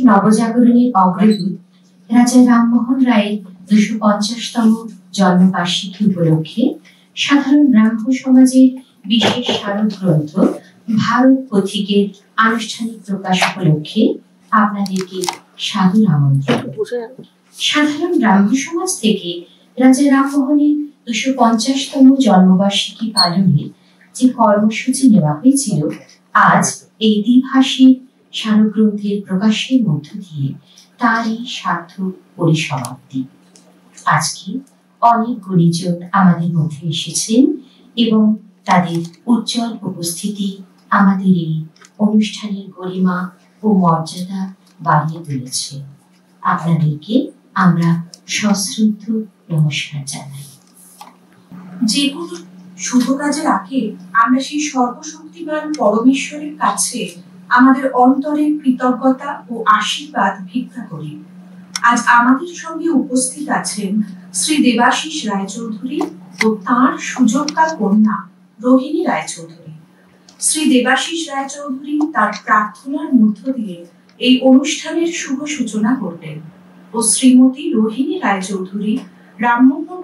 নবজাগরণের অগ্রদূত রাজা রামমোহন রায়ের 250তম জন্মবার্ষিকী উপলক্ষে সাধারণ ব্রাহ্ম সমাজের বিশেষ স্মারক গ্রন্থ ভারত পথিকের আনুষ্ঠানিক প্রকাশ উপলক্ষে আপনাদেরকে সাদর আমন্ত্রণ। সাধারণ ব্রাহ্ম সমাজ থেকে রাজা রামমোহনের 250তম জন্মবার্ষিকী পালনে যে কর্মসূচি নেওয়া হয়েছিল, আজ এই দ্বিভাষিক স্মারকগ্রন্থের প্রকাশের মধ্য দিয়ে তারই সার্থক পরিসমাপ্তি। আজকে অনেক গুণীজন আমাদের মধ্যে এসেছেন এবং তাদের উজ্জ্বল উপস্থিতি আমাদের এই অনুষ্ঠানের গরিমা ও মর্যাদা বাড়িয়ে তুলেছে। আপনাদেরকে আমরা সশ্রদ্ধ নমস্কার জানাই। যে কোনো শুভ কাজের আগে আমরা সেই সর্বশক্তিমান পরমেশ্বরের কাছে আমাদের অন্তরের কৃতজ্ঞতা ও আশীর্বাদ ভিক্ষা করি। আজ আমাদের সঙ্গে উপস্থিত আছেন শ্রী দেবাশিস রায়চৌধুরী ও তাঁর সুযোগ্যা কন্যা রোহিণী রায়চৌধুরী। শ্রী দেবাশিস রায়চৌধুরী তার প্রার্থনার মধ্য দিয়ে এই অনুষ্ঠানের শুভ সূচনা করবেন ও শ্রীমতী রোহিণী রায়চৌধুরী রামমোহন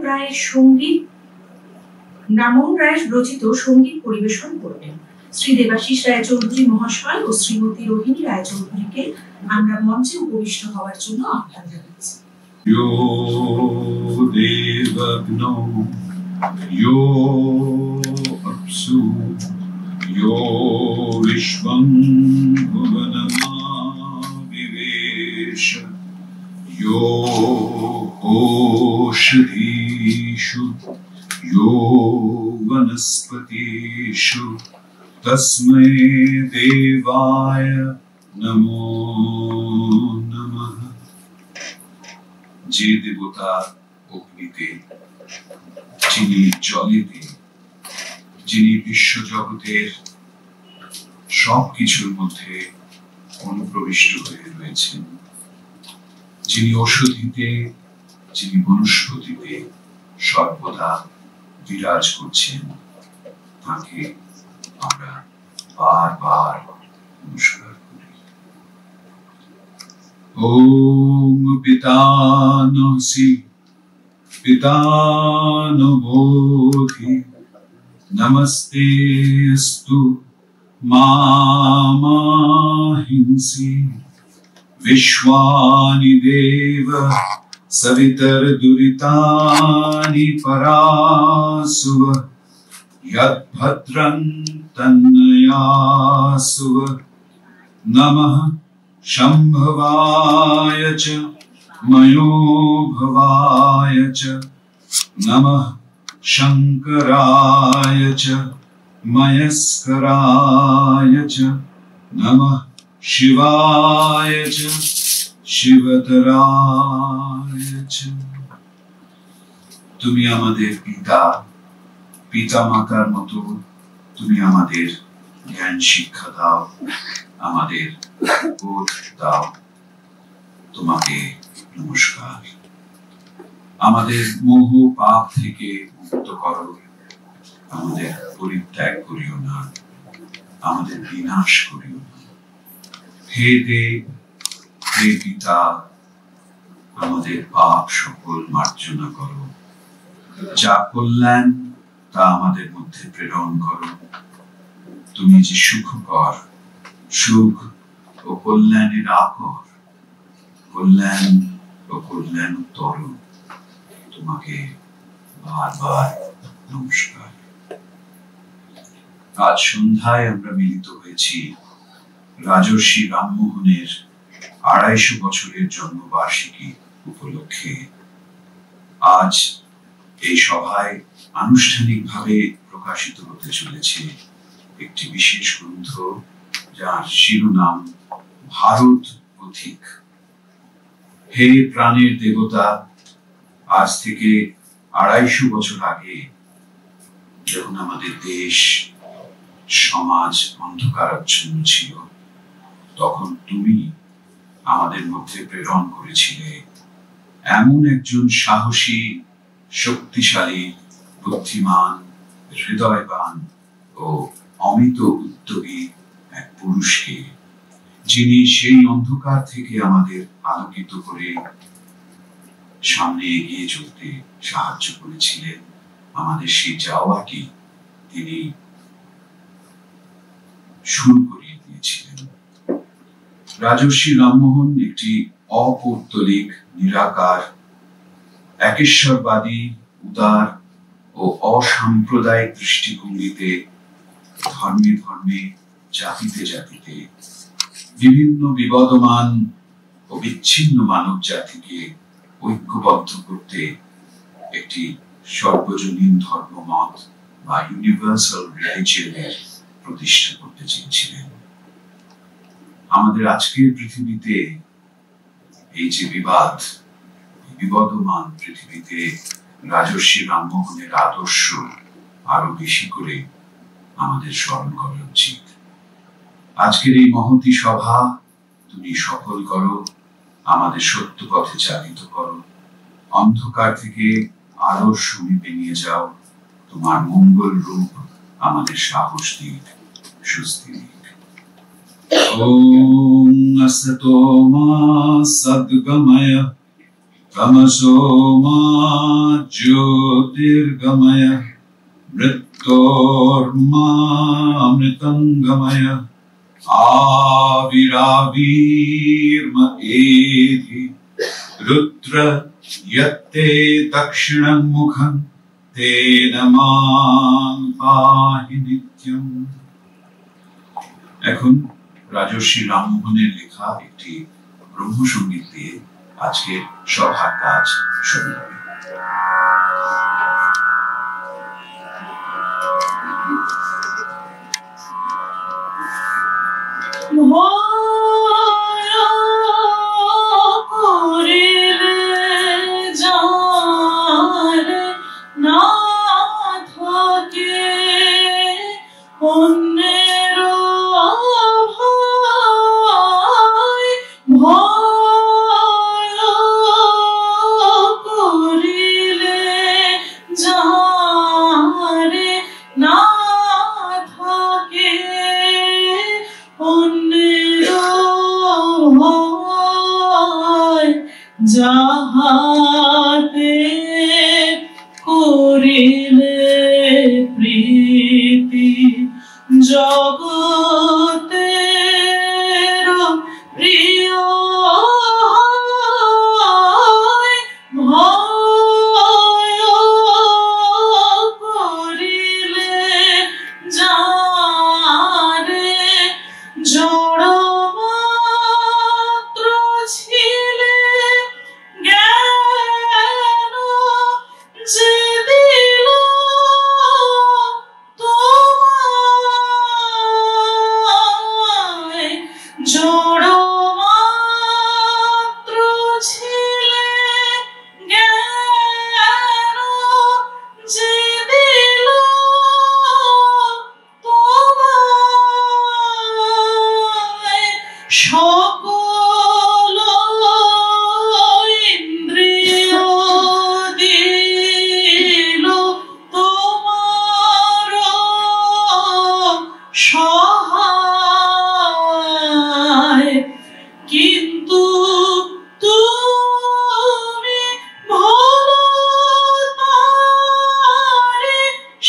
রায়ের রচিত সঙ্গীত পরিবেশন করবেন। শ্রী দেবাশিস রায়চৌধুরী মহাশয় ও শ্রীমতী রোহিণী রায়চৌধুরীকে আমরা মঞ্চে উপবিষ্ট হওয়ার জন্য আহ্বান জানাচ্ছি। यो देवग्नो यो अप्सु यो विश्वं भुवनमाविवेश यो ओषधीषु यो वनस्पतिषु तस्मै देवाय नमो नमः। যে দেবতা অগ্নিতে, যিনি জলেতে, যিনি বিশ্বজগতের সবকিছুর মধ্যে অনুপ্রবিষ্ট হয়ে রয়েছেন, যিনি ঔষধিতে, যিনি বনস্পতিতে সর্বদা বিরাজ করছেন, তাকে আমরা বারবার নমস্কার করি। ओम पितानसि पितानबोधि नमस्तेस्तु मामाहिंसि विश्वानि देव सवितर्दुरितानि परासुव यद्भद्रं तन्नयासुव। नमः शंभवाय च मयोभवाय च नमः शंकराय च मयस्कराय च नमः शिवाय च शिवतराय च। তুমি আমাদের পিতা, পিতা মাতার মতো তুমি আমাদের জ্ঞান শিক্ষা দাও, আমাদের বোধ দাও। তোমাকে নমস্কার। আমাদের মোহ পাপ থেকে মুক্ত করো, আমাদের পরিত্যাগ করিও না, আমাদের বিনাশ করিও না। হে দেব, হে পিতা, আমাদের পাপ সকল মার্জনা করো, যা কল্যাণ তা আমাদের মধ্যে প্রেরণ করো। তুমি যে সুখকর, সুখ ও কল্যাণের আকর, কল্যাণ ও কল্যাণোত্তর, তোমাকে বারবার নমস্কার। আজ সন্ধ্যায় আমরা মিলিত হয়েছি রাজর্ষি রামমোহনের 250 বছরের জন্মবার্ষিকী উপলক্ষে। আজ এই সভায় আনুষ্ঠানিকভাবে প্রকাশিত হতে চলেছে একটি বিশেষ গ্রন্থ, যার শিরোনাম ভারত পথিক। হে প্রাণের দেবতা, আজ থেকে 250 বছর আগে যখন আমাদের দেশ সমাজ অন্ধকারাচ্ছন্ন ছিল, তখন তুমি আমাদের মধ্যে প্রেরণ করেছিলে এমন একজন সাহসী, শক্তিশালী, বুদ্ধিমান, হৃদয়বান ও অমিত উদ্যোগী এক পুরুষকে, যিনি সেই অন্ধকার থেকে আমাদের আলোকিত করে সামনে এগিয়ে চলতে সাহায্য করেছিলেন। আমাদের সেই যাওয়াটি তিনি শুরু করিয়ে দিয়েছিলেন। রাজর্ষি রামমোহন একটি অপৌত্তলিক, নিরাকার, একেশ্বরবাদী, উদার ও অসাম্প্রদায়িক দৃষ্টিভঙ্গিতে ধর্মে ধর্মে, জাতিতে জাতিতে বিভিন্ন বিবদমান ও বিচ্ছিন্ন মানব জাতিকে ঐক্যবদ্ধ করতে একটি সর্বজনীন ধর্মমত বা ইউনিভার্সাল রিলিজিয়নের প্রতিষ্ঠা করতে চেয়েছিলেন। আমাদের আজকের পৃথিবীতে এই যে বিবদমান পৃথিবীতে রাজর্ষি রামমোহনের আদর্শ আরো বেশি করে আমাদের স্মরণ করা উচিত। আজকের এই মহতী সভা তুমি সফল করো, আমাদের সত্য পথে চালিত করো, অন্ধকার থেকে আলোর সমীপে নিয়ে যাও। তোমার মঙ্গল রূপ আমাদের সাহস দিক, স্বস্তি দিক। ওম আসতো মা সদ্গময় তমসো মা জ্যোতির্গময় মৃত্যুর্মা অমৃতঙ্গময় आविराविर्म एधि रुद्र यत्ते दक्षिणं मुखं तेन मां पाहि नित्यं। এখন রাজর্ষি রামমোহনের লেখা একটি ব্রহ্মসঙ্গীত দিয়ে আজকের সভার কাজ শুরু হবে। যাহাতে করিলে প্রীতি জগতের প্রিয় ভয় করিলে যারে জড় সকল ইন্দ্রিয় দিল তোমার সহায়, কিন্তু তুমি ভালো তারে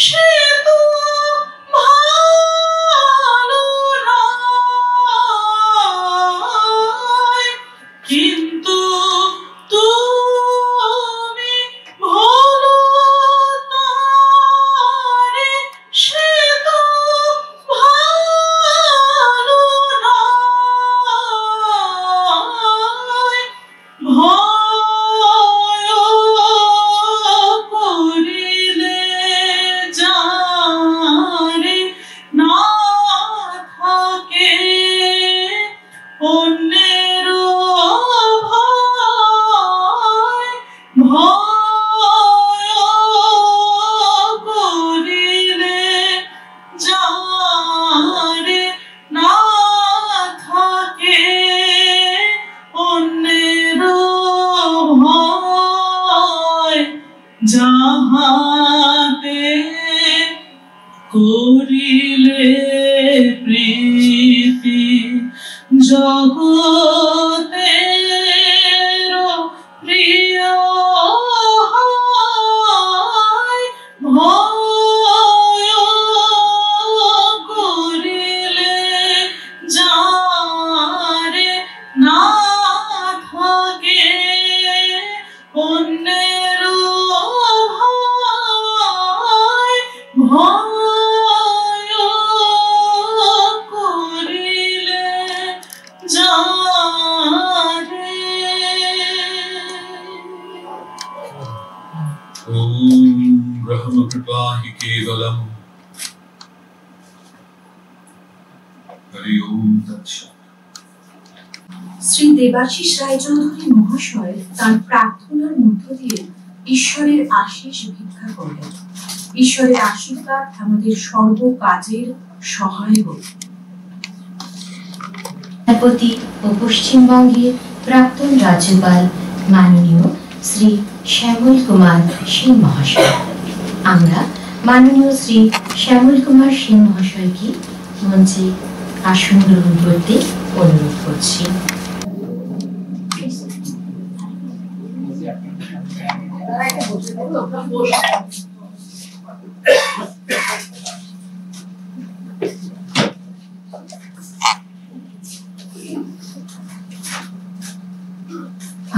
সে তো ভালো নয়, কিন্তু তুমি ভালো তারে সে তো ভালো নয়। ভয় করিলে যারে না থাকে অন্যের ভয় যাহাতে করিলে প্রীতি জগতের প্রিয় হয় ভয় করিলে যারে না থাকে অন্যের ভয় ভয় করিলে যারে ओम ब्रह्म कृपा हि केवलम हरि ओम तत्सत्। শ্রী দেবাশিস রায়চৌধুরী মহাশয় তার প্রার্থনার মধ্য দিয়ে ঈশ্বরের আশীষ ভিক্ষা করলেন। ঈশ্বরের আশীর্বাদ আমাদের সর্ব কাজের সহায় হোক। প্রতি ও পশ্চিমবঙ্গের প্রাক্তন রাজ্যপাল মাননীয় শ্রী শ্যামল কুমার সেন মহাশয়, আমরা মাননীয় শ্রী শ্যামল কুমার সেন মহাশয়কে মঞ্চে আসন গ্রহণ করতে অনুরোধ করছি।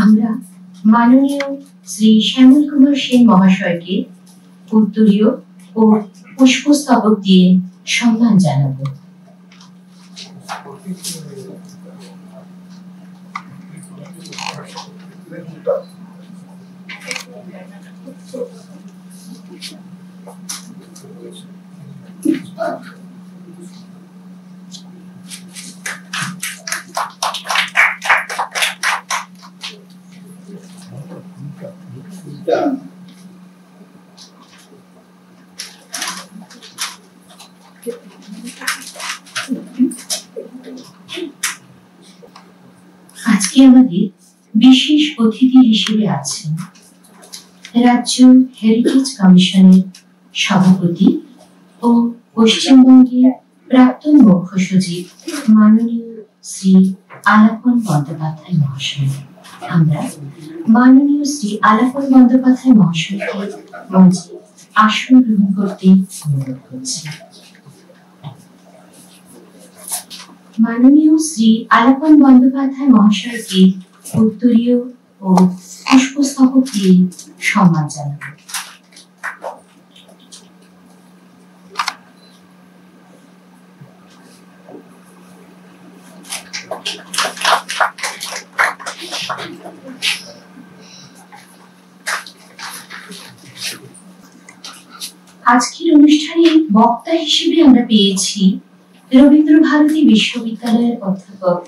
আমরা মাননীয় শ্রী শ্যামল কুমার সেন মহাশয়কে উত্তরীয় ও পুষ্পস্তবক দিয়ে সম্মান জানাবো। আজকে আমাদের বিশেষ অতিথি হিসেবে আছেন রাজ্য হেরিটেজ কমিশনের সভাপতি ও পশ্চিমবঙ্গের প্রাক্তন মুখ্য সচিব মাননীয় শ্রী আলাপন বন্দ্যোপাধ্যায় মহাশয়। আমরা মাননীয় শ্রী আলাপন বন্দ্যোপাধ্যায় মহাশয়কে মঞ্চে আসন গ্রহণ করতে অনুরোধ করছি। মাননীয় শ্রী আলাপন বন্দ্যোপাধ্যায় মহাশয়কে উত্তরীয় ও পুষ্পস্তবক দিয়ে সম্মান জানাবো। আজকের অনুষ্ঠানে বক্তা হিসেবে আমরা পেয়েছি রবীন্দ্র ভারতী বিশ্ববিদ্যালয়ের অধ্যাপক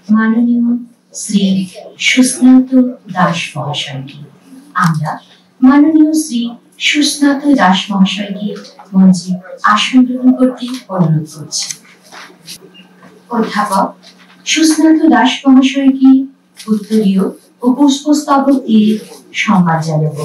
মাননীয় শ্রী সুস্নাত দাস মহাশয়কে। আমরা মাননীয় শ্রী সুস্নাত দাস মহাশয়কে মঞ্চে আসন গ্রহণ করতে অনুরোধ করছি। অধ্যাপক সুস্নাত দাস মহাশয়কে উত্তরীয় ও পুষ্পস্তবক দিয়ে সম্মান জানাবো।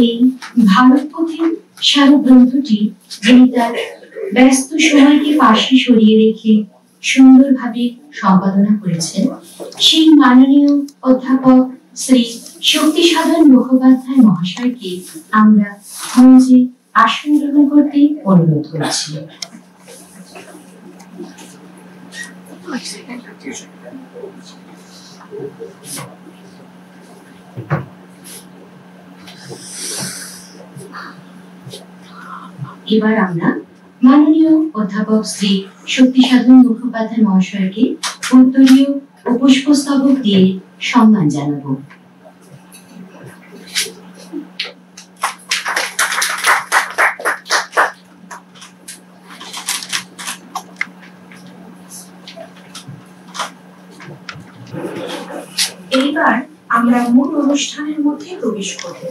এই ভারত পথের সারা গ্রন্থটি যিনি তার ব্যস্ত সময়কে পাশে সরিয়ে রেখে সুন্দরভাবে সম্পাদনা করেছেন, সেই মাননীয় অধ্যাপক শ্রী শক্তিসাধন মুখোপাধ্যায় মহাশয়কে আমরা মঞ্চে আসন গ্রহণ করতে অনুরোধ করছি। এবার আমরা মাননীয় অধ্যাপক শ্রী শক্তিসাধন মুখোপাধ্যায় মহাশয়কে উত্তরীয় ও পুষ্পস্তবক দিয়ে সম্মান জানাবো। অনুষ্ঠানের মধ্যে প্রবেশ করব।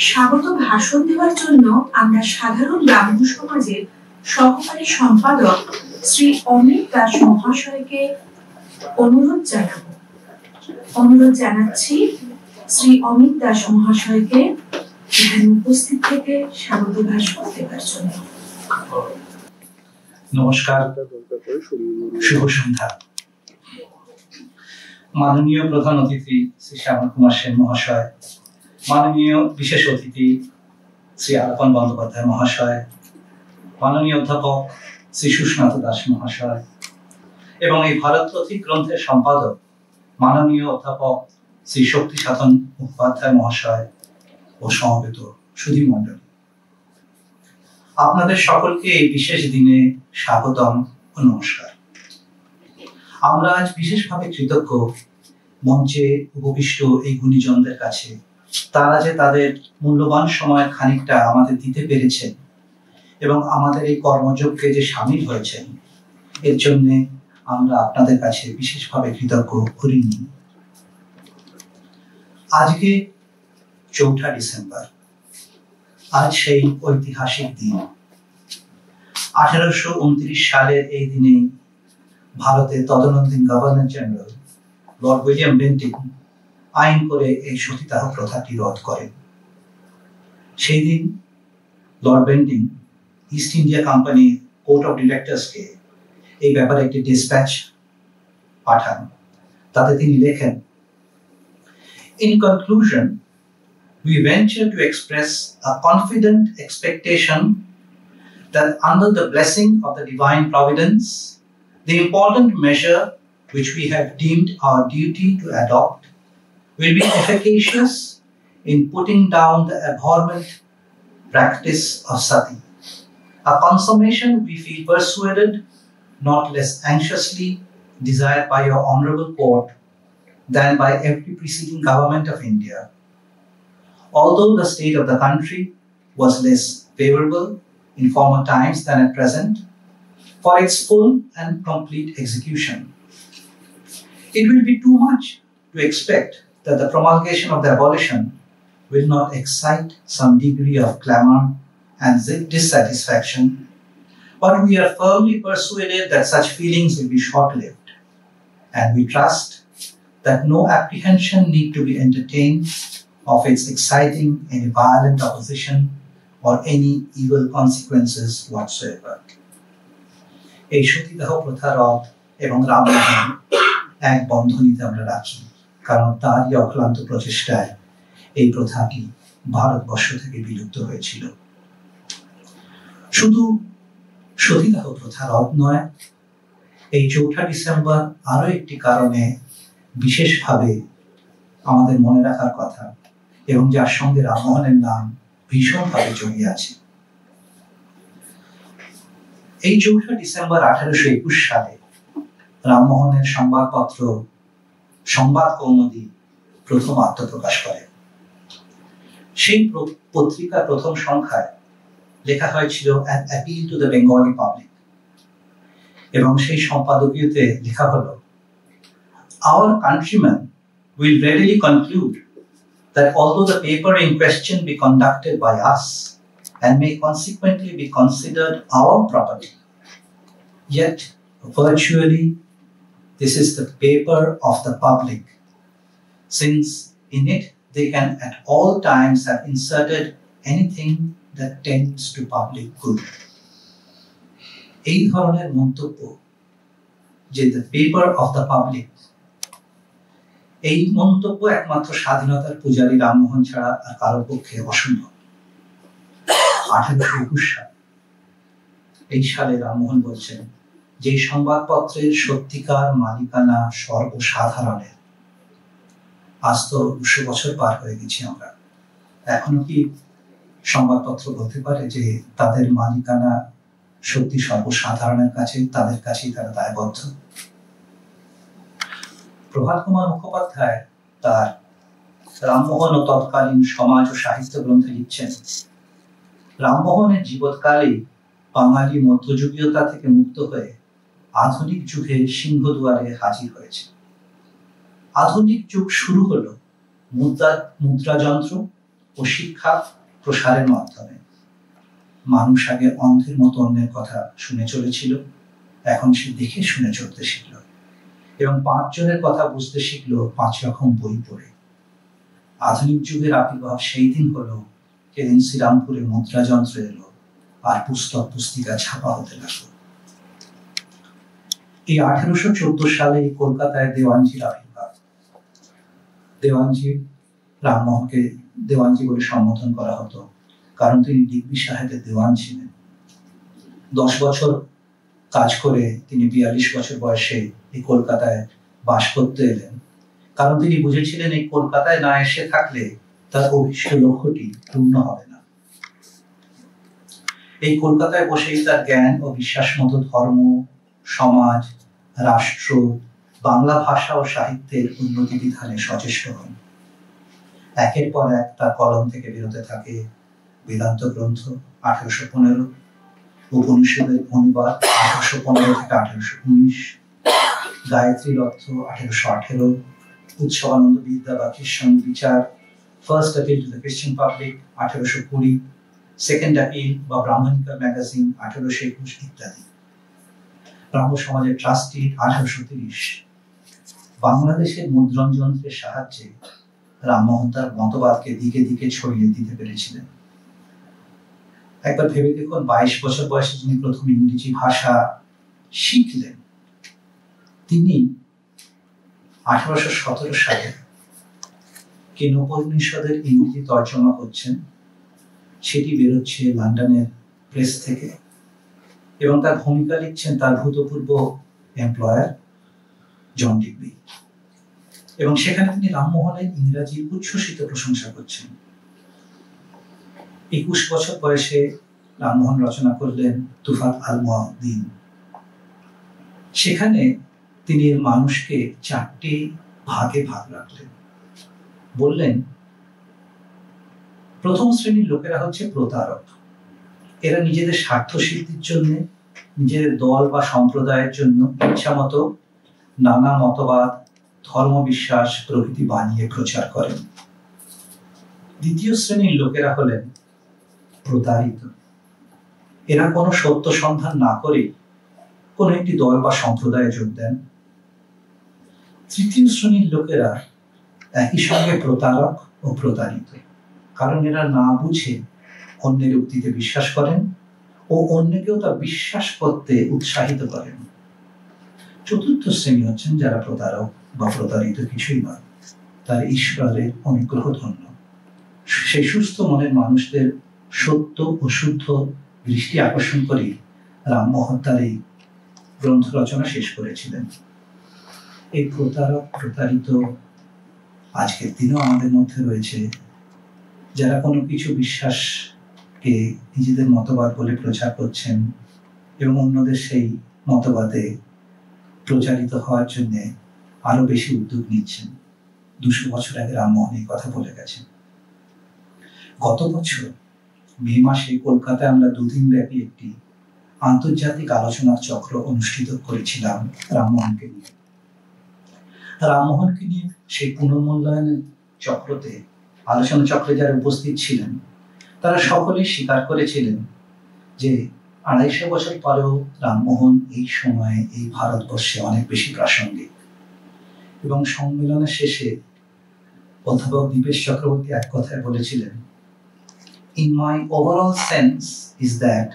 স্বাগত ভাষণ দেওয়ার জন্য আমরা সাধারণ ব্রাহ্ম সমাজের সহকারী সম্পাদক শ্রী অমিত দাস মহাশয়কে অনুরোধ জানাচ্ছি শ্রী অমিত দাস মহাশয়কে এখানে উপস্থিত থেকে স্বাগত ভাষণ দেওয়ার জন্য। নমস্কার, শুভ সন্ধ্যা। মাননীয় প্রধান অতিথি শ্রী শ্যামল কুমার সেন মহাশয়, মাননীয় বিশেষ অতিথি শ্রী আলাপন বন্দ্যোপাধ্যায় মহাশয়, মাননীয় অধ্যাপক শ্রী সুস্নাত দাস মহাশয় এবং এই ভারত পথিক গ্রন্থের সম্পাদক মাননীয় অধ্যাপক শ্রী শক্তি সাধন মুখোপাধ্যায় মহাশয় ও সমবেত সুধী মণ্ডলী, আপনাদের সকলকে এই বিশেষ দিনে স্বাগতম ও নমস্কার। আমরা আজ বিশেষভাবে কৃতজ্ঞ মঞ্চে উপবিষ্ট এই গুণীজনদের কাছে, তারা যে তাদের মূল্যবান সময়ের খানিকটা আমাদের দিতে পেরেছেন এবং আমাদের এই কর্মযজ্ঞে যে সামিল হয়েছেন, এর জন্য আমরা আপনাদের কাছে বিশেষভাবে কৃতজ্ঞ করিনি। আজকে 4 ডিসেম্বর, আজ সেই ঐতিহাসিক দিন। 1829 সালের এই দিনে ভারতের তদানীন্তন governor general lord William Bentinck আইন করে এই সতীদাহ প্রথাটি রদ করেন। সেই দিন lord Bentinck East India company court of ডিরেক্টরসকে এই ব্যাপারে একটি ডিসপ্যাচ পাঠান। তাতে তিনি লেখেন, In conclusion, we venture to express a confident expectation that under the blessing of the divine providence, the important measure which we have deemed our duty to adopt will be efficacious in putting down the abhorrent practice of sati, a consummation we feel persuaded not less anxiously desired by your honorable court than by every preceding government of India. Although the state of the country was less favorable in former times than at present for its full and complete execution, it will be too much to expect that the promulgation of the abolition will not excite some degree of clamor and dissatisfaction, but we are firmly persuaded that such feelings will be short-lived, and we trust that no apprehension need to be entertained of its exciting any violent opposition or any evil consequences whatsoever. এই সতীদাহ প্রথা রদ এবং রামমোহন এক বন্ধনীতে আমরা রাখি, কারণ তারই অক্লান্ত প্রচেষ্টায় এই প্রথাটি ভারতবর্ষ থেকে বিলুপ্ত হয়েছিল। শুধু সতীদাহ প্রথা রদ নয়, এই 4 ডিসেম্বর আরো একটি কারণে বিশেষভাবে আমাদের মনে রাখার কথা এবং যার সঙ্গে রামমোহনের নাম ভীষণভাবে জড়িয়ে আছে। এই 4 ডিসেম্বর 1821 সালে রামমোহনের সংবাদপত্র সংবাদ কৌমুদী প্রথম আত্মপ্রকাশ করে। সেই পত্রিকার প্রথম সংখ্যায় লেখা হয়েছিল an appeal to the Bengali public, এবং সেই সম্পাদকীয়তে লেখা হলো, our countrymen will readily conclude that although the paper in question be conducted by us and may consequently be considered our property, yet virtually this is the paper of the public, since in it they can at all times have inserted anything that tends to public good. এই ধরনের মন্তব্য, যে the paper of the public, এই মন্তব্য একমাত্র স্বাধীনতার পূজারী রামমোহন ছাড়া আর কারোর পক্ষে অসম্ভব। 1821 সাল, এই সালে রামমোহন বলছেন যে সংবাদপত্রের সত্যিকার মালিকানা সর্বসাধারণের। আজ তো 200 বছর পার হয়ে গেছি আমরা, এখনো কি সংবাদপত্র বলতে পারে যে তাদের মালিকানা সত্যি সর্বসাধারণের কাছে, তাদের কাছেই তারা দায়বদ্ধ? প্রভাত কুমার মুখোপাধ্যায় তার রামমোহন ও তৎকালীন সমাজ ও সাহিত্য গ্রন্থে লিখছেন, রামমোহনের জীবৎকালে বাঙালি মধ্যযুগীয়তা থেকে মুক্ত হয়ে আধুনিক যুগে সিংহদুয়ারে হাজির হয়েছে। আধুনিক যুগ শুরু হলো মুদ্রা যন্ত্র ও শিক্ষা প্রসারের মাধ্যমে মানুষ আগে অন্ধের মতো অন্যের কথা শুনে চলেছিল, এখন সে দেখে শুনে চলতে শিখল এবং 5 জনের কথা বুঝতে শিখল 5 রকম বই পড়ে। আধুনিক যুগের আবির্ভাব সেই দিন হলো যেদিন শ্রীরামপুরে মুদ্রা যন্ত্র এলো আর পুস্তক পুস্তিকা ছাপা হতে লাগলো। এই 1814 সালে কলকাতায় দেওয়ানজির আবির্ভাব। দেওয়ানজি, রামমোহনকে দেওয়ানজি বলে সম্বোধন করা হতো কারণ তিনি ডিগ্রি সাহেবের দেওয়ান ছিলেন। 10 বছর কাজ করে তিনি 42 বছর বয়সে এই কলকাতায় বাস করতে এলেন, কারণ তিনি বুঝেছিলেন এই কলকাতায় না এসে থাকলে তার অভিষ্ট লক্ষ্যটি পূর্ণ হবে না। এই কলকাতায় বসেই তার জ্ঞান ও বিশ্বাস মতো ধর্ম, সমাজ, রাষ্ট্র, বাংলা ভাষা ও সাহিত্যের উন্নতি বিধানে সচেষ্ট হন। একের পর এক তার কলম থেকে বেরোতে থাকে বেদান্ত গ্রন্থ 1815, উপনিষদের অনুবাদ 1815 থেকে 1819, গায়ত্রীর অর্থ 1818, উৎসবানন্দ বিদ্যা বা খ্রিস্টান বিচার, ফার্স্ট অ্যাপিল টু দ্য খ্রিস্টান পাবলিক 1820, সেকেন্ড অ্যাপিল বা ব্রাহ্মণিকা ম্যাগাজিন 1821 ইত্যাদি। ব্রাহ্ম সমাজের ট্রাস্টি 1830। বাংলাদেশের মুদ্রণ যন্ত্রের সাহায্যে রামমোহন তার মতবাদকে দিকে দিকে ছড়িয়ে দিতে পেরেছিলেন। একবার ভেবে দেখুন, 22 বছর বয়সে যিনি প্রথম ইংরেজি ভাষা শিখলেন, তিনি 1817 সালে কেনোপনিষদের ইংরেজি তর্জমা করছেন। সেটি বেরোচ্ছে লন্ডনের প্রেস থেকে এবং তার ভূমিকা লিখছেন তার ভূতপূর্ব এমপ্লয়ার জন ডিগবি, এবং সেখানে তিনি রামমোহনের ইংরাজি উচ্ছ্বসিত প্রশংসা করছেন। 21 বছর বয়সে রামমোহন রচনা করলেন তুফাত আল মুআদ্দিন। সেখানে তিনি মানুষকে 4টি ভাগে ভাগ রাখলেন। বললেন, প্রথম শ্রেণীর লোকেরা হচ্ছে প্রতারক। এরা নিজেদের স্বার্থ সিদ্ধির জন্য, নিজেদের দল বা সম্প্রদায়ের জন্য ইচ্ছা মতো নানা মতবাদ, ধর্ম বিশ্বাস প্রভৃতি বানিয়ে প্রচার করেন। দ্বিতীয় শ্রেণীর লোকেরা হলেন প্রতারিত। এরা কোনো সত্য সন্ধান না করে কোন একটি দল বা সম্প্রদায়ে যোগ দেন। তৃতীয় শ্রেণীর লোকেরা একই সঙ্গে প্রতারক ও প্রতারিত, কারণ এরা না বুঝে অন্যের উক্তিতে বিশ্বাস করেন ও অন্যকেও তা বিশ্বাস করতে উৎসাহিত করেন। চতুর্থ শ্রেণী হচ্ছেন যারা প্রতারক বা প্রতারিত কিছুই নয়, তার ঈশ্বরের অনুগ্রহ ধন্য। সেই সুস্থ মনের মানুষদের সত্য ও শুদ্ধ দৃষ্টি আকর্ষণ করে রামমোহন তার এই গ্রন্থ রচনা শেষ করেছিলেন। এই প্রতারক প্রতারিত আজকের দিনেও আমাদের মধ্যে রয়েছে, যারা কোনো কিছু বিশ্বাসকে নিজেদের মতবাদ বলে প্রচার করছেন এবং অন্যদের সেই মতবাদে প্রচারিত হওয়ার জন্য আরো বেশি উদ্যোগ নিচ্ছেন। 200 বছর আগে রামমোহন এই কথা বলে গেছেন। গত বছর মে মাসে কলকাতায় আমরা 2 দিন ব্যাপী একটি আন্তর্জাতিক আলোচনার চক্র অনুষ্ঠিত করেছিলাম রামমোহনকে নিয়ে। রামমোহনকে নিয়ে সেই পুনর্মূল্যায়নের চক্রতে, আলোচনা চক্রে যারা উপস্থিত ছিলেন তারা সকলেই স্বীকার করেছিলেন যে 250 বছর পরেও রামমোহন এই সময়ে এই ভারতবর্ষে অনেক বেশি প্রাসঙ্গিক। এবং সম্মেলনের শেষে অধ্যাপক দীপেশ চক্রবর্তী এক কথায় বলেছিলেন, In my overall sense is that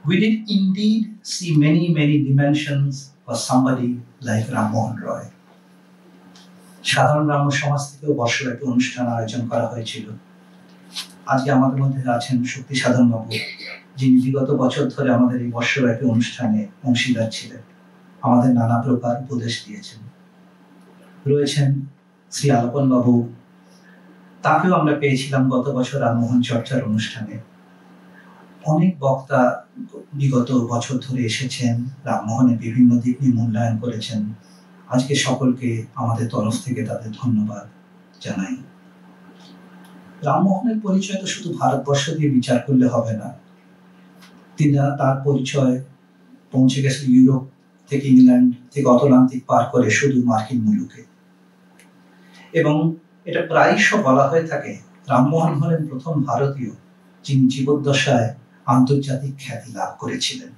we did indeed see many dimensions for somebody like Rammohan রয়। সাধারণ ব্রাহ্ম সমাজ থেকেও বর্ষব্যাপী অনুষ্ঠান আয়োজন করা হয়েছিল। আজকে আমাদের মধ্যে আছেন শক্তি সাধন বাবু, যিনি বিগত বছর ধরে আমাদের এই বর্ষব্যাপী অনুষ্ঠানে অংশীদার ছিলেন, আমাদের নানা প্রকার উপদেশ দিয়েছেন। রয়েছেন শ্রী আলাপন বাবু, তাকেও আমরা পেয়েছিলাম গত বছর রামমোহন চর্চার অনুষ্ঠানে। অনেক বক্তা বিগত বছর ধরে এসেছেন, রামমোহনের বিভিন্ন দিক নিয়ে মূল্যায়ন করেছেন। আজকে সকলকে আমাদের তরফ থেকে তাদের ধন্যবাদ জানাই। রামমোহনের পরিচয় তো শুধু ভারতবর্ষ দিয়ে বিচার করলে হবে না। তার পরিচয় পৌঁছে গেছে ইউরোপ থেকে, ইংল্যান্ড থেকে অতলান্তিক পার করে শুধু মার্কিন মুলুকে। এবং এটা প্রায়শ বলা হয়ে থাকে রামমোহন হলেন প্রথম ভারতীয় যিনি জীবদ্দশায় আন্তর্জাতিক খ্যাতি লাভ করেছিলেন।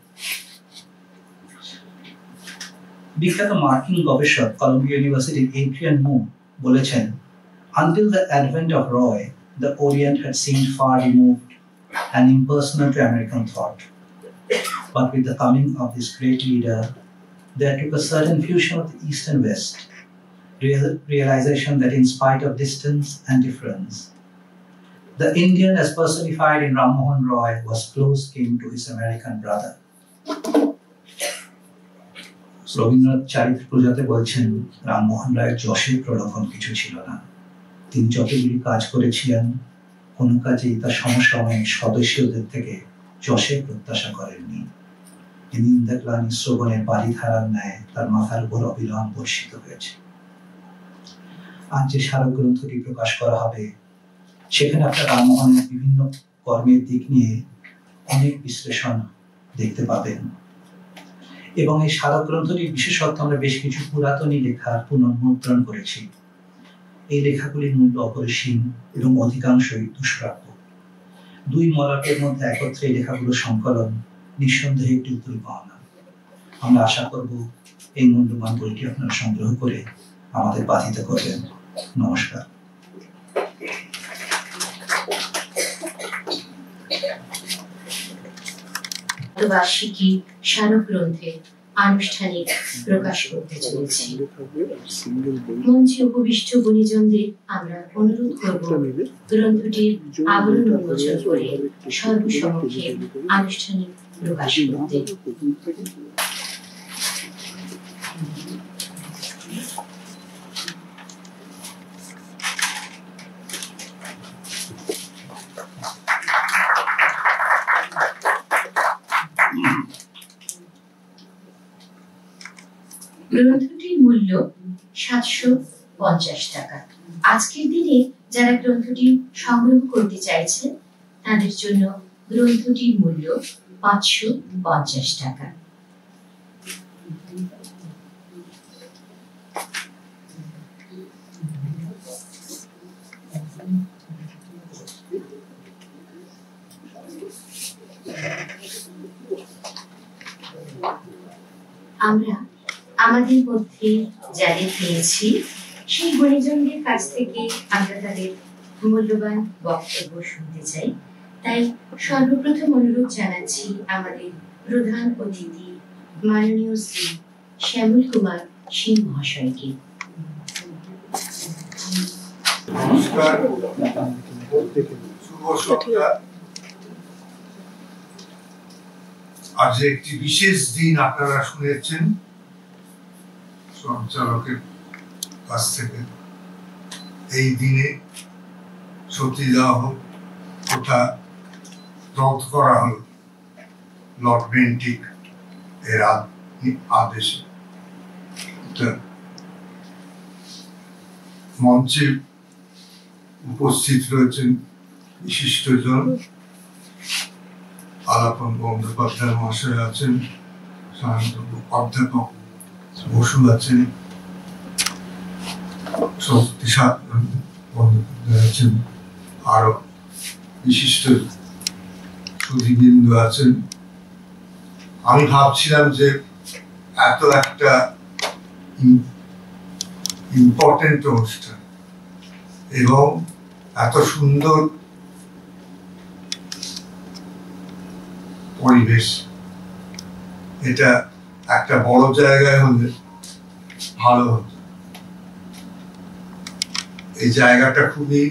বিখ্যাত মার্কিন গবেষক কলম্বিয়া ইউনিভার্সিটির এড্রিয়ান মু বলেছেন, until the advent of Roy, the Orient had seemed far removed and impersonal to American thought. But with the coming of this great leader, there took a certain fusion of the East and West, realization that in spite of distance and difference, the Indian as personified in Ram Mohan Roy was close kin to his American brother. Rabindranath চারিত্র প্রজাতে বলছেন, রামমোহন রায়ের যশের প্রলোভন কিছু ছিল না। তিনি যতগুলি কাজ করেছিলেন, কোনো কাজেই তার সমসাময়িক সদস্যদের থেকে যশের প্রত্যাশা করেননি। তিনি ইন্দ্রগ্লানি শ্রবণের বালিধারার ন্যায় তার মাথার উপর অবিরাম বর্ষিত হয়েছে। আজ যে স্মারক গ্রন্থটি প্রকাশ করা হবে, সেখানে আপনার রামমোহনের বিভিন্ন কর্মের দিক নিয়ে অনেক বিশ্লেষণ দেখতে পাবেন। এবং এই স্মারক গ্রন্থটির বিশেষত্ব আমরা বেশ কিছু পুরাতনী লেখার পুনর্মুদ্রণ করেছি। এই লেখাগুলির মূল্য অপরিসীম এবং অধিকাংশই দুষ্প্রাপ্য। দুই মলাটের মধ্যে একত্রে এই লেখাগুলো সংকলন নিঃসন্দেহে একটি উত্তর পাওনা। আমরা আশা করব এই মূল্যবান বইটি আপনারা সংগ্রহ করে আমাদের বাধিত করবেন। নমস্কার। বার্ষিকী স্মারক গ্রন্থে আনুষ্ঠানিক প্রকাশ করতে চলেছি। মঞ্চে উপবিষ্ট গুণীজনদের আমরা অনুরোধ করব গ্রন্থটির আবরণ উন্মোচন করে সর্বসমক্ষে আনুষ্ঠানিক প্রকাশ করতে। গ্রন্থটির মূল্য 750 টাকা। আজকের দিনে যারা গ্রন্থটি সংগ্রহ করতে চাইছেন তাদের জন্য গ্রন্থটির মূল্য 550 টাকা। আমরা আমাদের মধ্যে যাদের পেয়েছি সেই গুণীজনদের কাছ থেকে আমরা তাদের মূল্যবান বক্তব্য শুনতে চাই। তাই সর্বপ্রথম অনুরোধ জানাচ্ছি আমাদের প্রধান অতিথি মাননীয় শ্রী শ্যামল কুমার সিং মহাশয়কে। নমস্কার, শুভ সন্ধ্যা। আজ একটি বিশেষ দিন আপনারা শুনেছেন সঞ্চালকের কাছ থেকে। এই দিনে সতীদাহ প্রথা রদ করা হল লর্ড বেন্টিক এর আদেশে। মঞ্চে উপস্থিত রয়েছেন বিশিষ্টজন। আলাপন বন্দ্যোপাধ্যায় মহাশয় আছেন, অধ্যাপক বসু আছেন, আছেন, আরো বিশিষ্ট সুধীবৃন্দ আছেন। আমি ভাবছিলাম যে এত একটা ইম্পর্টেন্ট অনুষ্ঠান এবং এত সুন্দর পরিবেশ, এটা একটা বড় জায়গায় হলে ভালো হতো। এই জায়গাটা খুবই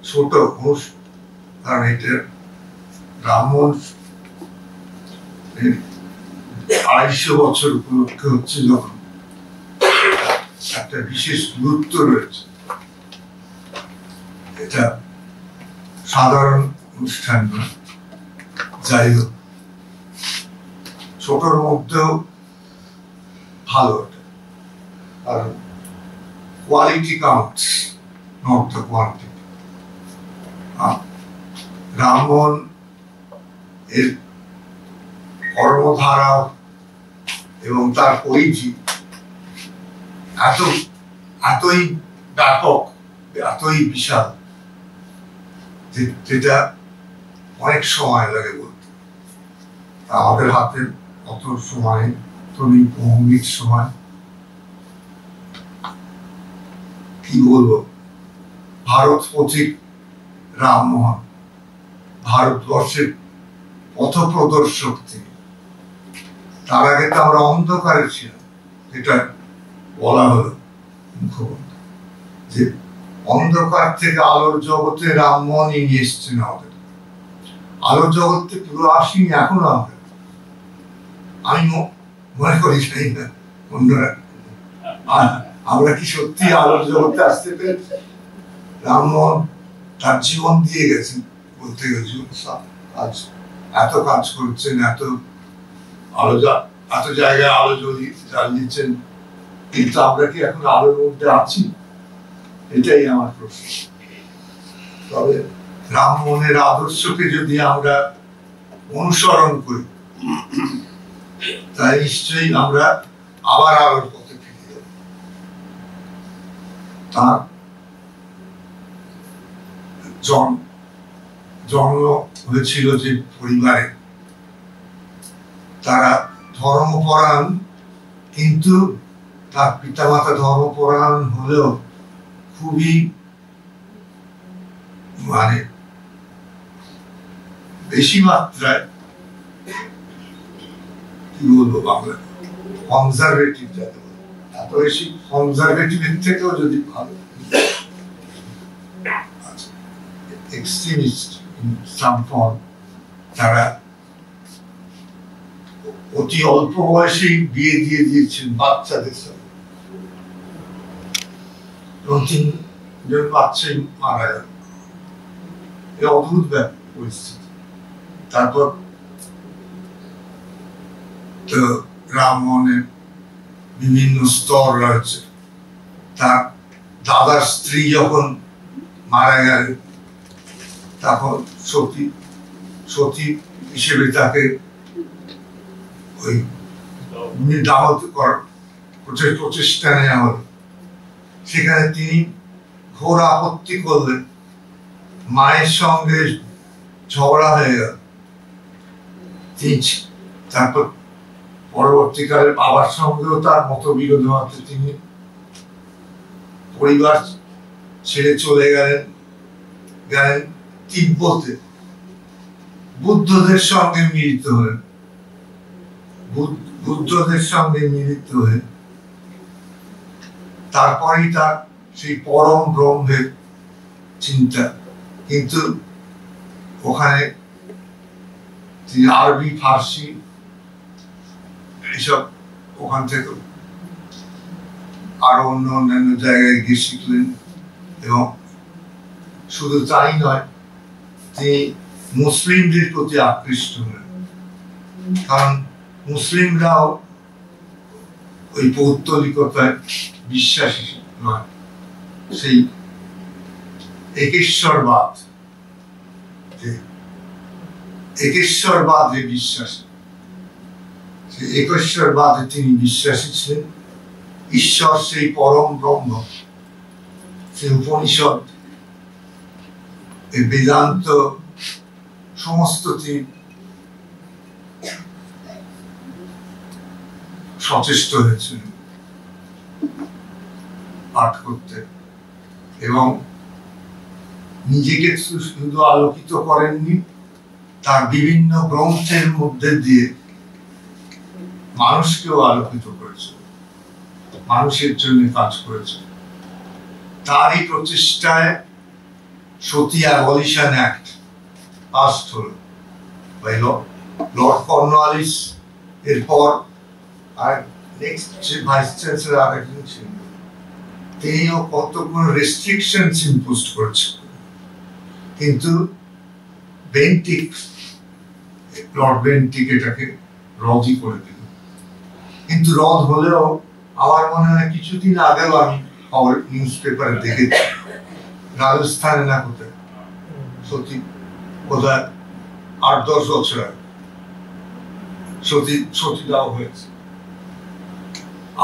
ছোট, কারণ এটা রামমোহন 250 বছর উপলক্ষে হচ্ছে, যখন একটা বিশেষ গুরুত্ব রয়েছে। এটা সাধারণ অনুষ্ঠান নয়। যাই হোক, ছোটর মধ্যেও ভালো, কারণ quality counts, not the quantity. Rammohan এর কর্মধারা এবং তার পরিধি এতই ব্যাপক এতই বিশাল যেটা অনেক সময় লাগে বলতে। আমাদের হাতে অত সময় তো নেই, 5 মিনিট সময়। কি বলবো, ভারত পথিক রামমোহন ভারতবর্ষের পথ প্রদর্শক তিনি। তার আগে তো আমরা অন্ধকারে ছিলাম, এটা বলা হলো মুখবন্ধ, যে অন্ধকার থেকে আলোর জগতে রামমোহনই নিয়ে এসছেন আমাদের। আলোর জগতে পুরো আসিনি এখনো আমরা, আমি মনে করি সেই না অন্যরা। আমরা কি সত্যি আলোর জগতে আসতে পেরেছি? রামমোহন তার জীবন দিয়ে গেছেন বলতে গেলে, আজ এত কাজ করছেন, এত জায়গায় আলো জ্বালিয়েছেন, কিন্তু আমরা কি এখন আলোর মধ্যে আছি? এটাই আমার প্রশ্ন। তবে রামমোহনের আদর্শকে যদি আমরা অনুসরণ করি, তাই নিশ্চয়ই আমরা আবার আলোর পথে ফিরে যাব। তার জন্ম হয়েছিল যে পরিবারে, তারা ধর্মপরায়ণ, কিন্তু তার পিতামাতা ধর্মপরায়ণ হলেও খুবই মানে বেশি মাত্রায়, কি বলবো বাংলা, কনজারভেটিভ যাতে বলে, এত বেশি কনজারভেটিভের থেকেও যদি ভালো এক্সট্রিমিস্ট ইন সাম ফর্ম, তারা অতি অল্প বয়সেই বিয়ে দিয়ে দিয়েছেন বাচ্চাদের সাথে, এবং 3 বাচ্চাই মারা গেল। এই অদ্ভুত পরিস্থিতি। তারপর তো রামমোহনের বিভিন্ন স্তর রয়েছে। তার দাদার স্ত্রী যখন মারা গেল, তখন সতী হিসেবে তাকে ওই দাওয়াত করার প্রচেষ্টা নেওয়া হলো। সেখানে তিনি ঘোর আপত্তি করলেন, মায়ের সঙ্গে ঝগড়া হয়ে গেল। তারপর পরবর্তীকালে বাবার সঙ্গেও তার মতবিরোধ হওয়াতে তিনি পরিবার ছেড়ে চলে গেলেন তিব্বতে, বুদ্ধদের সঙ্গে মিলিত হলেন। বুদ্ধদের সঙ্গে মিলিত হয়ে তারপরেই তার সেই পরম ব্রহ্মের চিন্তা। কিন্তু ওখানে তিনি আরবি, ফার্সি এইসব ওখান থেকে আরো অন্যান্য জায়গায় গিয়ে শিখলেন। এবং শুধু তাই নয়, তিনি মুসলিমদের প্রতি আকৃষ্ট হলেন, কারণ মুসলিমরাও ওই পৌত্তলিকতায় বিশ্বাসী নয়, সেই একেশ্বরবাদে বিশ্বাসী। সেই একেশ্বরবাদে তিনি বিশ্বাসী ছিলেন। ঈশ্বর সেই পরম ব্রহ্ম, সেই উপনিষদ, এই বেদান্ত সমস্ত তিনি সচেষ্ট হয়েছিলেন পাঠ করতে, এবং নিজেকে শুধু আলোকিত করেননি, তার বিভিন্ন গ্রন্থের মধ্যে দিয়ে মানুষকেও আলোকিত করেছে, মানুষের জন্য কাজ করেছে। তারই প্রচেষ্টায় সতী অ্যাবলিশন অ্যাক্ট পাস হল বাই লর্ড কর্নওয়ালিস। এরপর আর নেক্সট যে ভাইস চ্যান্সেলর আরেকজন ছিলেন, তিনিও কতগুলো রেস্ট্রিকশনস ইম্পোজ করেছেন, কিন্তু লর্ড বেন্টিক এটাকে রদই করে দিল। কিন্তু রদ হলেও আমার মনে হয় কিছুদিন আগেও আমি খবর নিউজ পেপারে দেখেছি, রাজস্থানে না কোথায় বোধহয় 8-10 বছর আগে সতীদাহ হয়েছে।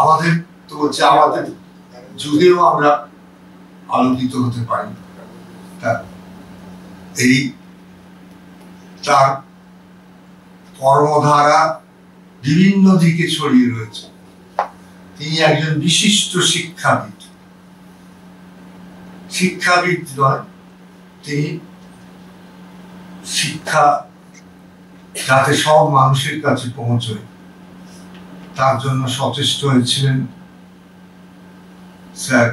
আমাদের তো বলছে, আমাদের যুগেও আমরা আলোকিত হতে পারি। এই তার কর্মধারা বিভিন্ন দিকে ছড়িয়ে রয়েছে। তিনি একজন বিশিষ্ট শিক্ষাবিদ। শিক্ষাবিদ নয়, তিনি শিক্ষা যাতে সব মানুষের কাছে পৌঁছয় তার জন্য সচেষ্ট হয়েছিলেন স্যার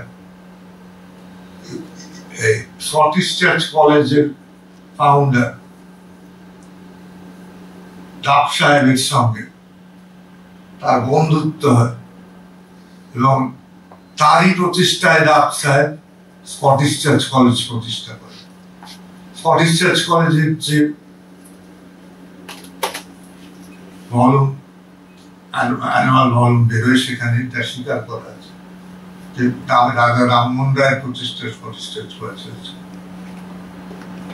স্কটিশ চার্চ কলেজের ফাউন্ডার ডাব সাহেবের সঙ্গে তার বন্ধুত্ব হয় এবং তারই প্রচেষ্টায় ডাব সাহেব স্কটিশ চার্চ কলেজ প্রতিষ্ঠা করে। স্কটিশ চার্চ কলেজের যে ভলুম অ্যানুয়াল ভলুম বেরোয় সেখানে তা স্বীকার করা আছে যে রাজা রামমোহন রায়ের প্রচেষ্টায় স্কটিশ চার্চ কলেজ হয়েছে।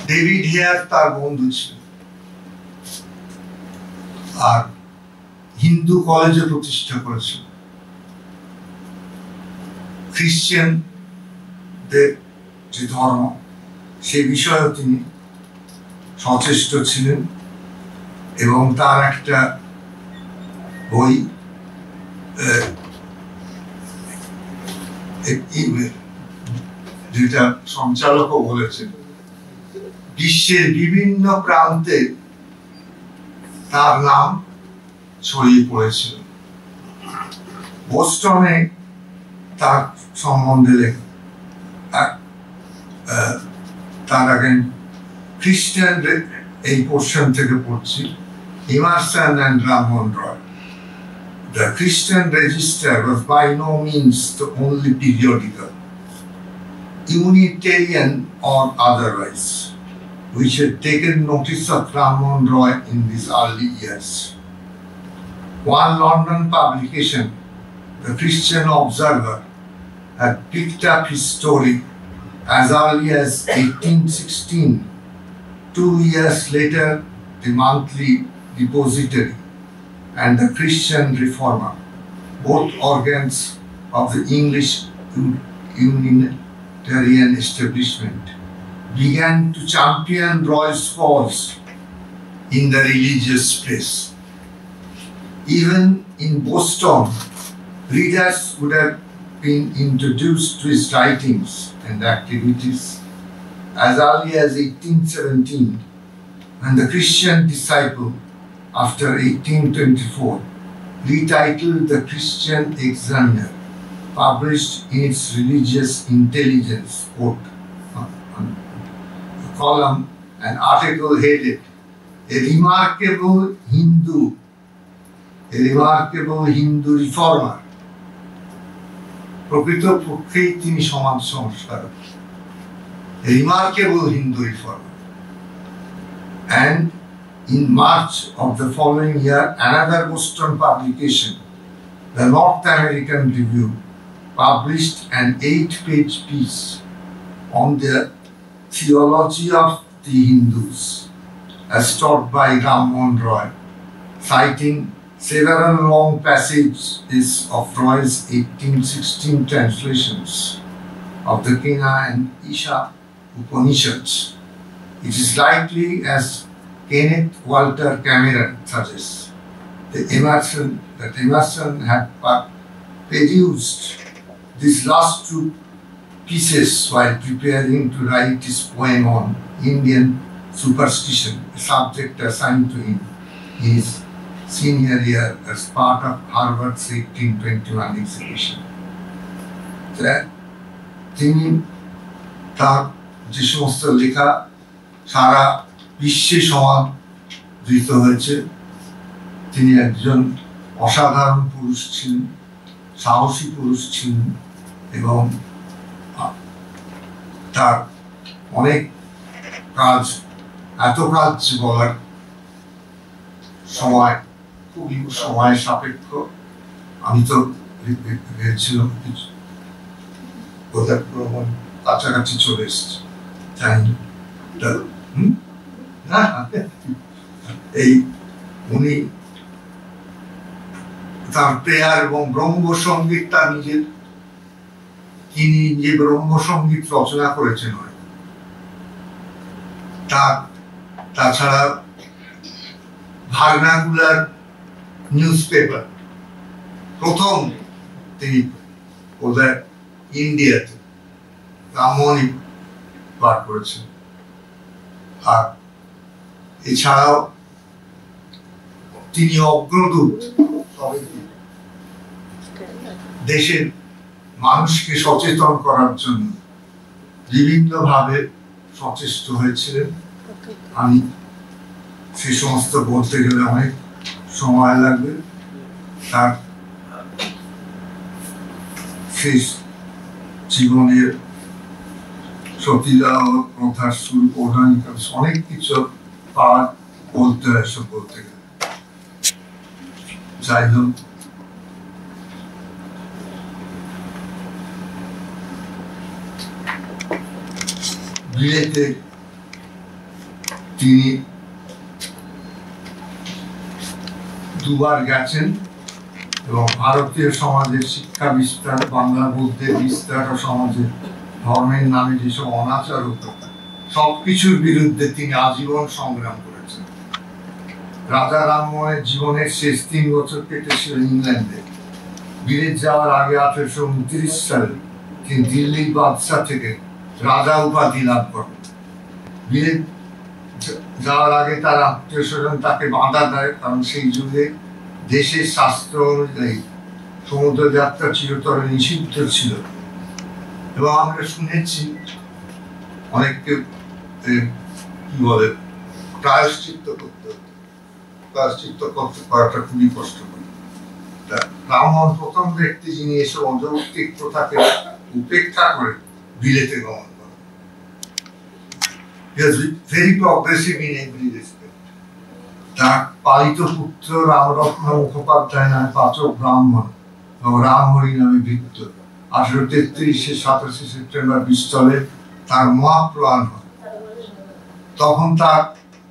ডেভিড হেয়ার তার বন্ধু ছিল, আর হিন্দু কলেজে প্রতিষ্ঠা করেছিল। খ্রিস্টানদের যে ধর্ম সে বিষয়েও তিনি সচেষ্ট ছিলেন এবং তার একটা বই যেটা সঞ্চালকও বলেছেন, বিশ্বের বিভিন্ন প্রান্তে তার নাম ছড়িয়ে পড়েছিল। বোস্টনে তার সম্বন্ধে লেখা, তার আগে খ্রিস্টান এই পোর্শন থেকে পড়ছি, Emerson and Ramon Roy. The Christian Register was by no means the only periodical, Unitarian or otherwise, which had taken notice of Ramon Roy in these early years. One London publication, The Christian Observer, had picked up his story as early as 1816. 2 years later, the Monthly Depository and the Christian Reformer, both organs of the English Unitarian establishment, began to champion Roy's cause in the religious press. Even in Boston, readers would have been introduced to his writings and activities as early as 1817, and the Christian Disciple, after 1824, retitled The Christian Examiner, published in its religious intelligence column an article headed A Remarkable Hindu Reformer. প্রকৃতপক্ষেই তিনি সমাজ সংস্কারক, A Remarkable Hindu Reformer. And in March of the following year, another Boston publication, the North American Review, published an 8-page piece on the theology of the Hindus, as taught by Rammohn Roy, citing several long passages of Roy's 1816 translations of the Kena and Isha Upanishads. It is likely, as Kenneth Walter Cameron suggests, that Emerson had produced these last two pieces while preparing to write his poem on Indian superstition, a subject assigned to him in his senior year as part of Harvard's 1821 exhibition. তিনি তার যে সমস্ত লেখা সারা বিশ্বে সমাদৃত হয়েছে, তিনি একজন অসাধারণ পুরুষ ছিলেন, সাহসী পুরুষ ছিলেন এবং তার অনেক কাজ, এত কাজ বলার সময় খুবই সময় সাপেক্ষ। আমি তো ভেবেছিলাম বোধহয় কাছাকাছি চলে এসেছি, জানি এই উনি তার প্রেয়ার এবং ব্রহ্ম সঙ্গীত তার নিজের তিনি যে ব্রহ্মসঙ্গীত রচনা করেছেন, তাছাড়া ভার্নাকুলার নিউজ পেপার প্রথম তিনি বোধহয় ইন্ডিয়াতে রামমোহনই বার করেছেন। আর এছাড়াও তিনি অগ্রদূত, দেশের মানুষকে সচেতন করার জন্য বিভিন্নভাবে সচেষ্ট হয়েছিলেন। আমি সে সমস্ত বলতে গেলে অনেক সময় লাগবে। তার শেষ জীবনের সতীদাহ প্রথার শুরু পৌরাণিক অনেক কিছু পাওয়া বলতে হয়, এসব বলতে গেলে। যাই হোক, বিলেতে তিনি দুবার গেছেন এবং ভারতীয় সমাজের শিক্ষা বিস্তার, বাংলা বুদ্ধের বিস্তার ও সমাজের ধর্মের নামে যেসব অনাচার হতো সবকিছুর বিরুদ্ধে তিনি আজীবন সংগ্রাম করেছেন। রাজা রামমোহনের জীবনের শেষ 3 বছর কেটেছিল ইংল্যান্ডে। বিলেত যাওয়ার আগে 1829 সালে তিনি দিল্লির বাদশাহ থেকে রাজা উপাধি লাভ করেন। বিলেত যাওয়ার আগে তার আত্মীয় স্বজন তাকে বাধা দেয়, কারণ সেই যুগে দেশের শাস্ত্র অনুযায়ী সমুদ্র যাত্রা চিরতর নিষিদ্ধ ছিল। এবং আমরা শুনেছি অনেককে কি বলে প্রায়শ্চিত্ত করতে হতো, প্রায়শ্চিত্ত করাটা খুবই কষ্টকর। রামমোহন প্রথম ব্যক্তি যিনি এসব অযৌক্তিক প্রথাকে উপেক্ষা করে বিলেতে গমন করেন। He was very progressive in every respect. তার পালিত পুত্র রামরত্ন মুখোপাধ্যায় নামে পাচক ব্রাহ্মণ এবং রামহরি নামে ভিক্ত 1833-এ 27 সেপ্টেম্বর পিস্তলে তার মহাপ্রয়াণ হয়। তখন তার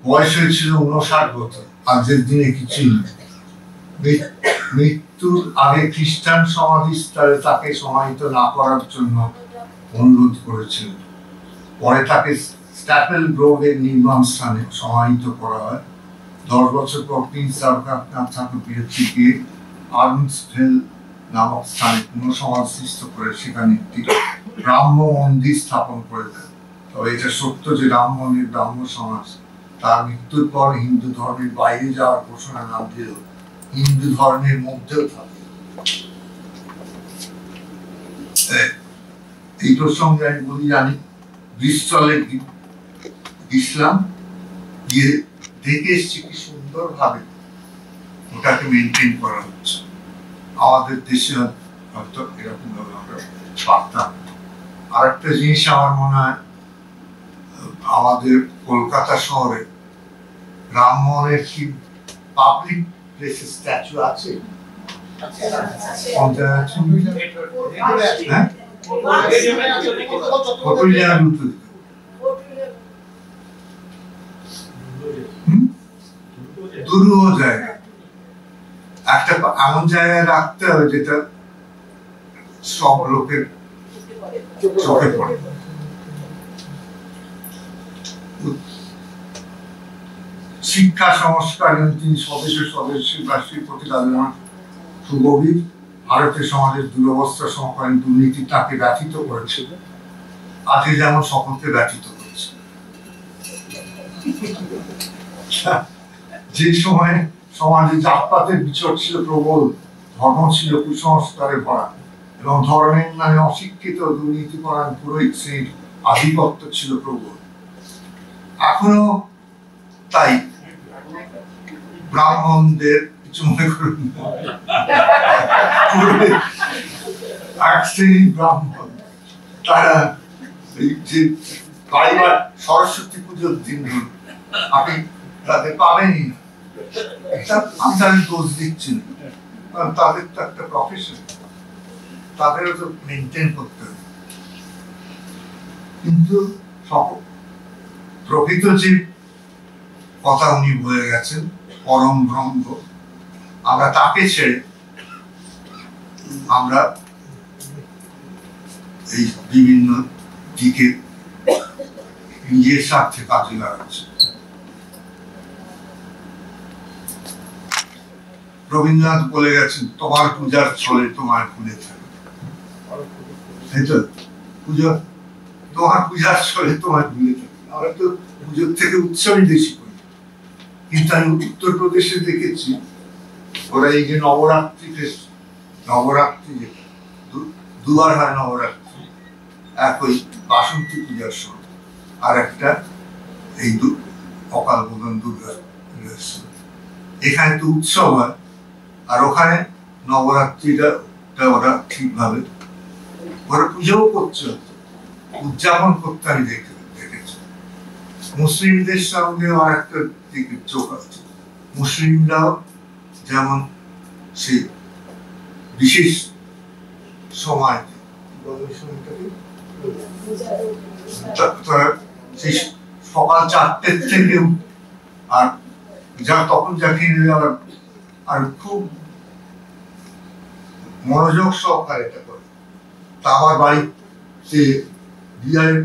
বয়স হয়েছিল 59 বছর। আজকের দিনে কিছুই নেই। মৃত্যুর আগে খ্রিস্টান সমাধিস্থলে তাকে সমাহিত না করার জন্য অনুরোধ করেছিলেন। পরে তাকে স্ট্যাপেল গ্রোভের নির্মাণ স্থানে সমাহিত করা হয়। 10 বছর পর প্রিন্স দ্বারকানাথ ঠাকুর বিরতিকে আর্নস্টভেল নামক স্থানে পুনঃসমাধিস্থ করে সেখানে একটি ব্রাহ্ম মন্দির স্থাপন করে দেন। তবে এটা সত্য যে রামমোহনের ব্রাহ্ম সমাজ তার মৃত্যুর পর হিন্দু ধর্মের বাইরে যাওয়ার ঘোষণা না দিলেও হিন্দু ধর্মের মধ্যেও থাকে। এই প্রসঙ্গে আমি বলি, জানি ব্রিস্টলে ইসলাম গিয়ে দেখে এসছি কি সুন্দর ভাবে ওটাকে মেনটেন করা হচ্ছে। আমাদের দেশে হয়তো এরকম ভাবে আমরা পারতাম। আর একটা জিনিস আমার মনে হয়, আমাদের কলকাতা শহরে রামমোহনের কি পাবলিক প্লেসে স্ট্যাচু আছে? দুরূহ জায়গা, একটা এমন জায়গায় রাখতে হবে যেটা সব লোকের চোখে পড়ে। শিক্ষা সংস্কার তিনি স্বদেশের রাষ্ট্রীয় প্রতি তাদের সুগভীর। ভারতের সমাজের দুরবস্থা সমকালীন দুর্নীতি তাকে ব্যথিত করেছিল, আজকে যেমন সকলকে ব্যথিত করেছে। যে সময়ে সমাজে জাতপাতের বিচর ছিল প্রবল, ধর্ম ছিল কুসংস্কারে ভরা এবং ধর্মের নামে অশিক্ষিত দুর্নীতিপরায়ণ পুরোহিত শ্রেণীর আধিপত্য ছিল প্রবল। এখনো তাই ব্রাহ্মণদের কিছু মনে করুন, এক শ্রেণীর ব্রাহ্মণ তারা যে বাড়িবার সরস্বতী পুজোর দিন আপনি তাদের পাবেনই না। আমি তাদের দোষ দিচ্ছি না, কারণ তাদের তো একটা প্রফেশন, তাদেরও তো মেনটেন করতে হবে। কিন্তু প্রকৃত যে কথা উনি বলে গেছেন পরম ব্রহ্ম, আমরা তাকে ছেড়ে আমরা এই বিভিন্ন দিকে নিজের স্বার্থে কাজে লাগাচ্ছে। রবীন্দ্রনাথ বলে গেছেন, তোমার পূজার ছলে তোমার ভুলে থাকে। তাই তো, পুজো তোমার পূজার ছলে তোমার ভুলে থাকে। আমরা তো পুজোর থেকে উৎসবই বেশি করি, কিন্তু আমি উত্তরপ্রদেশে দেখেছি ওরা এই যে নবরাত্রি দুবার হয় নবরাত্রি, এক ওই বাসন্তী পূজার সময়, আর একটা এই অকাল বোধন দুর্গা পূজার সময়। এখানে তো উৎসব হয়, আর ওখানে নবরাত্রিটা ওরা ঠিকভাবে ওরা পুজোও করছে, উদযাপন করতে আমি দেখেছি। মুসলিমদের সঙ্গে আর একটা দিকে চোখ আছে, মুসলিমরাও যেমন সে বিশেষ সময় সেই সকাল 4টে থেকে আর তখন যাকে আর খুব মনোযোগ সহকারে এটা করে। তা আমার বাড়িতে বিহারের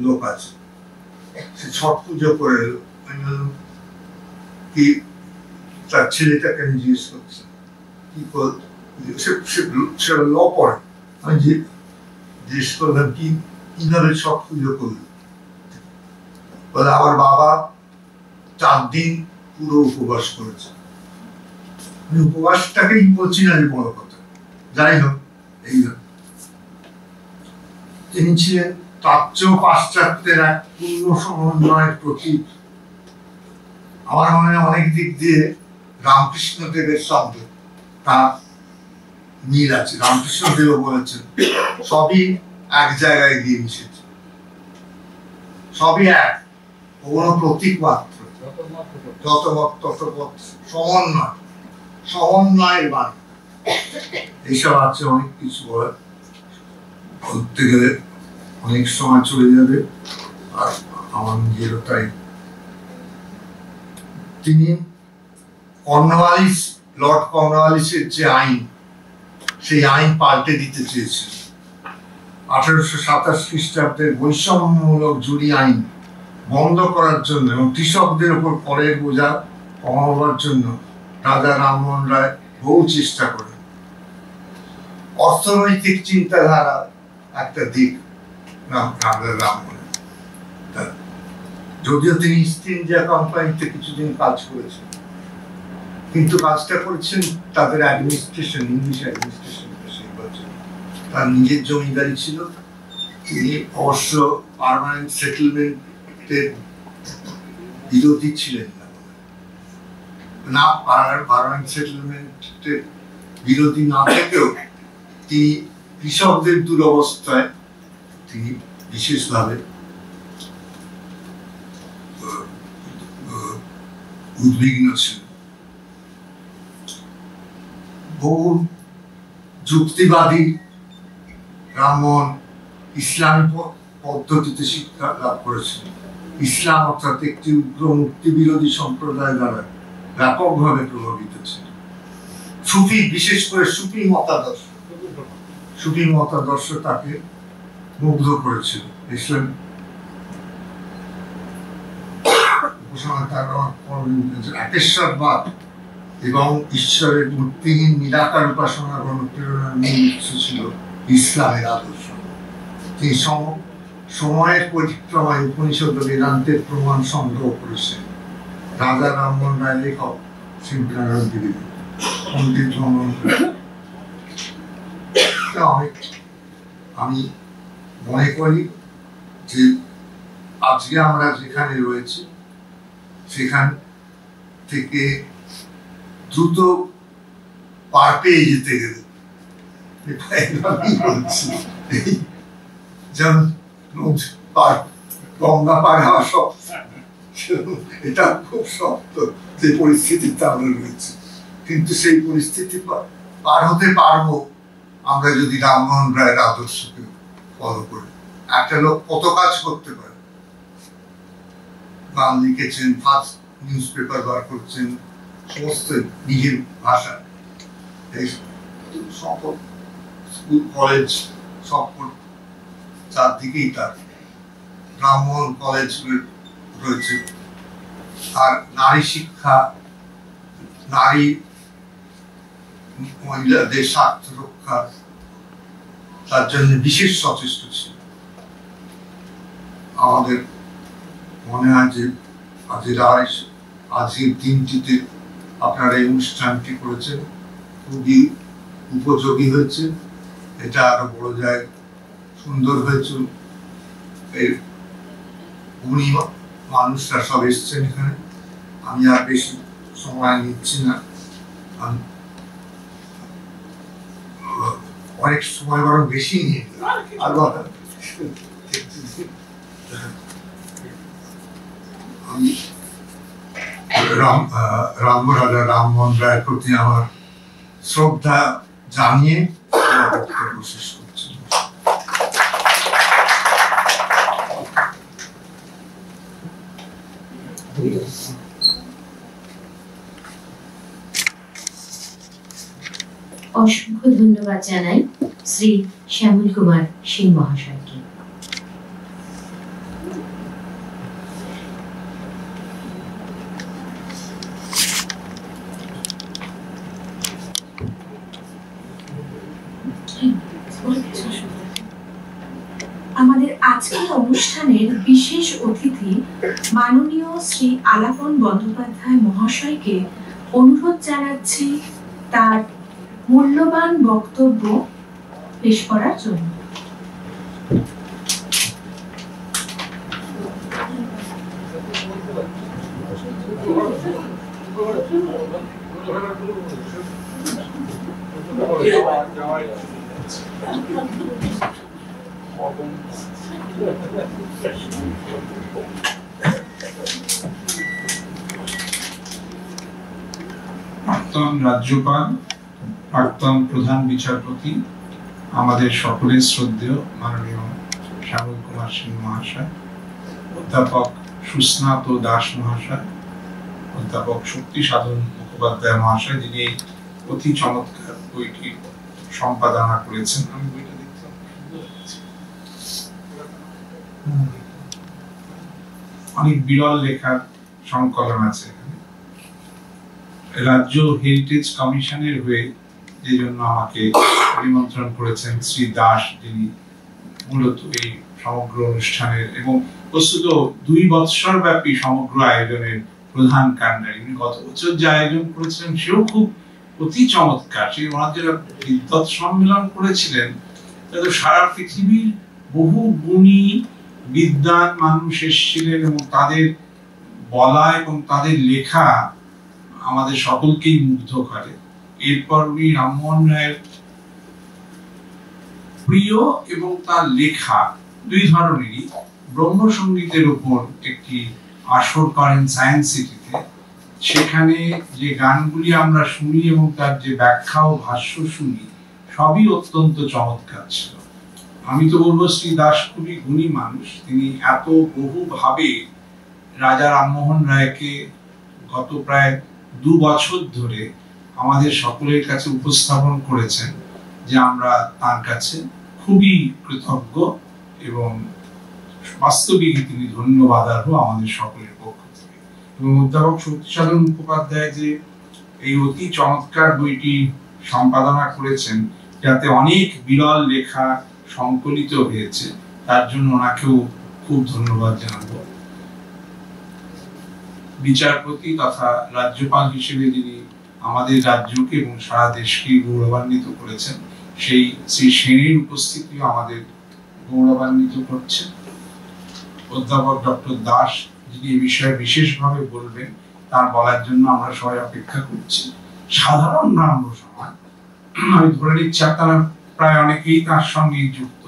লোক আছে, সে ছট পুজো করে এলো, আমি বললাম কি তার ছেলেটাকে আমি জিজ্ঞেস করছি কি সে ল পড়ে, আমি জিজ্ঞেস করলাম কিভাবে ছট পুজো করলো, বলে আমার বাবা 4 দিন পুরো উপবাস করেছে। আমি উপবাসটাকেই বলছি না, বড় কথা, যাই হোক। এই তিনি ছিলেন প্রাচ্য পাশ্চাত্যের এক পূর্ণ সমন্বয়ের প্রতীক। আমার মনে হয় অনেক দিক দিয়ে রামকৃষ্ণ দেবের সঙ্গে তার মিল আছে। রামকৃষ্ণ দেব বলেছেন সবই এক জায়গায় গিয়ে মিশেছে, সবই এক, কোনো প্রতীক মাত্র, যত মত তত পথ, সমন্বয়ের বাণী। এইসব আছে, অনেক কিছু বলতে গেলে অনেক সময় চলে যাবে, আর আমার নিজেরও তাই। তিনি লর্ড কর্নওয়ালিসের যে আইন, সেই আইন পাল্টে দিতে চেয়েছিলেন। 1827 খ্রিস্টাব্দের বৈষম্যমূলক জুরি আইন বন্ধ করার জন্য এবং কৃষকদের উপর করের বোঝা কমাবার জন্য রাজা রামমোহন রায় বহু চেষ্টা করেন। অর্থনৈতিক চিন্তাধারা একটা দিক রাজা রামমোহন, যদিও তিনি ইস্ট ইন্ডিয়া কোম্পানিতে কিছুদিন কাজ করেছেন, কিন্তু কাজটা করেছেন তাদের অ্যাডমিনিস্ট্রেশন, ইংলিশ অ্যাডমিনিস্ট্রেশন। তার নিজের জমিদারি ছিল, তিনি অবশ্য পার্মানেন্ট সেটেলমেন্টের বিরোধী ছিলেন না, পার্মানেন্ট সেটেলমেন্টের বিরোধী না থেকেও তিনি কৃষকদের দুরবস্থায় তিনি বিশেষভাবে উদ্বিগ্ন ছিলেন। বহু যুক্তিবাদী রামমোহন ইসলামী পদ্ধতিতে শিক্ষা লাভ করেছেন। ইসলাম অর্থাৎ একটি উগ্র মুক্তি বিরোধী সম্প্রদায় দ্বারা ব্যাপকভাবে প্রভাবিত ছিল। সুফি, বিশেষ করে সুফি মতাদর্শ তাকে মুগ্ধ করেছিল। ইসলাম একেশ্বরবাদ এবং ঈশ্বরের মূর্তিহীন নিরাকার উপাসনা অনুপ্রেরণার মূল উৎস ছিল ইসলামের আদর্শ। তিনি সময়ের পরিক্রমায় উপনিষদ ও বেদান্তের প্রমাণ সংগ্রহ করেছেন। রাজা রামমোহন রায় লেখক শিবনারায়ণ দ্বিবেদী, পণ্ডিত রমন। আমি মনে করি যে আজকে আমরা যেখানে রয়েছি সেখান থেকে দ্রুত পার পেয়ে যেতে গেলে যেমন গঙ্গা পার হওয়া শক্ত, এটা খুব শক্ত যে পরিস্থিতিতে আমরা রয়েছি, কিন্তু সেই পরিস্থিতি পার হতে পারবো আমরা যদি রামমোহন রায়ের আদর্শকে ফলো করি। একটা লোক কত কাজ করতে পারে, গান লিখেছেন, ফার্স্ট নিউজ পেপার বার করছেন, সমস্ত নিজের ভাষা, সকল স্কুল কলেজ সব চারদিকেই তার ব্রাহ্মণ কলেজ রয়েছে। আর নারী শিক্ষা, নারী মহিলাদের স্বার্থ রক্ষা, তার জন্য বিশেষ সচেষ্ট ছিল। আমাদের মনে হয় যে আজকের দিনটিতে আপনারা এই অনুষ্ঠানটি করেছেন, খুবই উপযোগী হয়েছে। এটা আরো বড় যায়, সুন্দর হয়েছে। এই গুণী মানুষরা সব এসছেন এখানে। আমি আর বেশি সময় নিচ্ছি না, অনেক সময় বরং বেশি নিয়ে আমি রামরাজা রামমোহন রায়ের প্রতি আমার শ্রদ্ধা জানিয়ে বক্তব্য শেষ করছি। অসংখ্য ধন্যবাদ জানাই শ্রী শ্যামল কুমার সিং মহাশয়কে। আমাদের আজকের অনুষ্ঠানের বিশেষ অতিথি মাননীয় শ্রী আলাপন বন্দ্যোপাধ্যায় মহাশয়কে অনুরোধ জানাচ্ছি তার মূল্যবান বক্তব্য পেশ করার জন্য। প্রাক্তন রাজ্যপাল, প্রাক্তন প্রধান বিচারপতি, আমাদের সকলের শ্রদ্ধেয় মাননীয় শ্যামল কুমার সিং মহাশয়, অধ্যাপক সুস্নাত দাস মহাশয়, অধ্যাপক শক্তি সাধন মুখোপাধ্যায় মহাশয়, যিনি অতি চমৎকার বইটি সম্পাদনা করেছেন। আমি বইটা দেখলাম, অনেক বিরল লেখার সংকলন আছে এখানে। রাজ্য হেরিটেজ কমিশনের হয়ে যে জন্য আমাকে নিমন্ত্রণ করেছেন শ্রী দাস, যিনি মূলত এই সমগ্র অনুষ্ঠানের এবং বস্তুত 2 বৎসর ব্যাপী সমগ্র আয়োজনের প্রধান কান্ডারি। গত বছর যে আয়োজন করেছিলেন সেও খুব অতি চমৎকার। সেই ওনার যারা বিদ্বৎ সম্মেলন করেছিলেন, তাদের সারা পৃথিবীর বহু গুণী বিদ্বান মানুষ এসেছিলেন এবং তাদের বলা এবং তাদের লেখা আমাদের সকলকেই মুগ্ধ করে। এরপর উনি রামমোহন রায়ের প্রিয় এবং তার লেখা 2 ধরনেরই ব্রহ্মসঙ্গীতের উপর একটি আসর করেন সায়েন্স সিটিতে। সেখানে যে গানগুলি আমরা শুনি এবং তার যে ব্যাখ্যা ও ভাষ্য শুনি, সবই অত্যন্ত চমৎকার ছিল। আমি তো বলবো শ্রী দাস খুবই গুণী মানুষ। তিনি এত বহুভাবে রাজা রামমোহন রায়কে গত প্রায় 2 বছর ধরে আমাদের সকলের কাছে উপস্থাপন করেছেন যে আমরা তার কাছে খুবই কৃতজ্ঞ এবং বাস্তবিক তিনি ধন্যবাদার্হ আমাদের সকলের পক্ষ থেকে। এবং অধ্যাপক শক্তি সাধন মুখোপাধ্যায় যে এই অতি চমৎকার বইটি সম্পাদনা করেছেন, যাতে অনেক বিরল লেখা সংকলিত হয়েছে, তার জন্য ওনাকেও খুব ধন্যবাদ জানাবো। বিচারপতি তথা রাজ্যপাল হিসেবে যিনি আমাদের রাজ্যকে এবং সারা দেশকে গৌরবান্বিত করেছেন, সেই শ্রী সেনের উপস্থিতিও আমাদের গৌরবান্বিত করছে। অধ্যাপক ডক্টর দাস, যিনি এই বিষয়ে বিশেষভাবে বলবেন, তার বলার জন্য আমরা সবাই অপেক্ষা করছি। সাধারণ ব্রাহ্ম সমাজ, আমি ধরে নিচ্ছি আপনারা প্রায় অনেকেই তার সঙ্গে যুক্ত,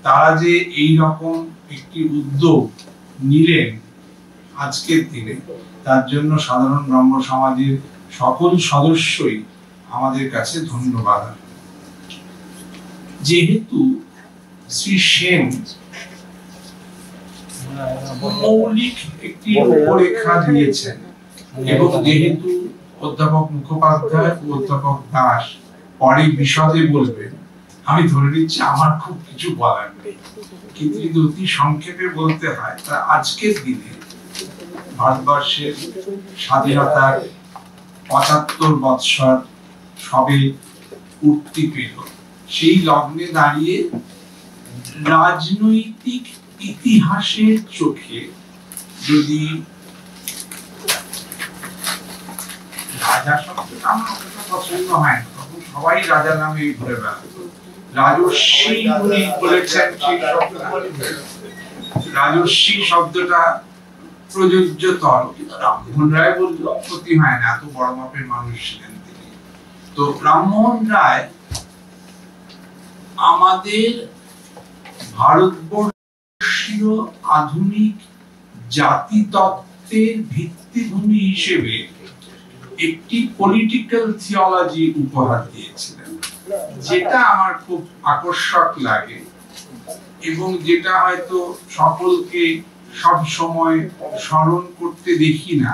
তারা যে এই রকম একটি উদ্যোগ নিলেন আজকের দিনে, তার জন্য সাধারণ ব্রাহ্ম সমাজের সকল সদস্যই আমাদের কাছে ধন্যবাদ। যেহেতু শ্রী সেন মৌলিক একটি রূপরেখা দিয়েছেন এবং যেহেতু অধ্যাপক মুখোপাধ্যায় ও অধ্যাপক দাস পরে বিশদে বলবেন, আমি ধরে নিচ্ছি আমার খুব কিছু বলার নেই, কিন্তু যদি অতি সংক্ষেপে বলতে হয় তা আজকের দিনে ভারতবর্ষের স্বাধীনতার ৭৫ বৎসর সবে পূর্তি পেল, সেই লগ্নে দাঁড়িয়ে রাজনৈতিক ইতিহাসের চোখে যদি রাজা শব্দটা আমার পছন্দ হয় না, তখন সবাই রাজা নামে ঘুরে বেড়াতো। রাজর্ষি উনি বলেছেন, সেই রাজর্ষি শব্দটা প্রযোজ্যতর, কিন্তু রামমোহন রায় বলল ক্ষতি হয় না, এত বড় মাপের মানুষ ছিলেন তিনি। তো রামমোহন রায় আমাদের ভারতবর্ষীয় আধুনিক জাতিতত্ত্বের ভিত্তিভূমি হিসেবে একটি পলিটিক্যাল থিওলজি উপহার দিয়েছিলেন, যেটা আমার খুব আকর্ষক লাগে এবং যেটা হয়তো সকলকে সব সময় স্মরণ করতে দেখি না,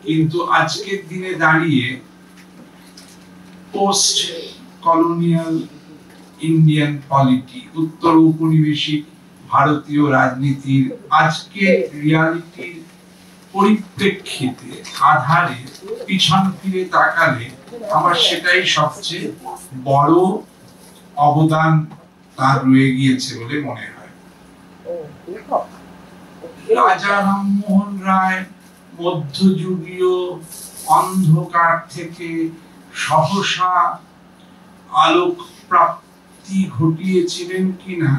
কিন্তু আজকের দিনে দাঁড়িয়ে পোস্ট কলোনিয়াল ইন্ডিয়ান পলিটি, উত্তর ঔপনিবেশিক ভারতীয় রাজনীতির আজকের রিয়ালিটির পরিপ্রেক্ষিতে আধারে পিছন ফিরে তাকালে আমার সেটাই সবচেয়ে বড় অবদান তার রয়ে গিয়েছে বলে মনে হয়। রাজা রামমোহন রায় মধ্যযুগীয় অন্ধকার থেকে সহসা আলোক প্রাপ্তি ঘটিয়েছিলেন কিনা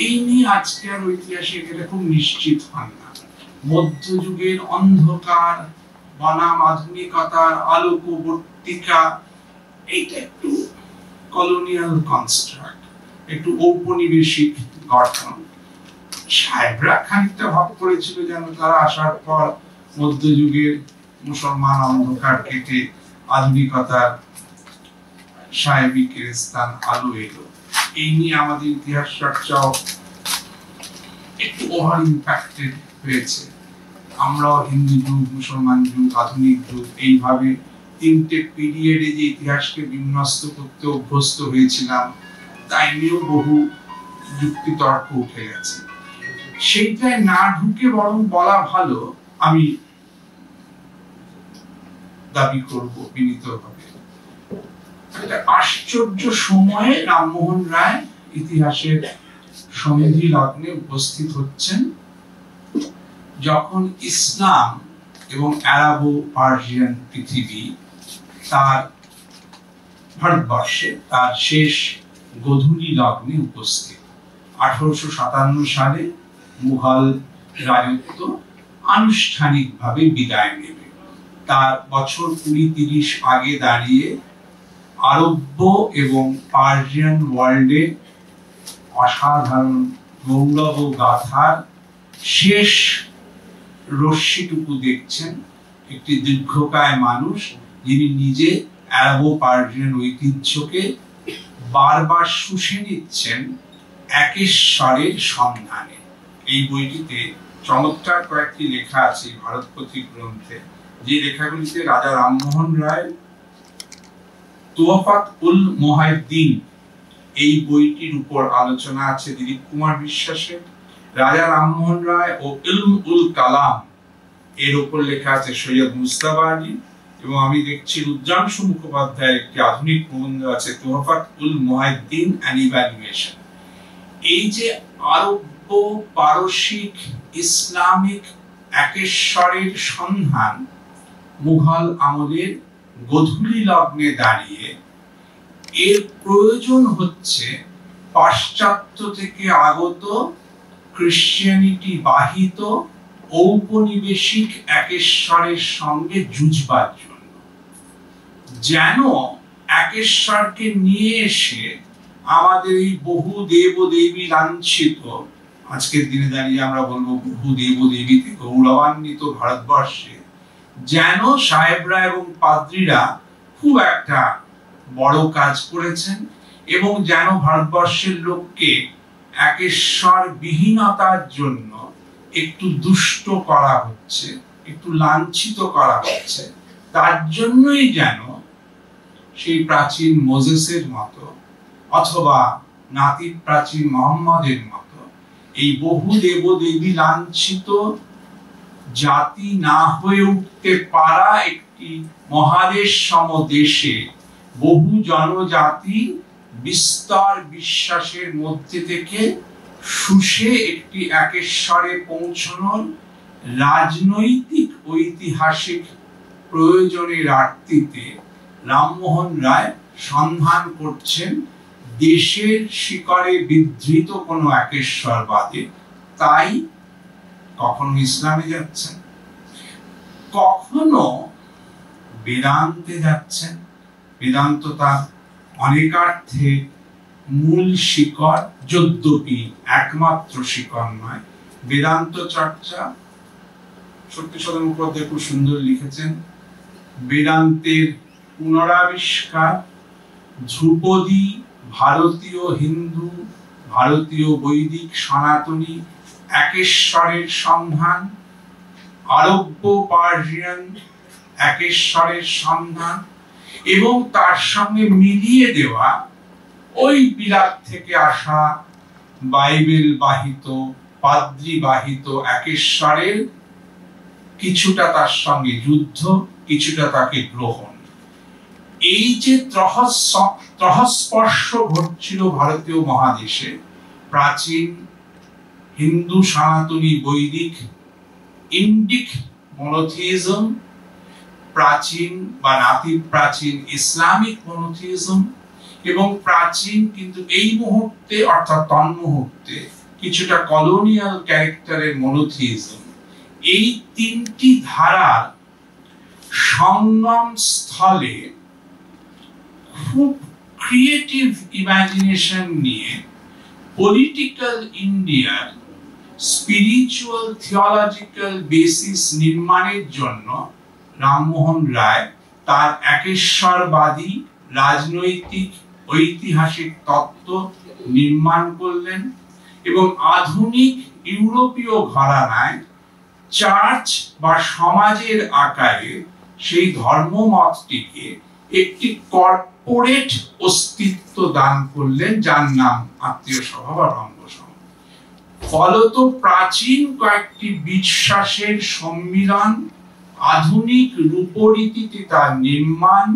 এই নিয়ে আজকে আর ঐতিহাসিকেরা খুব নিশ্চিত হন না। মধ্যযুগের অন্ধকার বনাম আধুনিকতার আলোকবর্তিকা, এইটা একটু কলোনিয়াল কনস্ট্রাক্ট, একটু ঔপনিবেশিক গঠন। সাহেবরা খানিকটা ভাব করেছিল যেন তারা আসার পর মধ্যযুগের মুসলমান অন্ধকার কেটে আধুনিকতার সাহেবিক স্থান আলো এলো। এই নিয়ে আমাদের ইতিহাস চর্চাও একটু ওভার ইম্প্যাক্টেড হয়েছে। আমরাও হিন্দু যুগ, মুসলমান যুগ, আধুনিক যুগ, এইভাবে তিনটে পিরিয়ডে যে ইতিহাসকে বিন্যস্ত করতে অভ্যস্ত হয়েছিলাম, তাই নিয়েও বহু যুক্তিতর্ক উঠে গেছে। সেইটাই না ঢুকে বরং বলা ভালো, আমি দাবি করব বিনীতভাবে। একটা আশ্চর্য সময়ে রামমোহন রায় ইতিহাসের সন্ধি লগ্নে উপস্থিত হচ্ছেন, যখন ইসলাম এবং আরবো পার্সিয়ান পৃথিবী তার ভারতবর্ষে তার শেষ গোধূলি লগ্নে উপস্থিত। 1857 সালে মুঘল রাজত্ব আনুষ্ঠানিকভাবে বিদায় নেবে। তার বছর 20-30 আগে দাঁড়িয়ে আরব্য এবং পার্সিয়ান ওয়ার্ল্ডে অসাধারণ গৌরব গাথার শেষ রশ্মিটুকু দেখছেন একটি দীর্ঘকায় মানুষ, যিনি নিজে আরবো পার্সিয়ান ঐতিহ্যকে বারবার শুষে নিচ্ছেন একেশ্বরের সন্ধানে। এই বইটিতে চমৎকার কয়েকটি লেখা আছে ভারত পথিক গ্রন্থে, যে লেখাগুলিতে রাজা রামমোহন রায় তোয়াফাত উল মুহাইদ্দিন এই বইটির উপর আলোচনা আছে দিলীপ কুমার বিশ্বাসের। রাজা রামমোহন রায় ও ইলম উল কালাম এর উপর লেখা আছে সৈয়দ মুস্তাফা আলী, এবং আমি দেখছি রুদ্রাংশু মুখোপাধ্যায়ের একটি আধুনিক প্রবন্ধ আছে তোয়াফাত উল মুহাইদ্দিন অ্যান ইভ্যালুয়েশন। এই যে আরব্য পারসিক ইসলামিক একেশ্বরের সন্ধান মুঘল আমলের গোধূলি লগ্নে দাঁড়িয়ে, এর প্রয়োজন হচ্ছে পাশ্চাত্য থেকে আগত খ্রিস্টানিটি বাহিত ঔপনিবেশিক একেশ্বরের সঙ্গে যুঝবার জন্য। যেন একেশ্বরকে নিয়ে এসে আমাদের এই বহু দেব দেবী লাঞ্ছিত, আজকের দিনে দাঁড়িয়ে আমরা বলবো বহু দেব দেবীতে গৌরবান্বিত ভারতবর্ষে, যেন সাহেবরা এবং পাদ্রীরা খুব একটা বড় কাজ করেছেন, এবং যেন ভারতবর্ষের লোককে একেশ্বর বিহীনতার জন্য একটু দুষ্ট করা হচ্ছে, একটু লাঞ্ছিত করা হচ্ছে। তার জন্যই যেন সেই প্রাচীন মোজেসের মতো অথবা নাতি প্রাচীন মোহাম্মদের মতো এই বহু দেবদেবী লাঞ্ছিত জাতি না হয়ে উঠতে পারা একটি মহাদেশ সম দেশে বহু জনজাতি বিস্তর বিশ্বাসের মধ্যে থেকে শুষে একটি একেশ্বরে পৌঁছানোর রাজনৈতিক ঐতিহাসিক প্রয়োজনের আর্তিতে রামমোহন রায় সন্ধান করছেন দেশের শিকড়ে বিধৃত কোনো একেশ্বরবাদে। তাই কখনো ইসলামে যাচ্ছেন, কখনো বেদান্তে যাচ্ছেন। বেদান্ত তার অনেকার্থে মূল শিকড়, যদ্যপি একমাত্র শিকড় নয়। বেদান্ত চর্চা সত্যিসদন মুখোপাধ্যায় খুব সুন্দর লিখেছেন, বেদান্তের পুনরাবিষ্কার, ধ্রুপদী ভারতীয় হিন্দু, ভারতীয় বৈদিক সনাতনী একেশ্বরের সন্ধান, আরব্য পার্সিয়ান একেশ্বরের সন্ধান এবং তার সঙ্গে মিলিয়ে দেওয়া ওই বিলাত থেকে আসা বাইবেল বাহিত, পাদ্রী বাহিত একেশ্বরের কিছুটা তার সঙ্গে যুদ্ধ, কিছুটা তাকে গ্রহণ। এই যে ত্রহস্পর্শ ঘটছিল ভারতীয় মহাদেশে, প্রাচীন হিন্দু সনাতনী বৈদিক ইন্ডিক মনোথিইজম, প্রাচীন বা নাতি প্রাচীন ইসলামিক মনোথিইজম এবং প্রাচীন কিন্তু এই মুহূর্তে অর্থাৎ তন্মুহূর্তে কিছুটা কলোনিয়াল ক্যারেক্টারের মনোথিইজম, এই তিনটি ধারার সঙ্গম স্থলে খুব ক্রিয়েটিভ ইমাজিনেশন নিয়ে পলিটিক্যাল ইন্ডিয়ার স্পিরিচুয়াল থিওলজিক্যাল বেসিস নির্মাণের জন্য রামমোহন রায় তার একেশ্বরবাদী রাজনৈতিক ঐতিহাসিক তত্ত্ব নির্মাণ করলেন এবং আধুনিক ইউরোপীয় ঘরানায় চার্চ বা সমাজের আকারে সেই ধর্মমতটিকে একটি কর্পোরেট অস্তিত্ব দান করলেন, যার নাম আত্মীয় সভা বা রঙ্গ সভা। ফলত প্রাচীন কয়েকটি বিশ্বাসের সম্মিলন, আধুনিক রূপরীতিতে তার নির্মাণ,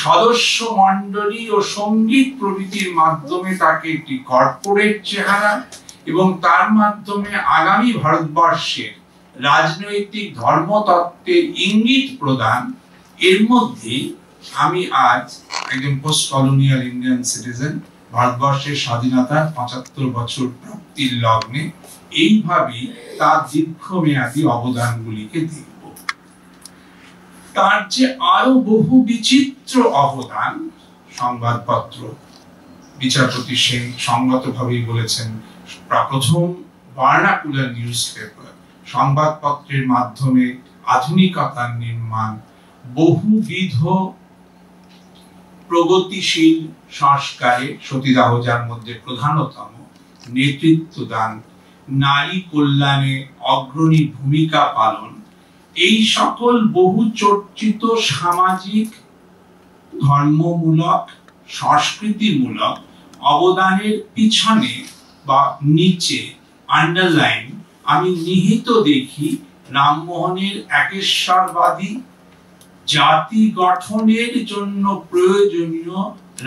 সদস্য মণ্ডলী ও সঙ্গীত প্রভৃতির মাধ্যমে তাকে একটি কর্পোরেট চেহারা এবং তার মাধ্যমে আগামী ভারতবর্ষের রাজনৈতিক ধর্মতত্ত্বের ইঙ্গিত প্রদান। এর মধ্যে আমি আজ একজন পোস্ট কলোনিয়াল ইন্ডিয়ান সিটিজেন, ভারতবর্ষের স্বাধীনতার ৭৫ বছর প্রাপ্তির লগ্নে এইভাবেই তার দীর্ঘমেয়াদী অবদানগুলিকে দেখব। তার যে আরো বহু বিচিত্র অবদান, সংবাদপত্র, বিচারপতি সেন সংগতভাবেই বলেছেন, প্রথম ভার্নাকুলার নিউজ পেপার, সংবাদপত্রের মাধ্যমে আধুনিকতার নির্মাণ, বহুবিধ প্রগতিশীল সংস্কারে সতীদাহ যার মধ্যে প্রধানতম, নেতৃত্ব দান, নারী কল্যাণে অগ্রণী ভূমিকা পালন, এই সকল বহু চর্চিত সামাজিক, ধর্মমূলক, সংস্কৃতিমূলক অবদানের পিছনে বা নিচে আন্ডারলাইন আমি নিহিত দেখি রামমোহনের একেশ্বরবাদী জাতি গঠনের জন্য প্রয়োজনীয়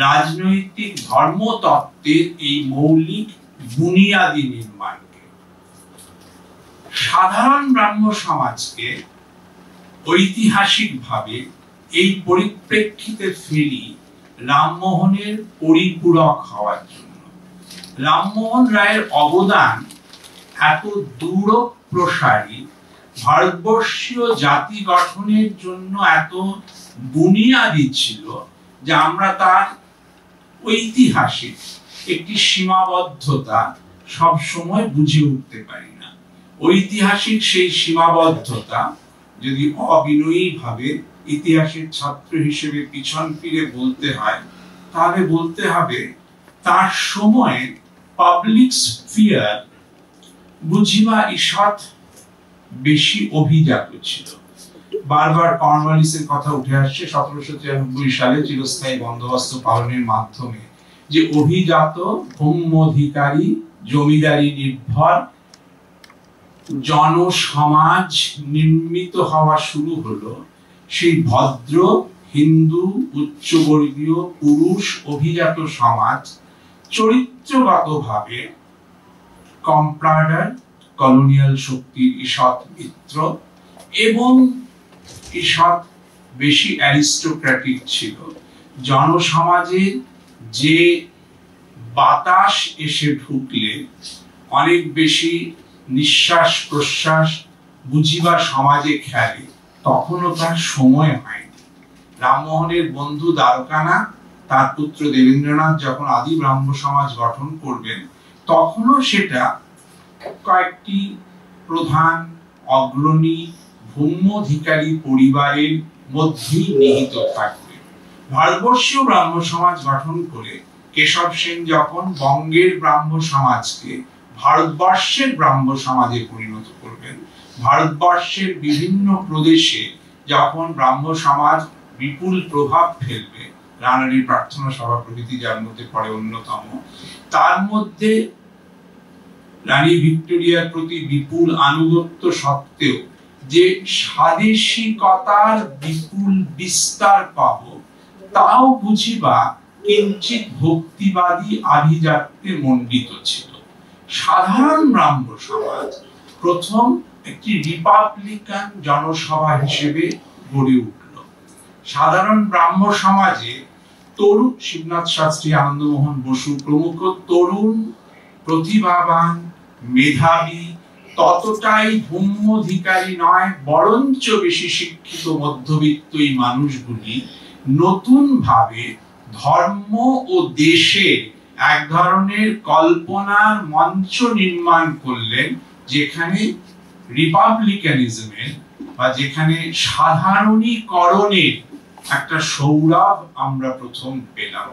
রাজনৈতিক ধর্মতত্ত্বের এই মৌলিক বুনিয়াদি নির্মাণকে। সাধারণ ব্রাহ্ম সমাজকে ঐতিহাসিকভাবে এই পরিপ্রেক্ষিতে ফেলি রামমোহনের পরিপূরক হওয়ার জন্য। রামমোহন রায়ের অবদান এত দূর প্রসারী, ভারতবর্ষীয় জাতি গঠনের জন্য এত বুনিয়াদি ছিল যে আমরা তার ঐতিহাসিক একটি সীমাবদ্ধতা সব সময় বুঝে উঠতে পারি না। ঐতিহাসিক সেই সীমাবদ্ধতা যদি অবিনয়ী ভাবে ইতিহাসের ছাত্র হিসেবে পিছন ফিরে বলতে হয়, তাহলে বলতে হবে তার সময়ে পাবলিক স্ফিয়ার বুঝিবা ঈষৎ বেশি অভিজাত ছিল। বারবার কর্নওয়ালিসের কথা উঠে আসছে। ১৭৯৩ সালে চিরস্থায়ী বন্দোবস্ত পালনের মাধ্যমে যে অভিজাত ভৌমাধিকারী জমিদারি নির্ভর জনসমাজ নির্মিত হওয়া শুরু হলো, সেই ভদ্র হিন্দু উচ্চবর্গীয় পুরুষ অভিজাত সমাজ চরিত্রগতভাবে কম্প্রাডার কলোনিয়াল শক্তির ঈষৎ মিত্র এবং ঈষৎ বেশি অ্যারিস্টোক্র্যাটিক ছিল। জনসমাজে যে বাতাস এসে ঢুকলে অনেক বেশি নিঃশ্বাস প্রশ্বাস বুঝিবার সমাজে খেলে, তখনও তার সময় হয়নি। রামমোহনের বন্ধু দ্বারকানাথ তার পুত্র দেবেন্দ্রনাথ যখন আদি ব্রাহ্ম সমাজ গঠন করবেন, তখনও সেটা কয়েকটি প্রধান অগ্রণী ভৌমাধিকারী পরিবারের মধ্যেই নিহিত থাকবে। ভারতবর্ষীয় ব্রাহ্ম সমাজ গঠন করে কেশব সেন যখন বঙ্গের ব্রাহ্ম সমাজকে ভারতবর্ষের ব্রাহ্ম সমাজে পরিণত করবেন, ভারতবর্ষের বিভিন্ন প্রদেশে যখন ব্রাহ্ম সমাজ বিপুল প্রভাব ফেলবে, রানাড়ির প্রার্থনা সভা প্রভৃতি যার মধ্যে পড়ে অন্যতম, তার মধ্যে রানী ভিক্টোরিয়ার প্রতি বিপুল আনুগত্য সত্ত্বেও যে স্বাদেশিকতার বিপুল বিস্তার পাব, তাও বুঝিবা কিঞ্চিত ভক্তিবাদী আভিজাত্যে মণ্ডিত ছিল। সাধারণ ব্রাহ্ম সমাজ প্রথম একটি রিপাবলিকান জনসভা হিসেবে গড়ে উঠল। সাধারণ ব্রাহ্ম সমাজে তরুণ শিবনাথ শাস্ত্রী, আনন্দমোহন বসু প্রমুখ তরুণ প্রতিভাবান মেধাবী, ততটাই ভৌমাধিকারী নয় বরঞ্চ বেশি শিক্ষিত মধ্যবিত্ত এই মানুষগুলি নতুন ভাবে ধর্ম ও দেশে এক ধরনের কল্পনার মঞ্চ নির্মাণ করলেন, যেখানে রিপাবলিকানিজমের বা যেখানে সাধারণীকরণের একটা সৌরভ আমরা প্রথম পেলাম।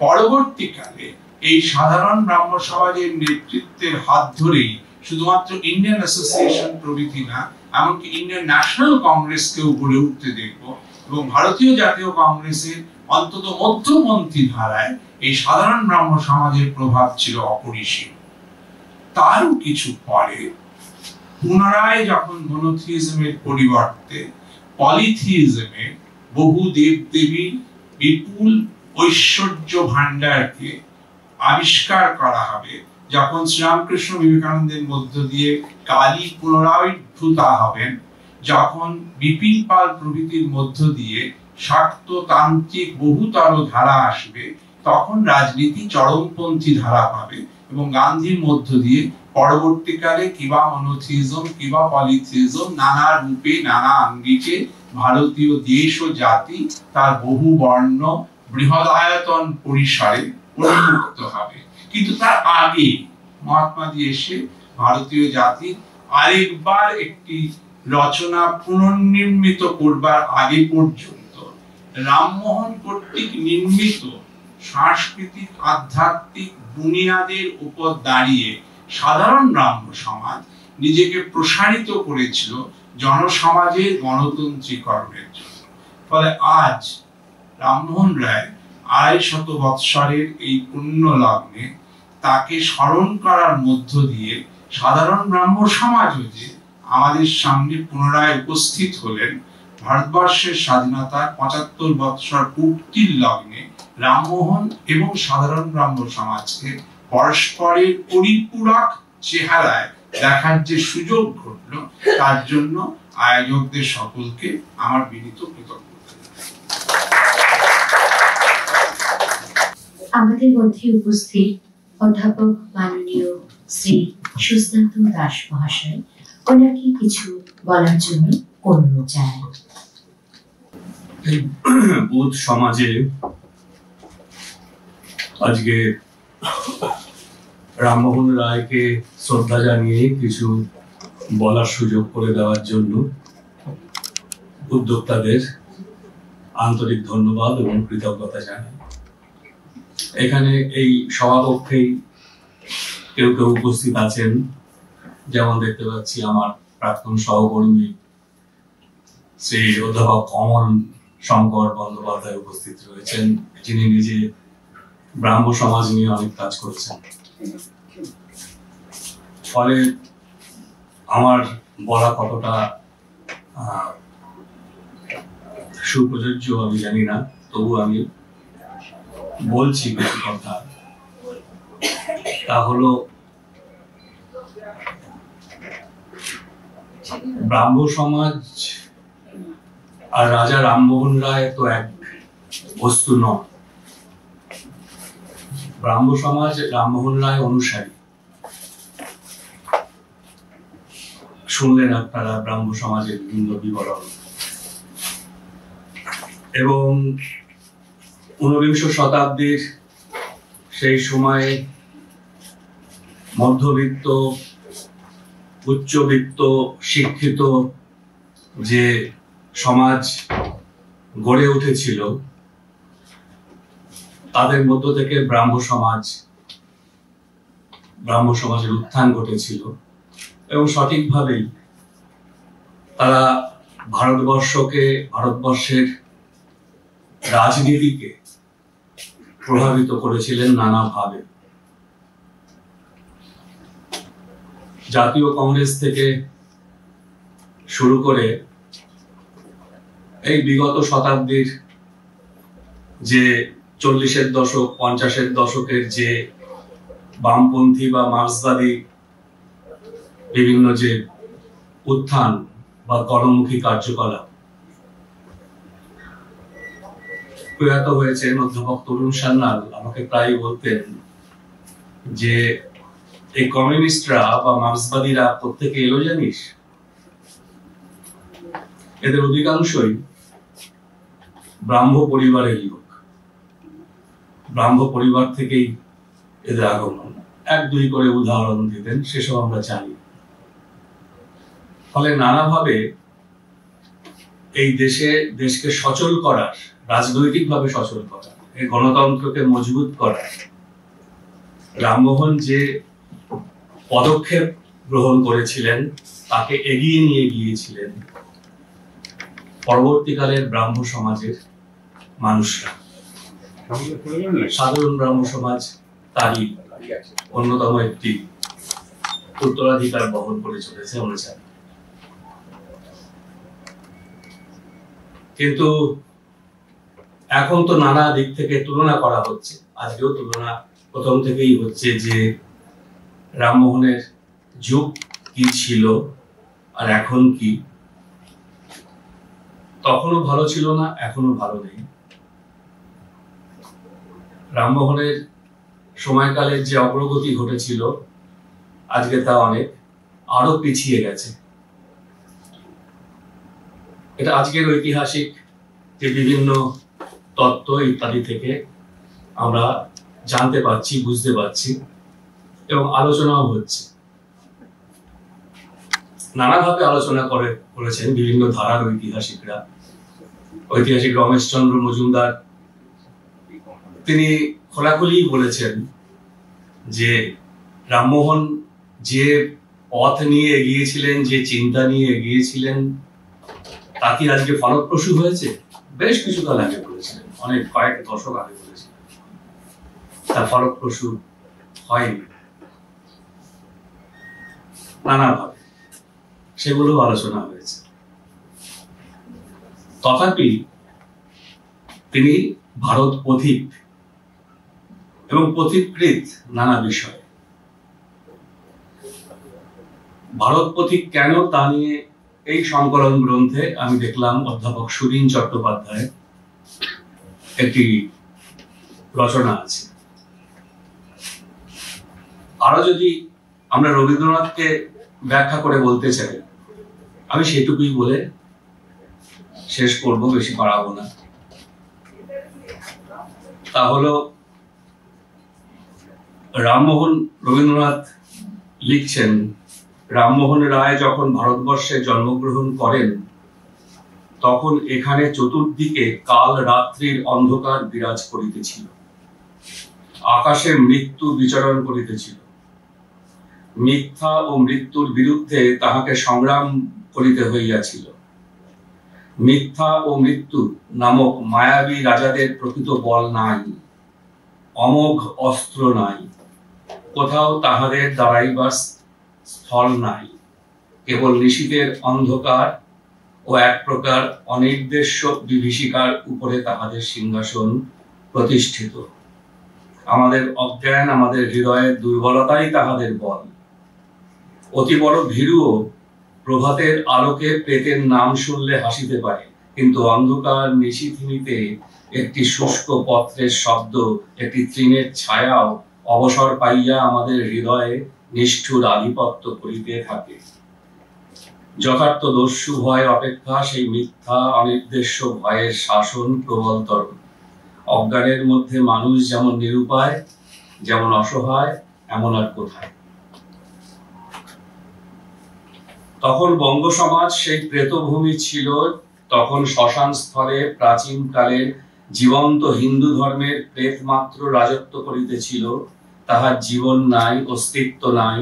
পরবর্তীকালে এই সাধারণ ব্রাহ্ম সমাজের নেতৃত্বের হাত ধরেই শুধুমাত্র ইন্ডিয়ান অ্যাসোসিয়েশন প্রভৃতি না, এমনকি ইন্ডিয়ান ন্যাশনাল কংগ্রেসকেও গড়ে উঠতে দেখব, এবং ভারতীয় জাতীয় কংগ্রেসের অন্তত মধ্যপন্থী ধারায় এই সাধারণ ব্রাহ্ম সমাজের প্রভাব ছিল অপরিসীম। তারও কিছু পরে পুনরায় যখন মনোথিইজমের পরিবর্তে পলিথিইজমের বহু দেবদেবীর বিপুল ঐশ্বর্য ভান্ডারকে আবিষ্কার করা হবে, যখন শ্রীরামকৃষ্ণ বিবেকানন্দের মধ্য দিয়ে কালী পুনরাবির্ভূতা হবেন, যখন বিপিন পাল প্রভৃতির মধ্য দিয়ে শাক্ত তান্ত্রিক বহুতর ধারা আসবে, তখন রাজনীতি চরমপন্থী ধারা পাবে এবং গান্ধীর মধ্য দিয়ে পরবর্তীকালে কিবা মনোথিইজম কিবা পলিথিইজম নানা রূপে নানা আঙ্গিকে ভারতীয় দেশ ও জাতি তার বহু বর্ণ বৃহদায়তন পরিসরে উন্মুক্ত হবে। কিন্তু তার আগে মহাত্মাজি এসে ভারতীয় জাতির আরেকবার একটি রচনা পুনর্নির্মিত করবার আগে পর্যন্ত রামমোহন কর্তৃক নির্মিত সাংস্কৃতিক আধ্যাত্মিক বুনিয়াদের উপর দাঁড়িয়ে সাধারণ ব্রাহ্ম সমাজ নিজেকে প্রসারিত করেছিল জনসমাজের গণতন্ত্রীকরণের জন্য। ফলে আজ রামমোহন রায় 250 বৎসরের এই পুণ্য লগ্নে তাকে স্মরণ করার মধ্য দিয়ে সাধারণ ব্রাহ্ম সমাজও যে আমাদের সামনে পুনরায় উপস্থিত হলেন, ভারতবর্ষের স্বাধীনতার 75 বৎসর পূর্তির লগ্নে রামমোহন এবং সাধারণ ব্রাহ্ম সমাজকে পরস্পরের পরিপূরক চেহারায় দেখার যে সুযোগ ঘটল, তার জন্য আয়োজকদের সকলকে আমার বিনীত কৃতজ্ঞতা। আমাদের মধ্যে উপস্থিত অধ্যাপক মাননীয় শ্রী সুস্নাত দাস মহাশয়, ওনাকে কিছু বলার জন্য অনুরোধ জানাই। বুধ সমাজে আজকে রামমোহন রায়কে শ্রদ্ধা জানিয়ে কিছু বলার সুযোগ করে দেওয়ার জন্য উদ্যোক্তাদের আন্তরিক ধন্যবাদ এবং কৃতজ্ঞতা জানাই। এখানে এই সভাকক্ষেই কেউ কেউ উপস্থিত আছেন, যেমন দেখতে পাচ্ছি আমার প্রাক্তন সহকর্মী শ্রী অধ্যাপক কমল শঙ্কর বন্দ্যোপাধ্যায় উপস্থিত রয়েছেন, যিনি নিজে ব্রাহ্ম সমাজ নিয়ে অনেক কাজ করেছেন। ফলে আমার বলা কতটা সুপ্রযোজ্য আমি জানি না, তবু আমি বলছি কিছু কথা। তা হলো ব্রাহ্ম সমাজ আর রাজা রামমোহন রায় তো এক বস্তু নয়। ব্রাহ্ম সমাজ রামমোহন রায় অনুসারী। শুনলেন আপনারা ব্রাহ্ম সমাজের বিভিন্ন বিবরণ। এবং 19 শতাব্দীর সেই সময়ে মধ্যবিত্ত, উচ্চবিত্ত, শিক্ষিত যে সমাজ গড়ে উঠেছিল, তাদের মধ্য থেকে ব্রাহ্ম সমাজের উত্থান ঘটেছিল এবং সঠিকভাবেই তারা ভারতবর্ষের রাজনীতিকে প্রভাবিত করেছিলেন নানাভাবে। জাতীয় কংগ্রেস থেকে শুরু করে এই বিগত শতাব্দীর যে 40-এর দশক, 50-এর দশকের যে বামপন্থী বা মার্ক্সবাদী বিভিন্ন যে উত্থান বা গণমুখী কার্যকলাপ, প্রয়াত হয়েছেন অধ্যাপক তরুণ সান্যাল আমাকে প্রায় বলতেন যে এই কমিউনিস্টরা বা মার্ক্সবাদীরা প্রত্যেকে এলো জানিস, এদের অধিকাংশই ব্রাহ্ম পরিবারের লোক, ব্রাহ্ম পরিবার থেকেই এদের আগমন। 1-2 করে উদাহরণ দিতেন, সেসব আমরা জানি। ফলে নানাভাবে এই দেশকে সচল করার, রাজনৈতিকভাবে সচল করার, এই গণতন্ত্রকে মজবুত করার রামমোহন যে পদক্ষেপ গ্রহণ করেছিলেন, তাকে এগিয়ে নিয়ে গিয়েছিলেন পরবর্তীকালের ব্রাহ্ম সমাজের মানুষরা। সাধারণ ব্রাহ্ম সমাজ তারই অন্যতম একটি উত্তরাধিকার বহন করে চলেছে আমরা জানি। কিন্তু এখন তো নানা দিক থেকে তুলনা করা হচ্ছে, আজকেও তুলনা প্রথম থেকেই হচ্ছে যে রামমোহনের যুগ কি ছিল আর এখন কি। তখনও ভালো ছিল না, এখনো ভালো নেই। রামমোহনের সময়কালের যে অগ্রগতি ঘটেছিল, আজকে তা আরো পিছিয়ে গেছে। এটা আজকের ঐতিহাসিক যে বিভিন্ন তত্ত্ব ইত্যাদি থেকে আমরা জানতে পারছি, বুঝতে পারছি এবং আলোচনাও হচ্ছে। নানাভাবে আলোচনা করেছেন বিভিন্ন ধারার ঐতিহাসিকরা। ঐতিহাসিক রমেশচন্দ্র মজুমদার তিনি খোলাখুলি বলেছেন যে রামমোহন যে পথ নিয়ে এগিয়েছিলেন, যে চিন্তা নিয়ে এগিয়েছিলেন, তা কি আজকে ফলপ্রসূ হয়েছে? বেশ কিছুকাল আগে বলেছিলেন, কয়েক দশক আগে বলেছিলেন, তা ফলপ্রসূ হয়নি। নানাভাবে সেগুলো আলোচনা হয়েছে। তথাপি তিনি ভারত পথিক এবং পথিকৃৎ নানা বিষয়। ভারত পথিক কেন তা নিয়ে এই সংকলন গ্রন্থে আমি দেখলাম অধ্যাপক সুদীন চট্টোপাধ্যায় একটি রচনা আছে। আরো যদি আমরা রবীন্দ্রনাথকে ব্যাখ্যা করে বলতে চাই, আমি সেটুকুই বলে শেষ করব, বেশি বাড়াবো না। তা হলো রামমোহন, রবীন্দ্রনাথ লিখছেন, রামমোহন রায় যখন ভারতবর্ষে জন্মগ্রহণ করেন, তখন এখানে চতুর্দিকে কাল রাত্রির অন্ধকার বিরাজ করিতেছিল, আকাশে মৃত্যু বিচরণ করিতেছিল। মিথ্যা ও মৃত্যুর বিরুদ্ধে তাহাকে সংগ্রাম করিতে হইয়াছিল। মিথ্যা ও মৃত্যু নামক মায়াবী রাজাদের প্রকৃত বল নাই। অমোঘ অস্ত্র নাই, কোথাও তাহাদের দাঁড়াইবার স্থল নাই, কেবল নিশীথের অন্ধকার ও এক প্রকার অনির্দেশ্য বিভীষিকার উপরে তাহাদের সিংহাসন প্রতিষ্ঠিত। আমাদের অজ্ঞান, আমাদের হৃদয়ের দুর্বলতাই তাহাদের বল। অতি বড় ভীরুও প্রভাতের আলোকে প্রেতের নাম শুনলে হাসিতে পারে, কিন্তু অন্ধকার নিশীথিনীতে একটি শুষ্ক পত্রের শব্দ, একটি তৃণের ছায়াও অবসর পাইয়া আমাদের হৃদয়ে নিষ্ঠুর আধিপত্য করিতে থাকে। যথার্থ দস্যু ভয় অপেক্ষা সেই মিথ্যা অনির্দেশ্য ভয়ের শাসন প্রবলতর। অজ্ঞানের মধ্যে মানুষ যেমন নিরুপায়, যেমন অসহায়, এমন আর কোথায়। তখন বঙ্গ সমাজ সেই প্রেতভূমি ছিল, তখন শ্মশান স্থলে প্রাচীন কালের জীবন্ত হিন্দু ধর্মের প্রেত মাত্র রাজত্ব করিতেছিল। তাহার জীবন নাই, অস্তিত্ব নাই,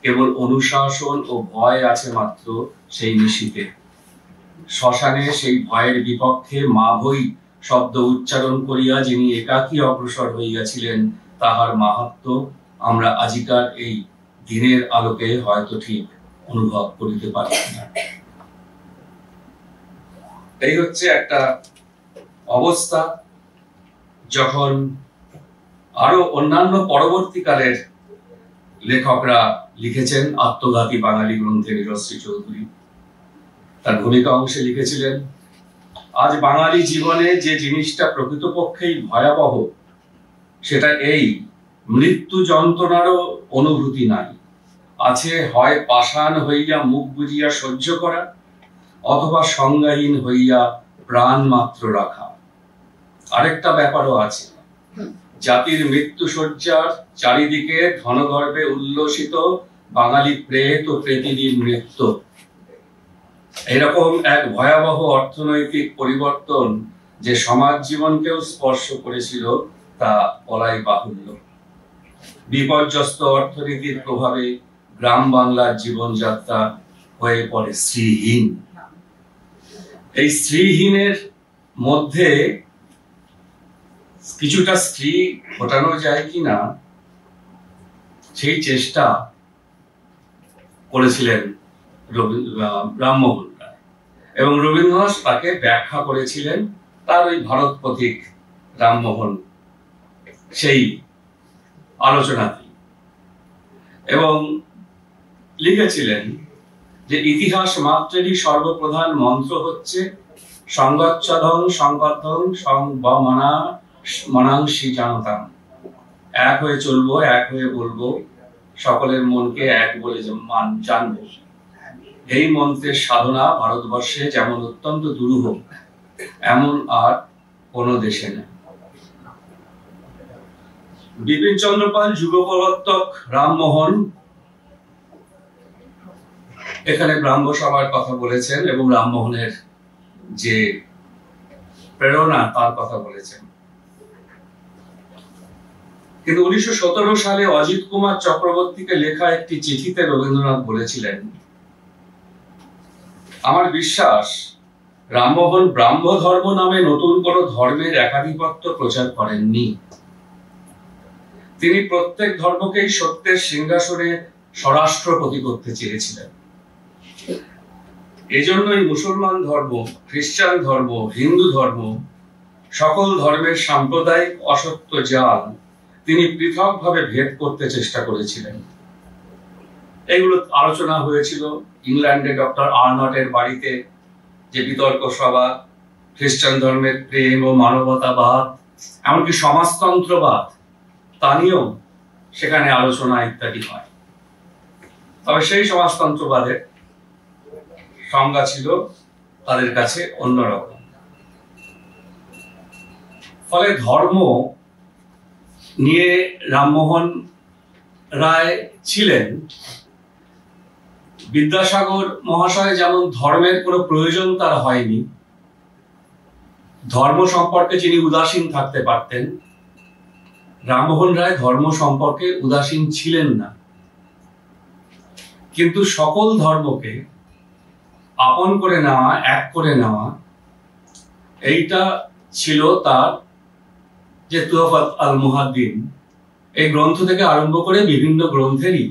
কেবল অনুশাসন ও ভয় আছে মাত্র সেই নিশীথে। শ্মশানে সেই ভয়ের বিপক্ষে মা ভৈ শব্দ উচ্চারণ করিয়া যিনি একাকী অগ্রসর হইয়াছিলেন, তাহার মাহাত্ম্য আমরা আজিকার এই দিনের আলোকে হয়তো ঠিক অনুভব করিতে পারি না। এই হচ্ছে একটা অবস্থা। যখন আরো অন্যান্য পরবর্তীকালের লেখকরা লিখেছেন, আত্মঘাতী বাঙালি গ্রন্থে নীরশ্রী চৌধুরী তার ভূমিকা অংশে লিখেছিলেন, আজ বাঙালি জীবনে যে জিনিসটা প্রকৃতপক্ষেই ভয়াবহ, সেটা এই মৃত্যু যন্ত্রণারও অনুভূতি নাই। আছে হয় পাষাণ হইয়া মুখ বুজিয়া সহ্য করা, অথবা সংজ্ঞাহীন হইয়া প্রাণ মাত্র রাখা। আরেকটা ব্যাপারও আছে, জাতির মৃত্যু শয্যার চারিদিকে ধনগর্ভে উল্লসিত বাঙালি প্রেত ও প্রেতিনীর নৃত্য। এরকম এক ভয়াবহ অর্থনৈতিক পরিবর্তন যে সমাজ জীবনকেও স্পর্শ করেছিল, তা বলাই বাহুল্য। বিপর্যস্ত অর্থনীতির প্রভাবে গ্রাম বাংলার জীবনযাত্রা হয়ে পড়ে শ্রীহীন। এই শ্রীহীনের মধ্যে কিছুটা স্ত্রী ফোটানো যায় কিনা, সেই চেষ্টা করেছিলেন রামমোহন রায়, এবং রবীন্দ্রনাথ তাকে ব্যাখ্যা করেছিলেন তার ওই ভারত পথিক রামমোহন সেই আলোচনাতে, এবং লিখেছিলেন যে ইতিহাস মাত্রেরই সর্বপ্রধান মন্ত্র হচ্ছে সংগচ্ছদং সংগদ্ধং সংবমনা মনাংশী জানতাম। এক হয়ে চলবো, এক হয়ে বলবো, সকলের মনকে এক বলে জানবো। এই মন্ত্রের সাধনা ভারতবর্ষে যেমন অত্যন্ত দুরূহ, এমন আর কোন দেশে নেই। বিপিন চন্দ্র পাল যুগ প্রবর্তক রামমোহন এখানে ব্রাহ্ম সভার কথা বলেছেন এবং রামমোহনের যে প্রেরণা তার কথা বলেছেন। কিন্তু 1917 সালে অজিত কুমার চক্রবর্তীকে লেখা একটি চিঠিতে রবীন্দ্রনাথ বলেছিলেন, আমার বিশ্বাস রামমোহন ব্রাহ্ম ধর্ম নামে নতুন কোন ধর্মের একাধিপত্য প্রচার করেননি। তিনি প্রত্যেক ধর্মকেই সত্যের সিংহাসনে স্বরাষ্ট্রপতি করতে চেয়েছিলেন। এজন্যই মুসলমান ধর্ম, খ্রিস্টান ধর্ম, হিন্দু ধর্ম, সকল ধর্মের সাম্প্রদায়িক অসত্য জাল তিনি পৃথকভাবে ভেদ করতে চেষ্টা করেছিলেন। এগুলো আলোচনা হয়েছিল ইংল্যান্ডে ডক্টর আর্নটের বাড়িতে, যে বিতর্ক সভা, খ্রিস্টান ধর্মের প্রেম ও মানবতাবাদ, এমনকি সমাজতন্ত্রবাদ, তা নিয়েও সেখানে আলোচনা ইত্যাদি হয়। তবে সেই সমাজতন্ত্রবাদের সংজ্ঞা ছিল তাদের কাছে অন্যরকম। ফলে ধর্ম নিয়ে রামমোহন রায় ছিলেন। বিদ্যাসাগর মহাশয় যেমন ধর্মের কোনো প্রয়োজন তার হয়নি, ধর্ম সম্পর্কে যিনি উদাসীন থাকতে পারতেন, রামমোহন রায় ধর্ম সম্পর্কে উদাসীন ছিলেন না। কিন্তু সকল ধর্মকে আপন করে নেওয়া, এক করে নেওয়া, এইটা ছিল তার যে তুহফাত আল মুহাদ্দিন, এই গ্রন্থ থেকে আরম্ভ করে বিভিন্ন গ্রন্থেরই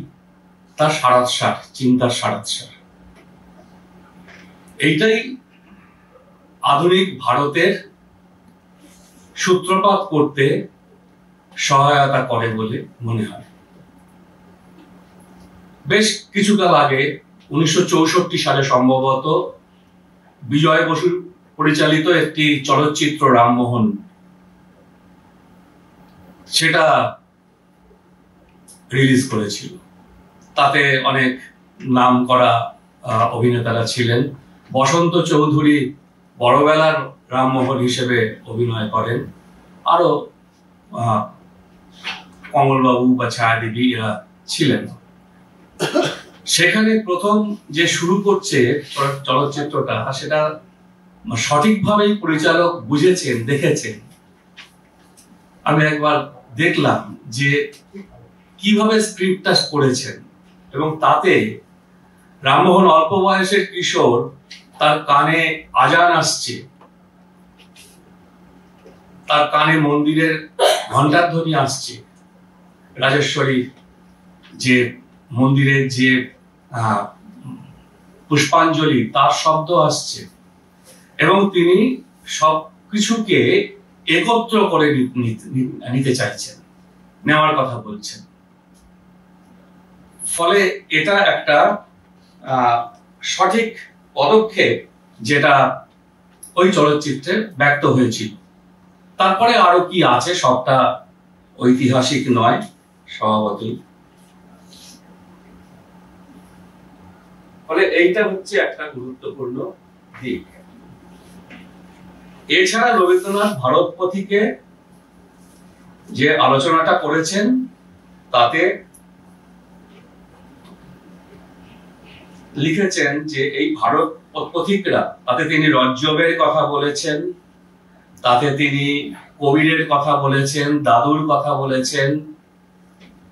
তার সারাৎসার, চিন্তার সারাৎসার। এইটাই আধুনিক ভারতের সূত্রপাত করতে সহায়তা করে বলে মনে হয়। বেশ কিছুকাল আগে 1964 সালে সম্ভবত বিজয় বসুর পরিচালিত একটি চলচ্চিত্র রামমোহন, সেটা রিলিজ করেছিল। তাতে অনেক নাম করা অভিনেতারা ছিলেন। বসন্ত চৌধুরী বড়বেলার রামমোহন হিসেবে অভিনয় করেন, আরো কমলবাবু বা ছায়াদেবী এরা ছিলেন। সেখানে প্রথম যে শুরু করছে চলচ্চিত্রটা, সেটা সঠিকভাবেই পরিচালক বুঝেছেন, দেখেছেন। আমি একবার দেখলাম যে কিভাবে স্ক্রিপ্টটা করেছেন, এবং তাতে রামমোহন অল্প বয়সের কিশোর, তার কানে আজান আসছে, তার কানে মন্দিরের ঘণ্টার ধ্বনি আসছে, রাজেশ্বরী যে মন্দিরের যে পুষ্পাঞ্জলি তার শব্দ আসছে, এবং তিনি সবকিছুকে একত্র করে নিতে চাইছেন, নেওয়ার কথা বলছেন। ফলে এটা একটা সঠিক পদক্ষেপ যেটা ওই চলচ্চিত্রে ব্যক্ত হয়েছিল। তারপরে আরো কি আছে, সবটা ঐতিহাসিক নয় স্বভাবতই। ফলে এইটা হচ্ছে একটা গুরুত্বপূর্ণ দিক। এছাড়া রবীন্দ্রনাথ ভারত পথিকে যে আলোচনাটা করেছেন, তাতে লিখেছেন যে এই ভারত পথিকরা, তাতে তিনি রজ্জবের কথা বলেছেন, তাতে তিনি কবিরের কথা বলেছেন, দাদুর কথা বলেছেন,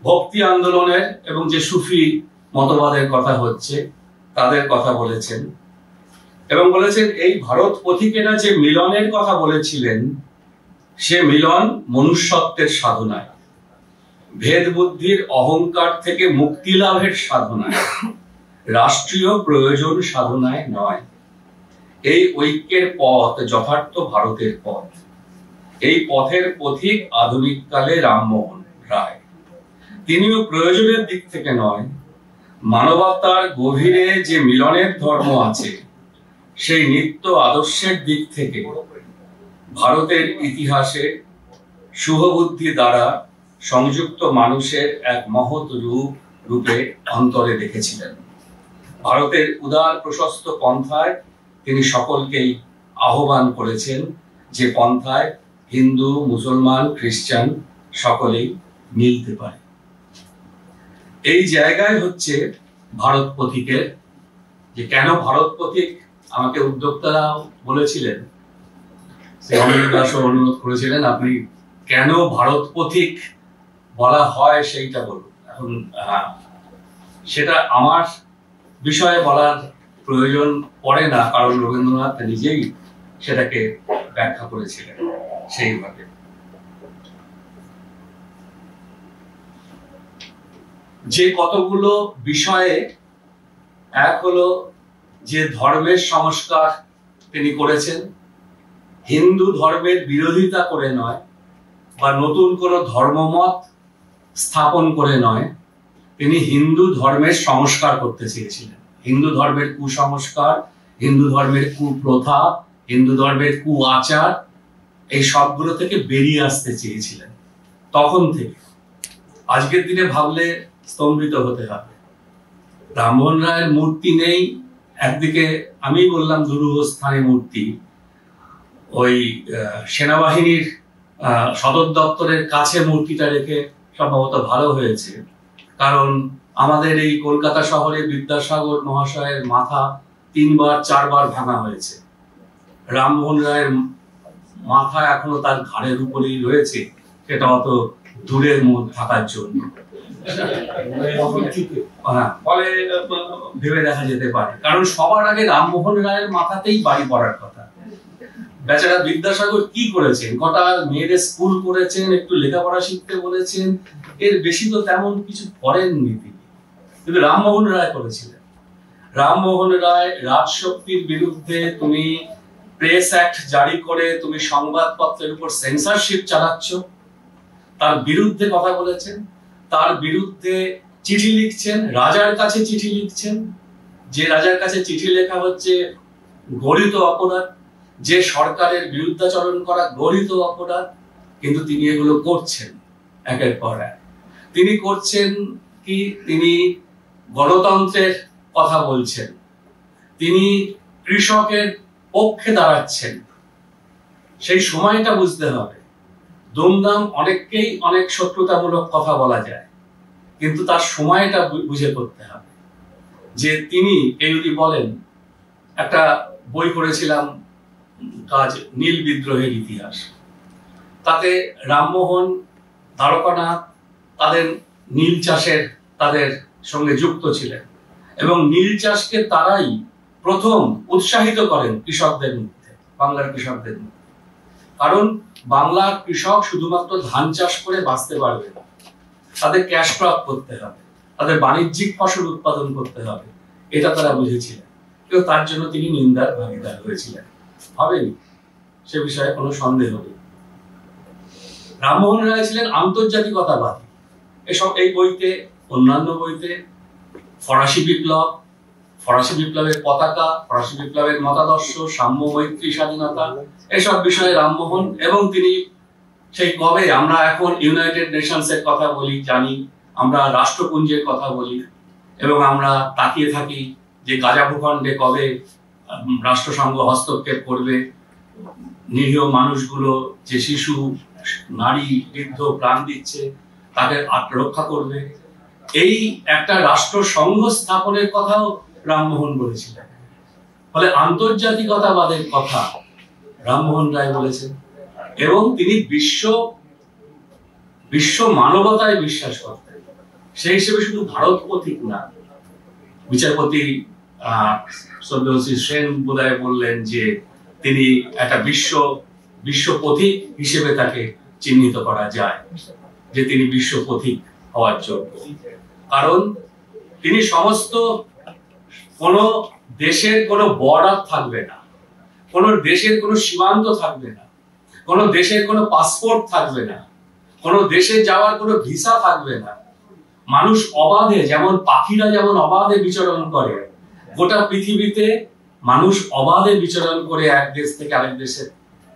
ভক্তি আন্দোলনের এবং যে সুফি মতবাদের কথা হচ্ছে তাদের কথা বলেছেন, এবং বলেছেন এই ভারত পথিকেরা যে মিলনের কথা বলেছিলেন, সে মিলন মনুষ্যত্বের সাধনায়, ভেদ বুদ্ধির অহংকার থেকে মুক্তি লাভের সাধনায়, রাষ্ট্রীয় প্রয়োজন সাধনায় নয়। এই ঐক্যের পথ যথার্থ ভারতের পথ। এই পথের পথিক আধুনিক কালে রামমোহন রায়। তিনিও প্রয়োজনের দিক থেকে নয়, মানবতার গভীরে যে মিলনের ধর্ম আছে, সেই নিত্য আদর্শের দিক থেকে ভারতের ইতিহাসে শুভবুদ্ধি দ্বারা সংযুক্ত মানুষের এক মহৎ রূপে অন্তরে দেখেছিলেন। ভারতের উদার প্রশস্ত পন্থায় তিনি সকলকেই আহ্বান করেছেন, যে পন্থায় হিন্দু, মুসলমান, খ্রিস্টান সকলেই মিলতে পারে। এই জায়গায় হচ্ছে ভারত পথিকের, যে কেন ভারত পথিক, আমাকে উদ্যোক্তারা বলেছিলেন, শ্রী অনিল দাসও অনুরোধ করেছিলেন, আপনি কেন ভারত পথিক বলা হয় সেইটা বলুন। এখন সেটা আমার বিষয়ে বলার প্রয়োজন পড়ে না, কারণ রবীন্দ্রনাথ নিজেই সেটাকে ব্যাখ্যা করেছিলেন সেইভাবে। যে কতগুলো বিষয়ে, এক হলো যে ধর্মের সংস্কার তিনি করেছেন, হিন্দু ধর্মের বিরোধিতা করে নয়, বা নতুন কোনো ধর্মমত স্থাপন করে নয়, তিনি হিন্দু ধর্মের সংস্কার করতে চেয়েছিলেন। হিন্দু ধর্মের কুসংস্কার, হিন্দু ধর্মের কুপ্রথা, হিন্দু ধর্মের কু আচার, এই সবগুলো থেকে বেরিয়ে আসতে চেয়েছিলেন। তখন থেকে আজকের দিনে ভাবলে স্তম্ভিত হতে হবে। রামমোহন রায়ের মূর্তি নেই, একদিকে আমি বললাম দুরূহ স্থানে মূর্তি, ওই সেনাবাহিনীর সদর দপ্তরের কাছে মূর্তিটা রেখে সম্ভবত ভালো হয়েছে, কারণ আমাদের এই কলকাতা শহরে বিদ্যাসাগর মহাশয়ের মাথা 3-4 ভাঙা হয়েছে। রামমোহন রায়ের মাথা এখনো তার ঘাড়ের উপরেই রয়েছে, সেটা অত দূরের মধ্যে থাকার জন্য ফলে ভেবে দেখা যেতে পারে, কারণ সবার আগে রামমোহন রায়ের মাথাতেই বাড়ি পড়ার কথা। বেচারা বিদ্যাসাগর কি করেছেন? কটা মেয়েদের স্কুল করেছেন, একটু লেখাপড়া শিখতে বলেছেন, এর বেশি তো তেমন কিছু করেননি তিনি। কিন্তু রামমোহন রায় করেছিলেন। রামমোহন রায় রাজশক্তির বিরুদ্ধে তুমি প্রেস অ্যাক্ট জারি করে তুমি সংবাদপত্রের উপর সেন্সরশিপ চালাচ্ছ, তার বিরুদ্ধে কথা বলেছেন, তার বিরুদ্ধে চিঠি লিখছেন, রাজার কাছে চিঠি লিখছেন। যে রাজার কাছে চিঠি লেখা হচ্ছে গরিত অপরাধ, যে সরকারের বিরুদ্ধাচরণ করা গরিত অপরাধ, কিন্তু তিনি এগুলো করছেন একের পর এক। তিনি করছেন কি? তিনি গণতন্ত্রের কথা বলছেন, তিনি কৃষকের পক্ষে দাঁড়াচ্ছেন। সেই সময়টা বুঝতে হবে। দুমদাম অনেককেই অনেক শত্রুতামূলক কথা বলা যায়, কিন্তু তার সময়টা বুঝে করতে হবে। যে তিনি এই যদি বলেন, একটা বই করেছিলাম কাজ নীল বিদ্রোহের ইতিহাস, তাতে রামমোহন, দ্বারকানাথ তাদের নীল চাষের তাদের সঙ্গে যুক্ত ছিলেন এবং নীল চাষকে তারাই প্রথম উৎসাহিত করেন কৃষকদের মধ্যে, বাংলার কৃষকদের মধ্যে। কারণ বাংলার কৃষক শুধুমাত্র ধান চাষ করে বাঁচতে পারবে না, তাদের ক্যাশ ক্রপ করতে হবে, তাদের বাণিজ্যিক ফসল উৎপাদন করতে হবে, এটা তারা বুঝেছিলেন। কিন্তু তার জন্য তিনি নিন্দার ভাগিদার হয়েছিলেন, হবেনি, সে বিষয়ে কোনো সন্দেহ নেই। রামমোহন রায় ছিলেন আন্তর্জাতিকতাবাদী। এসব এই বইতে, অন্যান্য বইতে ফরাসি বিপ্লব, ফরাসি বিপ্লবের পতাকা, ফরাসি বিপ্লবের মতাদর্শ, সাম্য, মৈত্রী, স্বাধীনতা, এসব বিষয়ে রামমোহন, এবং তিনি সেই কবে আমরা এখন ইউনাইটেড নেশনস এর কথা বলি, জানি, আমরা রাষ্ট্রপুঞ্জের কথা বলি এবং আমরা তাকিয়ে থাকি যে গাজা ভূখণ্ডে কবে রাষ্ট্রসংঘ হস্তক্ষেপ করবে, নিরীহ মানুষগুলো, যে শিশু, নারী, বৃদ্ধ প্রাণ দিচ্ছে, তাকে রক্ষা করবে। এই একটা রাষ্ট্রসংঘ স্থাপনের কথাও রামমোহন বলেছিলেন। ফলে আন্তর্জাতিকতাবাদের কথা রামমোহন রায় বলেছেন এবং তিনি বিশ্ব মানবতায় বিশ্বাস করতেন। সেই হিসেবে শুধু ভারত পথিক না, বিচারপতি শ্রদ্ধেয় সেন বোধহয় বললেন যে তিনি একটা বিশ্ব পথিক হিসেবে তাকে চিহ্নিত করা যায়, যে তিনি বিশ্ব পথিক হওয়ার যোগ্য। কারণ তিনি সমস্ত, কোন দেশের কোনো বর্ডার থাকবে না, কোন দেশের কোনো সীমান্ত থাকবে না, কোন দেশের কোনো পাসপোর্ট থাকবে না, কোন দেশে যাওয়ার কোনো ভিসা থাকবে না। মানুষ অবাধে, যেমন পাখিরা যেমন অবাধে বিচরণ করে, গোটা পৃথিবীতে মানুষ অবাধে বিচরণ করে এক দেশ থেকে আরেক দেশে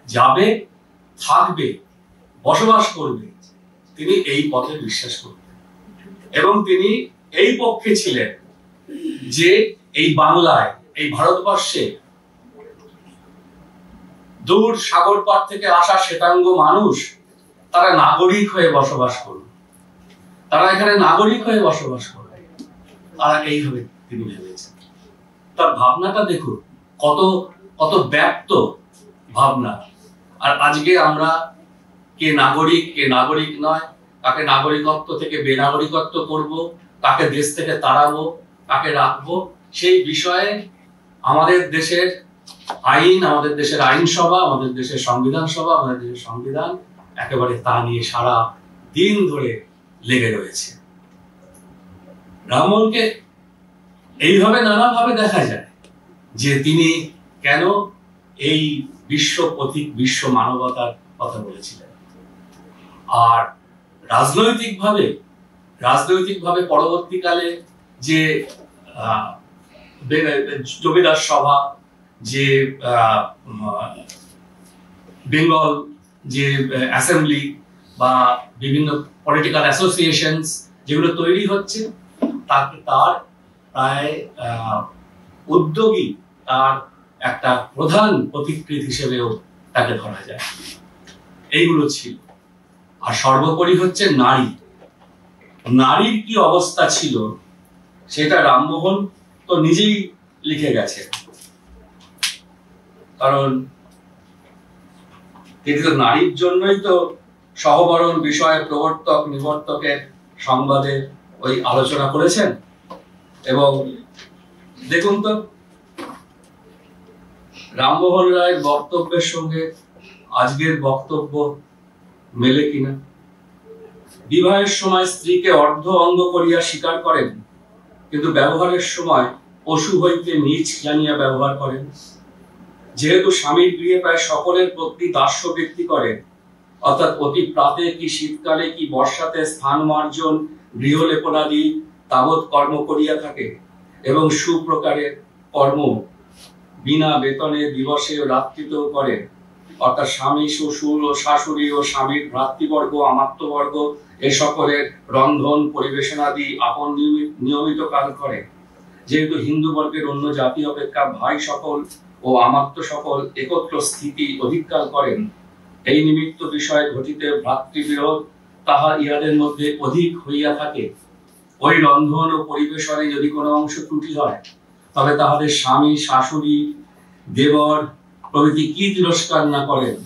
যাবে, থাকবে, বসবাস করবে। তিনি এই পথে বিশ্বাস করতেন এবং তিনি এই পক্ষে ছিলেন যে এই বাংলায়, এই ভারতবর্ষে দূর সাগর পার থেকে আসা শ্বেতাঙ্গ মানুষ তারা নাগরিক হয়ে বসবাস করবে, তারা এখানে নাগরিক হয়ে বসবাস করবে। তারা এইভাবে তিনি ভেবেছেন। তার ভাবনাটা দেখুন কত কত ব্যাপ্ত ভাবনা। আর আজকে আমরা কে নাগরিক, কে নাগরিক নয়, কাকে নাগরিকত্ব থেকে বেনাগরিকত্ব করব, কাকে দেশ থেকে তাড়াবো, কাকে রাখবো, সেই বিষয়ে আমাদের দেশের আইন, আমাদের দেশের আইনসভা, আমাদের দেশের সংবিধান সভা, আমাদের দেশের সংবিধান একেবারে তা নিয়ে সারা দিন ধরে লেগে রয়েছে। রামমোহনকে এইভাবে নানাভাবে দেখা যায় যে তিনি কেন এই বিশ্ব পথিক, বিশ্ব মানবতার কথা বলেছিলেন। আর রাজনৈতিকভাবে পরবর্তীকালে যে জমিদার সভা, যে বেঙ্গল যে অ্যাসেম্বলি বা বিভিন্ন পলিটিক্যাল অ্যাসোসিয়েশনস যেগুলো তৈরি হচ্ছে, তার প্রায় উদ্যোগী, তার একটা প্রধান পথিকৃৎ হিসেবেও তাকে ধরা যায়। এইগুলো ছিল। আর সর্বোপরি হচ্ছে নারীর কি অবস্থা ছিল সেটা রামমোহন তো নিজেই লিখে গেছে। কারণ তিনি তো নারীর জন্যই তো সহবরণ বিষয়ে প্রবর্তক নিবর্তকের সংবাদে ওই আলোচনা করেছেন। এবং দেখুন তো রামমোহন রায়ের বক্তব্যের সঙ্গে আজকের বক্তব্য মেলে কিনা? বিবাহের সময় স্ত্রীকে অর্ধ অঙ্গ করিয়া স্বীকার করেন, কিন্তু ব্যবহারের সময় পশু হইতে নীচ জানিয়া ব্যবহার করেন। যেহেতু স্বামীর গৃহে প্রায় সকলের প্রতি দাস্য বৃত্তি করেন, অর্থাৎ অতি প্রাতে কি শীতকালে কি বর্ষাতে স্থান মার্জন গৃহলেপনাদি তাবৎ কর্ম করিয়া থাকে, এবং সুপ্রকারের কর্ম বিনা বেতনে দিবসে ও রাত্রিতেও করেন, অর্থাৎ স্বামী শ্বশুর ও শাশুড়ি ও স্বামীর ভ্রাতৃবর্গ আমাত্যবর্গ এ সকলের রন্ধন পরিবেশনাদি আপন নিয়মিত কাজ করে। যেহেতু হিন্দু বর্গের অন্য জাতি অপেক্ষা ভাই সকল ও আমাত্য সকল একত্র স্থিতি অধিককাল করেন, এই নিমিত্ত বিষয়ে ঘটিতে ভ্রাতৃবিরোধ তাহা ইহাদের মধ্যে অধিক হইয়া থাকে। ওই রন্ধন ও পরিবেশনে যদি কোনো অংশ ত্রুটি হয়, তবে তাহাদের স্বামী শাশুড়ি দেবর প্রভৃতি কি তিরস্কার না করেন?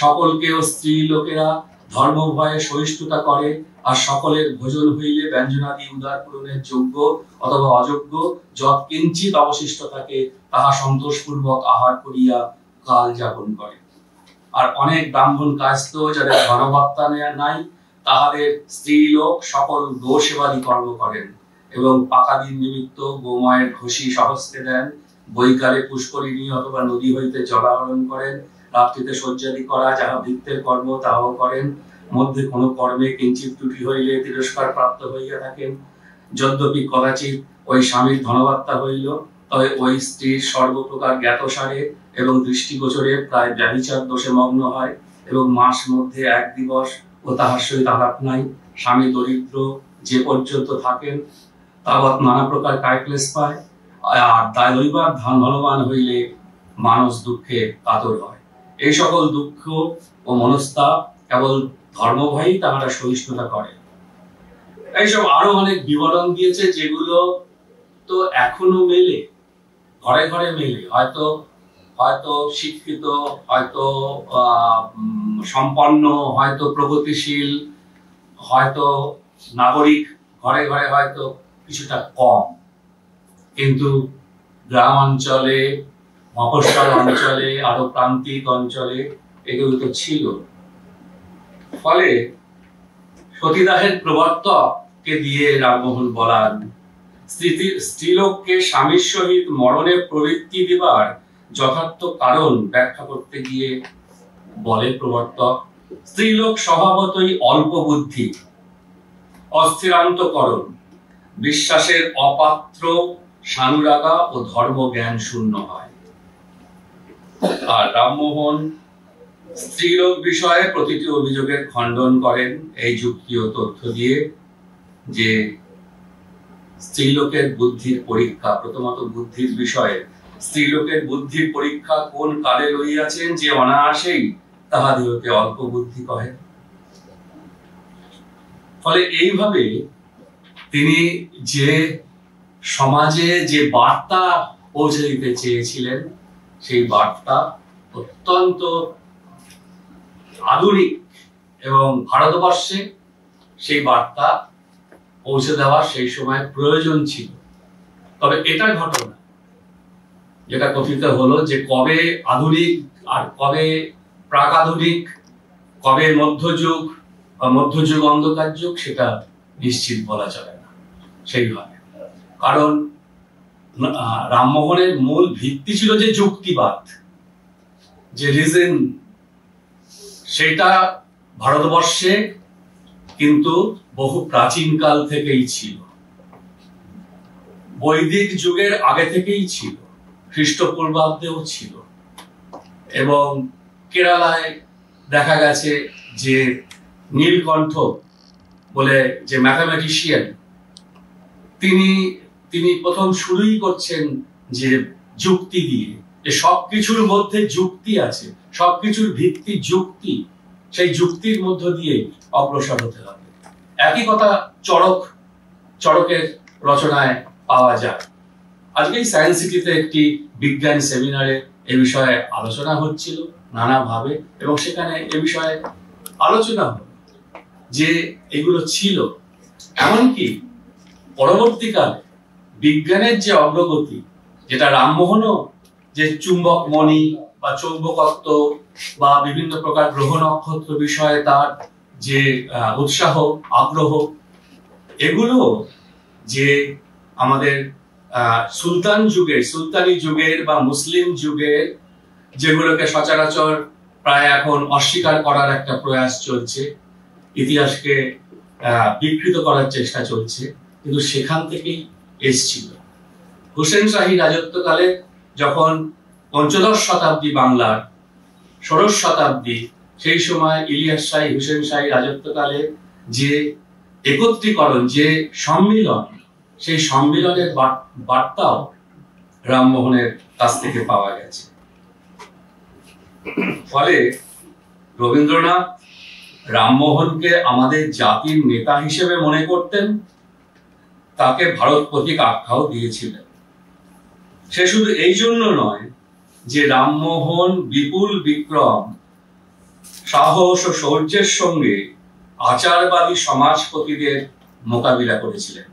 সকলকেও স্ত্রী লোকেরা ধর্ম ভয়ে সহিষ্ণুতা করে, আর সকলের ভোজন হইলে ব্যঞ্জনাদি উদার পূরণের যোগ্য অথবা অযোগ্য যৎ কিঞ্চিত অবশিষ্ট থাকে তাহা সন্তোষপূর্বক আহার করিয়া কাল যাপন করে। আর অনেক ব্রাহ্মণ কায়স্থ যাদের ধনভাত্তা নাই, তাহাদের স্ত্রী লোক সকল গো সেবাদি কর্ম করেন এবং পাকাদিন নিমিত্ত গোমায়ের ঘষি সহস্তে দেন, বৈকালে পুষ্করিণী অথবা নদী হইতে জলাহরণ করেন, রাত্রিতে শয্যাদি করা যাহা ভৃত্যের কর্ম তাহাও করেন। মধ্যে কোনো কর্মে কিঞ্চিত ত্রুটি হইলে তিরস্কার প্রাপ্ত হইয়া থাকেন। যদ্যপি কদাচিৎ ওই স্বামীর ধনভাত্তা হইল, তবে ওই স্ত্রীর সর্বপ্রকার জ্ঞাতসারে এবং দৃষ্টিগোচরে প্রায় ব্যভিচার দোষে মগ্ন হয়, এবং মাস মধ্যে এক দিবস ও তাহার সহিত আলাপ নাই। স্বামী দরিদ্র যে পর্যন্ত থাকেন তাবৎ নানা প্রকার কায়ক্লেশ পায়, আর দৈবাৎ ধনবান হইলে মানস দুঃখে কাতর হয়। এই সকল দুঃখ ও মনস্তাপ কেবল ধর্মভয়ই তাহারা সহিষ্ণুতা করে। এইসব আরো অনেক বিবরণ দিয়েছে, যেগুলো তো এখনো মেলে, ঘরে ঘরে মেলে। হয়তো শিক্ষিত, হয়তো সম্পন্ন, হয়তো প্রগতিশীল, হয়তো নাগরিক ঘরে ঘরে হয়তো কিছুটা কম, কিন্তু গ্রাম অঞ্চলে, মফস্বল অঞ্চলে, আরো প্রান্তিক অঞ্চলে এগুলো তো ছিল। ফলে সতীদাহের প্রবর্তককে দিয়ে রামমোহন বলান, স্ত্রীলোককে স্বামীর সহিত মরণে প্রবৃত্তি দিবার যথার্থ কারণ ব্যাখ্যা করতে গিয়ে বলে প্রবর্তক, স্ত্রীলোক স্বভাবতই অল্প বুদ্ধি, অস্থিরান্তকরণ, বিশ্বাসের অপাত্র, সানুরাগা ও ধর্ম জ্ঞান শূন্য হয়। আর রামমোহন স্ত্রীলোক বিষয়ে প্রতিটি অভিযোগের খণ্ডন করেন এই যুক্তি ও তথ্য দিয়ে যে স্ত্রীলোকের বুদ্ধির পরীক্ষা, প্রথমত বুদ্ধির বিষয়ে, স্ত্রীলোকের বুদ্ধির পরীক্ষা কোন কালে লইয়াছেন যে অনায়াসেই তাহাদিগকে অল্প বুদ্ধি কহে। ফলে এইভাবে তিনি যে সমাজে যে বার্তা পৌঁছে দিতে চেয়েছিলেন, সেই বার্তা অত্যন্ত আধুনিক, এবং ভারতবর্ষে সেই বার্তা পৌঁছে দেওয়ার সেই সময় প্রয়োজন ছিল। তবে এটা ঘটনা যেটা কথিত হলো যে কবে আধুনিক আর কবে প্রাক আধুনিক, কবে মধ্যযুগ বা মধ্যযুগ অন্ধকার যুগ, সেটা নিশ্চিত বলা যাবে না সেইভাবে। কারণ রামমোহনের মূল ভিত্তি ছিল যে যুক্তিবাদ, যে রিজন, সেটা ভারতবর্ষে কিন্তু বহু প্রাচীন কাল থেকেই ছিল, বৈদিক যুগের আগে থেকেই ছিল, খ্রিস্টপূর্বাব্দেও ছিল। এবং কেরালায় দেখা গেছে যে নীলকণ্ঠ বলে যে ম্যাথামেটিশিয়ান, তিনি প্রথম শুরুই করছেন যে যুক্তি দিয়ে, যে সবকিছুর মধ্যে যুক্তি আছে, সবকিছুর ভিত্তি যুক্তি, সেই যুক্তির মধ্য দিয়ে অগ্রসর হতে হবে। একই কথা চড়কের রচনায় পাওয়া যায়। আজকে সায়েন্স সিটিতে একটি বিজ্ঞান সেমিনারে এ বিষয়ে আলোচনা হচ্ছিল নানাভাবে, এবং সেখানে এ বিষয়ে আলোচনা হলো যে এগুলো ছিল। এমনকি পরবর্তীকালে বিজ্ঞানের যে অগ্রগতি, যেটা রামমোহনও যে চুম্বক মণি বা চৌম্বকত্ব বা বিভিন্ন প্রকার গ্রহ নক্ষত্র বিষয়ে তার যে উৎসাহ আগ্রহ, এগুলো যে আমাদের সুলতানি যুগের বা মুসলিম যুগের, যেগুলোকে সচরাচর প্রায় এখন অস্বীকার করার একটা প্রয়াস চলছে, ইতিহাসকে বিকৃত করার চেষ্টা চলছে, কিন্তু সেখান থেকেই এসছিল। হুসেন শাহী রাজত্বকালে যখন পঞ্চদশ শতাব্দী বাংলার, ষোড়শ শতাব্দী, সেই সময় ইলিয়াস শাহী হুসেন শাহী রাজত্বকালে যে একত্রীকরণ, যে সম্মিলন, সেই সম্মিলনের বার্তাও রামমোহনের কাছ থেকে পাওয়া গেছে। ফলে রবীন্দ্রনাথ রামমোহনকে আমাদের জাতির নেতা হিসেবে মনে করতেন, তাকে ভারত পথিক আখ্যাও দিয়েছিলেন। সে শুধু এই জন্য নয় যে রামমোহন বিপুল বিক্রম, সাহস ও শৌর্যের সঙ্গে আচারবাদী সমাজপতিদের মোকাবিলা করেছিলেন,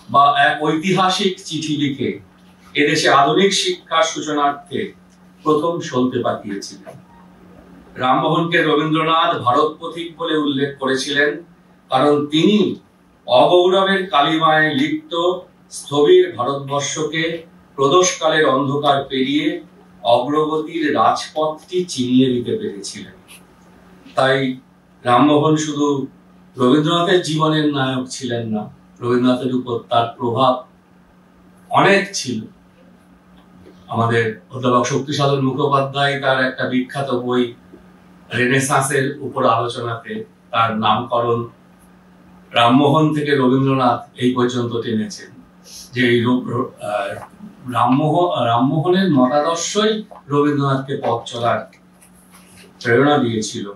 বা এক ঐতিহাসিক চিঠি লিখে এদেশে আধুনিক শিক্ষার সূচনার্থে প্রথম সলতে পাঠিয়েছিলেন। রামমোহনকে রবীন্দ্রনাথ ভারত পথিক বলে উল্লেখ করেছিলেন কারণ তিনি অগৌরবের কালিমায় লিপ্ত স্থবির ভারতবর্ষকে প্রদোষকালের অন্ধকার পেরিয়ে অগ্রগতির রাজপথটি চিনিয়ে দিতে পেরেছিলেন। তাই রামমোহন শুধু রবীন্দ্রনাথের জীবনের নায়ক ছিলেন না, রবীন্দ্রনাথের উপর তার প্রভাব অনেক ছিল। আমাদের অধ্যাপক শক্তিসাধন মুখোপাধ্যায় তার একটা বিখ্যাত বই রেনেসাঁসের উপর আলোচনাতে তার নামকরণ রামমোহন থেকে রবীন্দ্রনাথ এই পর্যন্ত টেনেছেন, যে এই রামমোহনের মতাদর্শই রবীন্দ্রনাথকে পথ চলার প্রেরণা দিয়েছিল।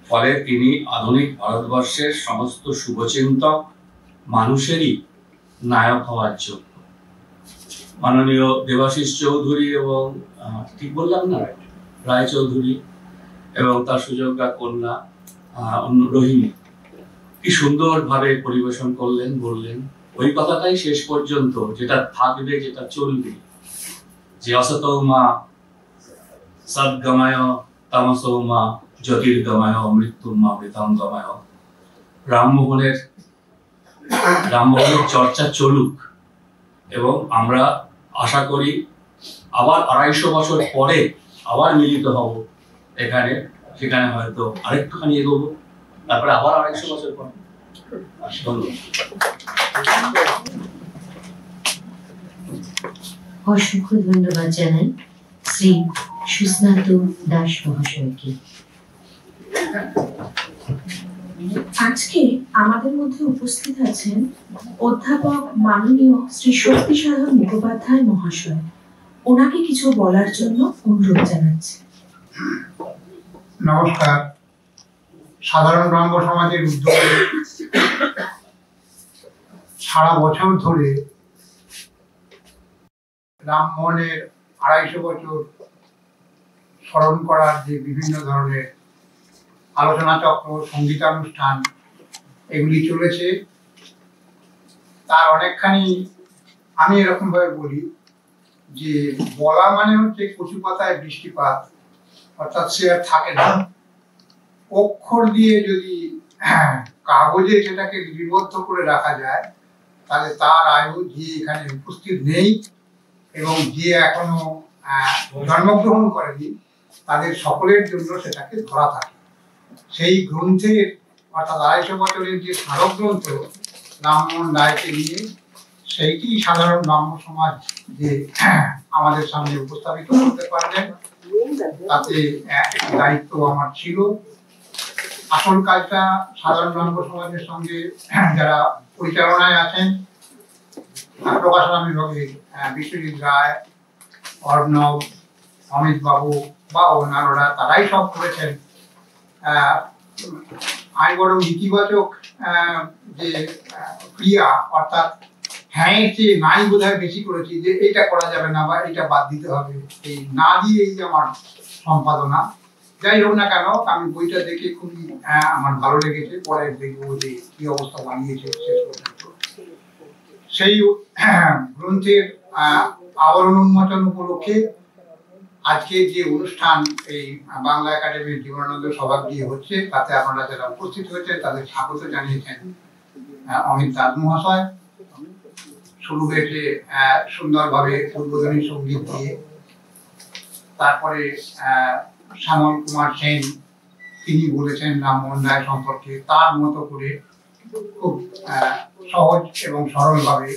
ফলে তিনি আধুনিক ভারতবর্ষের সমস্ত শুভচিন্তক মানুষেরই নায়ক হওয়ার যোগ্য। মাননীয় দেবাশিস চৌধুরী এবং ঠিক বললাম না, রায় চৌধুরী এবং তার সুযোগ্যা কন্যা রোহিণী কি সুন্দরভাবে পরিবেশন করলেন, বললেন ওই কথাটাই শেষ পর্যন্ত, যেটা থাকবে, যেটা চলবে, যে অসতৌমা সদ্গময় তামসৌমা জ্যোতির্গময় মৃত্যুমা মৃতাঙ্গময়। রামমোহনের চর্চা চলুক, এবং আমরা আশা করি আবার 250 বছর পরে আবার মিলিত হব এখানে, সেখানে হয়তো আরেকটুখানি এগোবো, তারপরে আবার 250 বছর পর। অসংখ্য ধন্যবাদ জানাই শ্রী সুস্নাত দাস মহাশয়কে। আজকে আমাদের মধ্যে উপস্থিত আছেন অধ্যাপক মাননীয় শ্রী শক্তিসাধন মুখোপাধ্যায় মহাশয়। ওনাকে কিছু বলার জন্য অনুরোধ জানাচ্ছি। নমস্কার। সাধারণ ব্রাহ্ম সমাজের উদ্যোগে সারা বছর ধরে রামমোহনের 250 বছর স্মরণ করার যে বিভিন্ন ধরনের আলোচনা চক্র, সঙ্গীতানুষ্ঠান এগুলি চলেছে, তার অনেকখানি আমি এরকম ভাবে বলি যে বলা মানে হচ্ছে কচু পাতায় বৃষ্টিপাত, অর্থাৎ সে আর থাকে না। অক্ষর দিয়ে যদি কাগজে সেটাকে লিপিবদ্ধ করে রাখা যায়, তাহলে তার আয়ু যে এখানে উপস্থিত নেই এবং যে এখনো জন্মগ্রহণ করেনি, তাদের সকলের জন্য সেটাকে ধরা থাকে। সেই গ্রন্থের অর্থাৎ 250 বছরের যে স্মারক গ্রন্থ রামমোহন রায়কে নিয়ে, সেইটি সাধারণ ব্রাহ্ম সমাজ যে আমাদের সামনে উপস্থাপিত করতে পারলেন, তাতে দায়িত্ব আমার ছিল। আসল কাজটা সাধারণ ব্রাহ্ম সমাজের সঙ্গে যারা পরিচালনায় আছেন, প্রকাশনা বিভাগের বিশ্বজিৎ রায়, অর্ণব, অমিত বাবু বা অন্যান্যরা, তারাই সব করেছেন। আমি বরং ইতিবাচক যে ক্রিয়া, অর্থাৎ হ্যাঁ চেয়ে নাই বোধহয় বেশি করেছি, যে এটা করা যাবে না বা এটা বাদ দিতে হবে, এই না দিয়েই আমার সম্পাদনা। যাই হোক না কেন, আমি বইটা দেখে খুবই আমার ভালো লেগেছে। পরে দেখবো যে কি অবস্থা বানিয়েছে শেষ পর্যন্ত। সেই গ্রন্থের আবরণ উন্মোচন উপলক্ষে আজকে যে অনুষ্ঠান এই বাংলা একাডেমির জীবনানন্দ সভাগৃহে হচ্ছে তাতে আপনারা যারা উপস্থিত হয়েছে তাদের স্বাগত জানিয়েছেন অমিত দাস মহাশয়। শুরু হয়েছে সুন্দরভাবে উদ্বোধনী সঙ্গীত দিয়ে, তারপরে শ্যামল কুমার সেন তিনি বলেছেন রামমোহন রায় সম্পর্কে তার মতো করে খুব সহজ এবং সরলভাবে।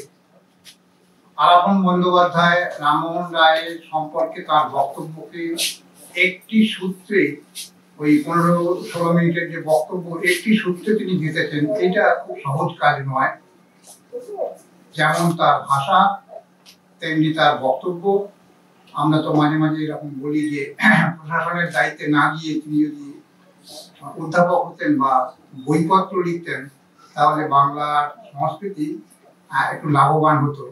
আলাপন বন্দ্যোপাধ্যায় রামমোহন রায় সম্পর্কে তার বক্তব্যকে একটি সূত্রে, ওই 15-16 মিনিটের যে বক্তব্য একটি সূত্রে তিনি দিতেছেন, এটা খুব সহজ কাজ নয়। যেমন তার ভাষা তেমনি তার বক্তব্য। আমরা তো মাঝে মাঝে এরকম বলি যে প্রশাসনের দায়িত্বে না গিয়ে তিনি যদি অধ্যাপক হতেন বা বইপত্র লিখতেন তাহলে বাংলার সংস্কৃতি একটু লাভবান হতো।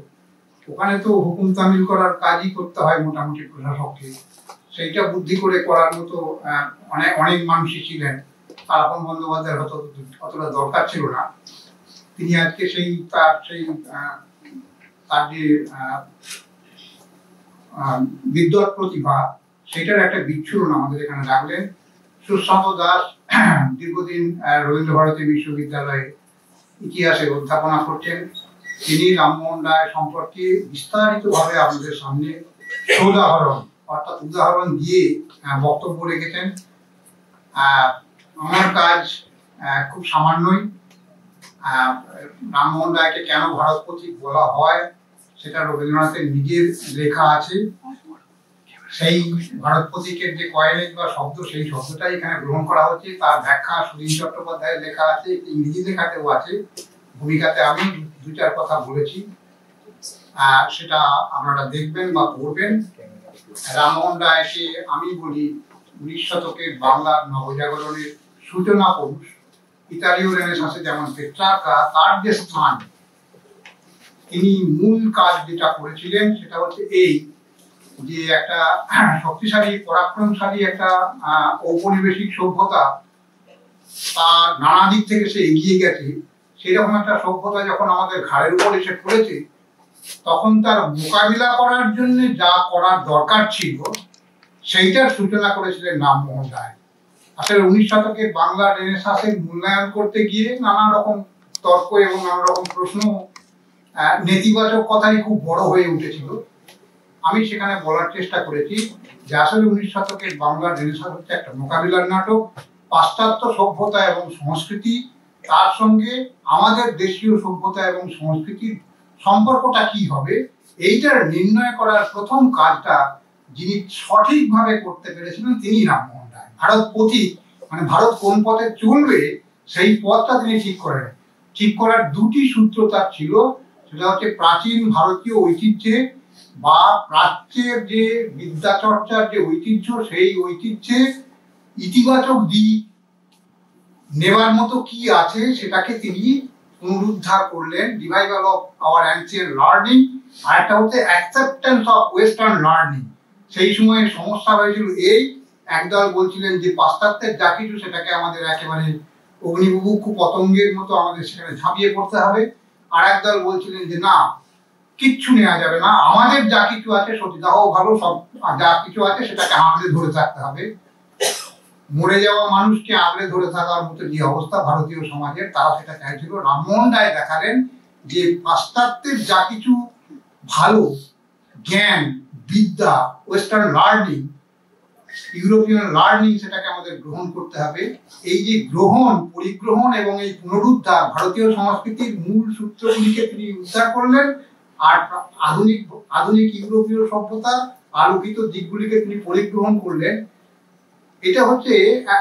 ওখানে তো হুকুম তামিল করার কাজই করতে হয় মোটামুটি প্রশাসককে, সেইটা বুদ্ধি করে করার মতো অনেক মানুষই ছিলেন। আলাপন বন্দ্যোপাধ্যায়ের হয়তো অতটা দরকার ছিল না। তিনি আজকে তার যে বিদ্বৎ প্রতিভা সেটার একটা বিচ্ছুরণ আমাদের এখানে রাখলেন। সুশান্ত দাস দীর্ঘদিন রবীন্দ্রভারতী বিশ্ববিদ্যালয়ে ইতিহাসে অধ্যাপনা করছেন। তিনি রামমোহন রায় সম্পর্কে বিস্তারিতভাবে আমাদের সামনে অর্থাৎ উদাহরণ দিয়ে বক্তব্য রেখেছেন। আমার কাজ খুব সামান্যই। রামমোহন রায়কে কেন ভারত পথিক বলা হয় সেটা রবীন্দ্রনাথের নিজের লেখা আছে। সেই ভারত পথিকের যে কয়েনেজ বা শব্দ, সেই শব্দটাই এখানে গ্রহণ করা হচ্ছে। তার ব্যাখ্যা সুনীল চট্টোপাধ্যায়ের লেখা আছে, ইংরেজি লেখাতেও আছে। ভূমিকাতে আমি 2-4 কথা বলেছি, সেটা আপনারা দেখবেন বা পড়বেন। রামমোহন রায়কে আমি বলি 19 শতকের বাংলার নবজাগরণের সূচনা পুরুষ। ইতালীয় রেনেসাঁসে যেমন পেট্রার্কা, তার যে স্থান, তিনি মূল কাজ যেটা করেছিলেন সেটা হচ্ছে এই যে একটা শক্তিশালী পরাক্রমশালী একটা ঔপনিবেশিক সভ্যতা, তার নানা দিক থেকে সে এগিয়ে গেছে, সেরকম একটা সভ্যতা যখন আমাদের ঘাড়ের উপর এসে পড়েছে তখন তার মোকাবিলা করার জন্য যা করার দরকার ছিল সেইটার সূচনা করেছিলেন রামমোহন রায়। আসলে 19 শতকের বাংলা রেনেসাঁসের মূল্যায়ন করতে গিয়ে নানা রকম তর্ক এবং নানা রকম প্রশ্ন, নেতিবাচক কথাই খুব বড় হয়ে উঠেছিল। আমি সেখানে বলার চেষ্টা করেছি যে আসলে 19 শতকের বাংলা রেনেসাঁস হচ্ছে একটা মোকাবিলার নাটক। পাশ্চাত্য সভ্যতা এবং সংস্কৃতি, তার সঙ্গে আমাদের দেশীয় সভ্যতা এবং সংস্কৃতির সম্পর্কটা কি হবে, এইটার নির্ণয় করার প্রথম কাজটা যিনি সঠিকভাবে করতে পেরেছিলেন তিনি রামমোহন রায়। ভারত পথিক মানে ভারত কোন পথে চলবে সেই পথটা তিনি ঠিক করার 2টি সূত্র তার ছিল। সেটা হচ্ছে প্রাচীন ভারতীয় ঐতিহ্যে বা প্রাচ্যের যে বিদ্যা চর্চার যে ঐতিহ্য, সেই ঐতিহ্যে ইতিবাচক দিক নেওয়ার মতো কি আছে সেটাকে তিনি পুনরুদ্ধার করলেন, revival of our ancient learning. আর একটা হচ্ছে অ্যাকসেপ্টেন্স অফ ওয়েস্টার্ন লার্নিং। সেই সময়ে সমস্যা হয়েছিল এই, একদল বলছিলেন যে পাশ্চাত্যের যা কিছু সেটাকে আমাদের একেবারে অগ্নিবুভুক্ষু পতঙ্গের মতো আমাদের সেখানে ঝাঁপিয়ে পড়তে হবে। আর একদল বলছিলেন যে না, কিচ্ছু নেওয়া যাবে না, আমাদের যা কিছু আছে সতীদাহ ভালো, সব যা কিছু আছে সেটাকে আঁকড়ে ধরে থাকতে হবে। মরে যাওয়া মানুষকে আঁকড়ে ধরে থাকার মতো যে অবস্থা ভারতীয় সমাজের, তারা সেটা চাইছিল। রামমোহন রায় দেখালেন যে পাশ্চাত্যের যা কিছু ভালো জ্ঞান, বিদ্যা, ওয়েস্টার্ন লার্নিং, ইউরোপিয়ান লার্নিং, সেটাকে আমাদের গ্রহণ করতে হবে। এই যে গ্রহণ, পরিগ্রহণ এবং এই পুনরুদ্ধার, ভারতীয় সংস্কৃতির মূল সূত্রগুলিকে তিনি উদ্ধার করলেন। আর আধুনিক ইউরোপীয় সভ্যতার আলোকিত দিকগুলিকে তিনি পরিগ্রহণ করলেন। এটা হচ্ছে,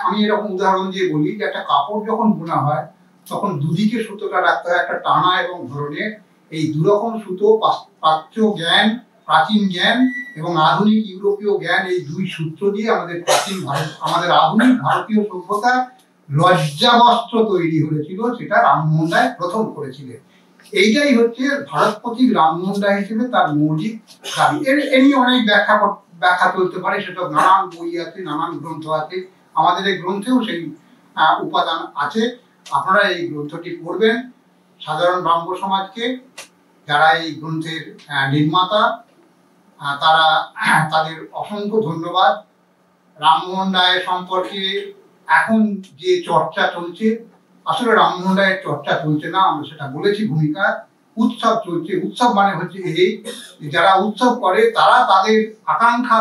আমি এরকম উদাহরণ দিয়ে বলি যে একটা কাপড় যখন বোনা হয় তখন দুদিকে সুতোটা রাখতে হয়, একটা টানা এবং ধরনের। এই দুরকম সুতো, প্রাচ্য জ্ঞান, প্রাচীন জ্ঞান এবং আধুনিক ইউরোপীয় জ্ঞান, এই 2 সূত্র দিয়ে আমাদের আধুনিক ভারতীয় সভ্যতা লজ্জাবস্ত্র তৈরি হয়েছিল, সেটা রামমোহন রায় প্রথম করেছিলেন। এইটাই হচ্ছে ভারত পথিক রামমোহন রায় হিসেবে তার মৌলিক দাবি। এর নিয়ে অনেক ব্যাখ্যা চলতে পারে, সেটা নানান বই আছে, নানান গ্রন্থ আছে। আমাদের এই গ্রন্থেও সেই উপাদান আছে। আপনারা এই গ্রন্থটি পড়বেন। সাধারণ ব্রাহ্ম সমাজকে, যারা এই গ্রন্থের নির্মাতা তারা তাদের অসংখ্য ধন্যবাদ। রামমোহন রায় সম্পর্কে এখন যে চর্চা চলছে, আসলে রামমোহন রায়ের চর্চা চলছে না, আমরা সেটা বলেছি ভূমিকা। উৎসব চলছে। উৎসব মানে হচ্ছে এই, যারা উৎসব করে তারা তাদের আকাঙ্ক্ষা,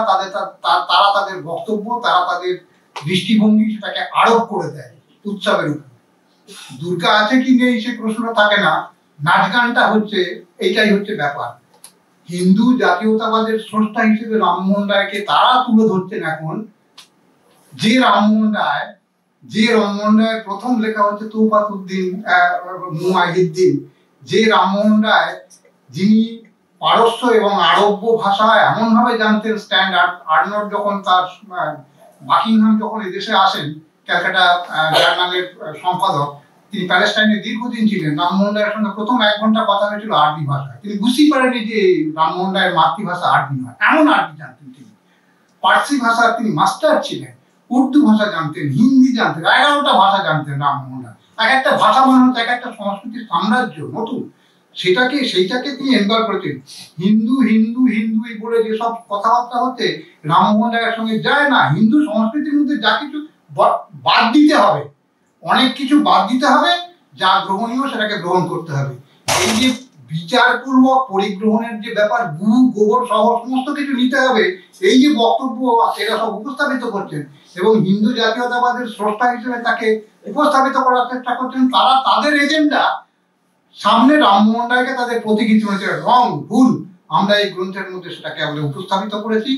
তারা তাদের বক্তব্য, তারা তাদের দৃষ্টিভঙ্গি সেটাকে আরোপ করে দেয় উৎসবের উপর। দুর্গা আছে কি নেই সে প্রশ্নটা থাকে না, নাচ গানটা হচ্ছে, এইটাই হচ্ছে ব্যাপার। হিন্দু জাতীয়তাবাদের স্রষ্টা হিসেবে রামমোহন রায়কে তারা তুলে ধরছেন এখন। যে রামমোহন রায়ের প্রথম লেখা হচ্ছে তৌফাতুদ্দিন মুয়াহিদ্দিন, যে রামমোহন রায় যিনি পারস্য এবং আরব্য ভাষা এমন ভাবে জানতেন। স্ট্যান্ড আর্নল্ড যখন তার বাকিংহাম যখন এদেশে আসেন, ক্যালকাটা জার্নালের সম্পাদক, তিনি প্যালেস্টাইনে দীর্ঘদিন ছিলেন। রামমোহন রায়ের সঙ্গে প্রথম 1 ঘন্টা কথা হয়েছিল আরবি ভাষায়। তিনি বুঝতেই পারেননি যে রামমোহন রায়ের মাতৃভাষা আরবি নয়, এমন আরবি জানতেন তিনি। পার্সি ভাষার তিনি মাস্টার ছিলেন, উর্দু ভাষা জানতেন, হিন্দি জানতেন, 11টা ভাষা জানতেন রামমোহন রায়। এক একটা ভাষা মানে হচ্ছে এক একটা সংস্কৃতির সাম্রাজ্য নতুন, সেইটাকে তিনি এনজয় করেছেন। হিন্দু হিন্দু হিন্দু এই বলে যেসব কথাবার্তা হচ্ছে রামমোহন রায়ের সঙ্গে যায় না। হিন্দু সংস্কৃতির মধ্যে যা কিছু বাদ দিতে হবে, অনেক কিছু বাদ দিতে হবে, যা গ্রহণীয় সেটাকে গ্রহণ করতে হবে। এই যে বিচারপূর্বক পরিগ্রহণের যে ব্যাপার, গু গোবর সহ সমস্ত কিছু নিতে হবে, এই যে বক্তব্য এরা সব উপস্থাপিত করছেন এবং হিন্দু জাতীয়তাবাদের স্রষ্টা হিসেবে তাকে উপস্থাপিত করার চেষ্টা করছেন, তারা তাদের এজেন্ডা সামনে রামমোহন রায়কে তাদের প্রতীকী হয়েছে। রং ভুল আমরা এই গ্রন্থের মধ্যে সেটাকে আমরা উপস্থাপিত করেছি,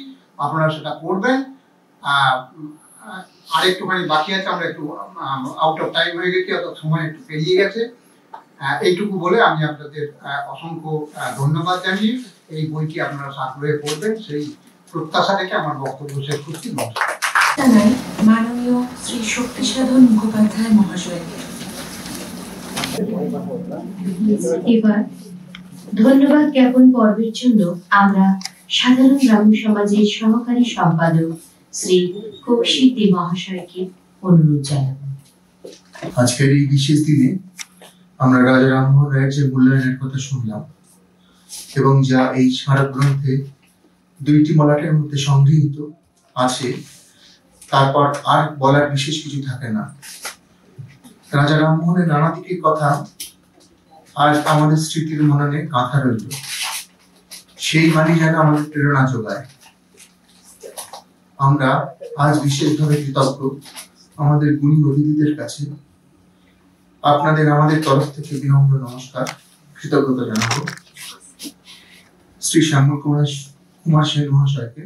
আপনারা সেটা করবেন। আর একটুখানি বাকি আছে, আমরা একটু আউট অফ টাইম হয়ে গেছি, অত সময় একটু পেরিয়ে গেছে। এইটুকু বলে আমি আপনাদের অসংখ্য ধন্যবাদ জানিয়ে এই বইটি আপনারা আগ্রহে পড়বেন সেই প্রত্যাশা রেখে আমার বক্তব্য শেষ করছি। নমস্কার। মাননীয় শ্রী শক্তিসাধন মুখোপাধ্যায় মহাশয়কে এবার ধন্যবাদ জ্ঞাপন পর্বের জন্য আমরা সাধারণ গ্রাম্য সমাজের সহকারী সম্পাদক শ্রী কৌশিক দে মহাশয়কে অনুরোধ জানাব। আজকের এই বিশেষ দিনে আমরা রাজা রামমোহন রায়ের যে মূল্যায়নের কথা শুনলাম এবং যা এই স্মারক গ্রন্থে 2টি মলাটের মধ্যে সংগৃহীত আছে, তারপর আর বলার বিশেষ কিছু থাকে না। রাজা রামমোহনের নানা দিকের কথা আজ আমাদের স্মৃতির মননে গাঁথা রইল, সেই বাণী যেন আমাদের প্রেরণা যোগায়। আমরা আজ বিশেষভাবে কৃতজ্ঞ আমাদের গুণী অতিথিদের কাছে। আপনাদের আমাদের তরফ থেকে বিনম্র নমস্কার, কৃতজ্ঞতা জানাবো শ্রী শ্যামল কুমার সেন মহাশয়কে।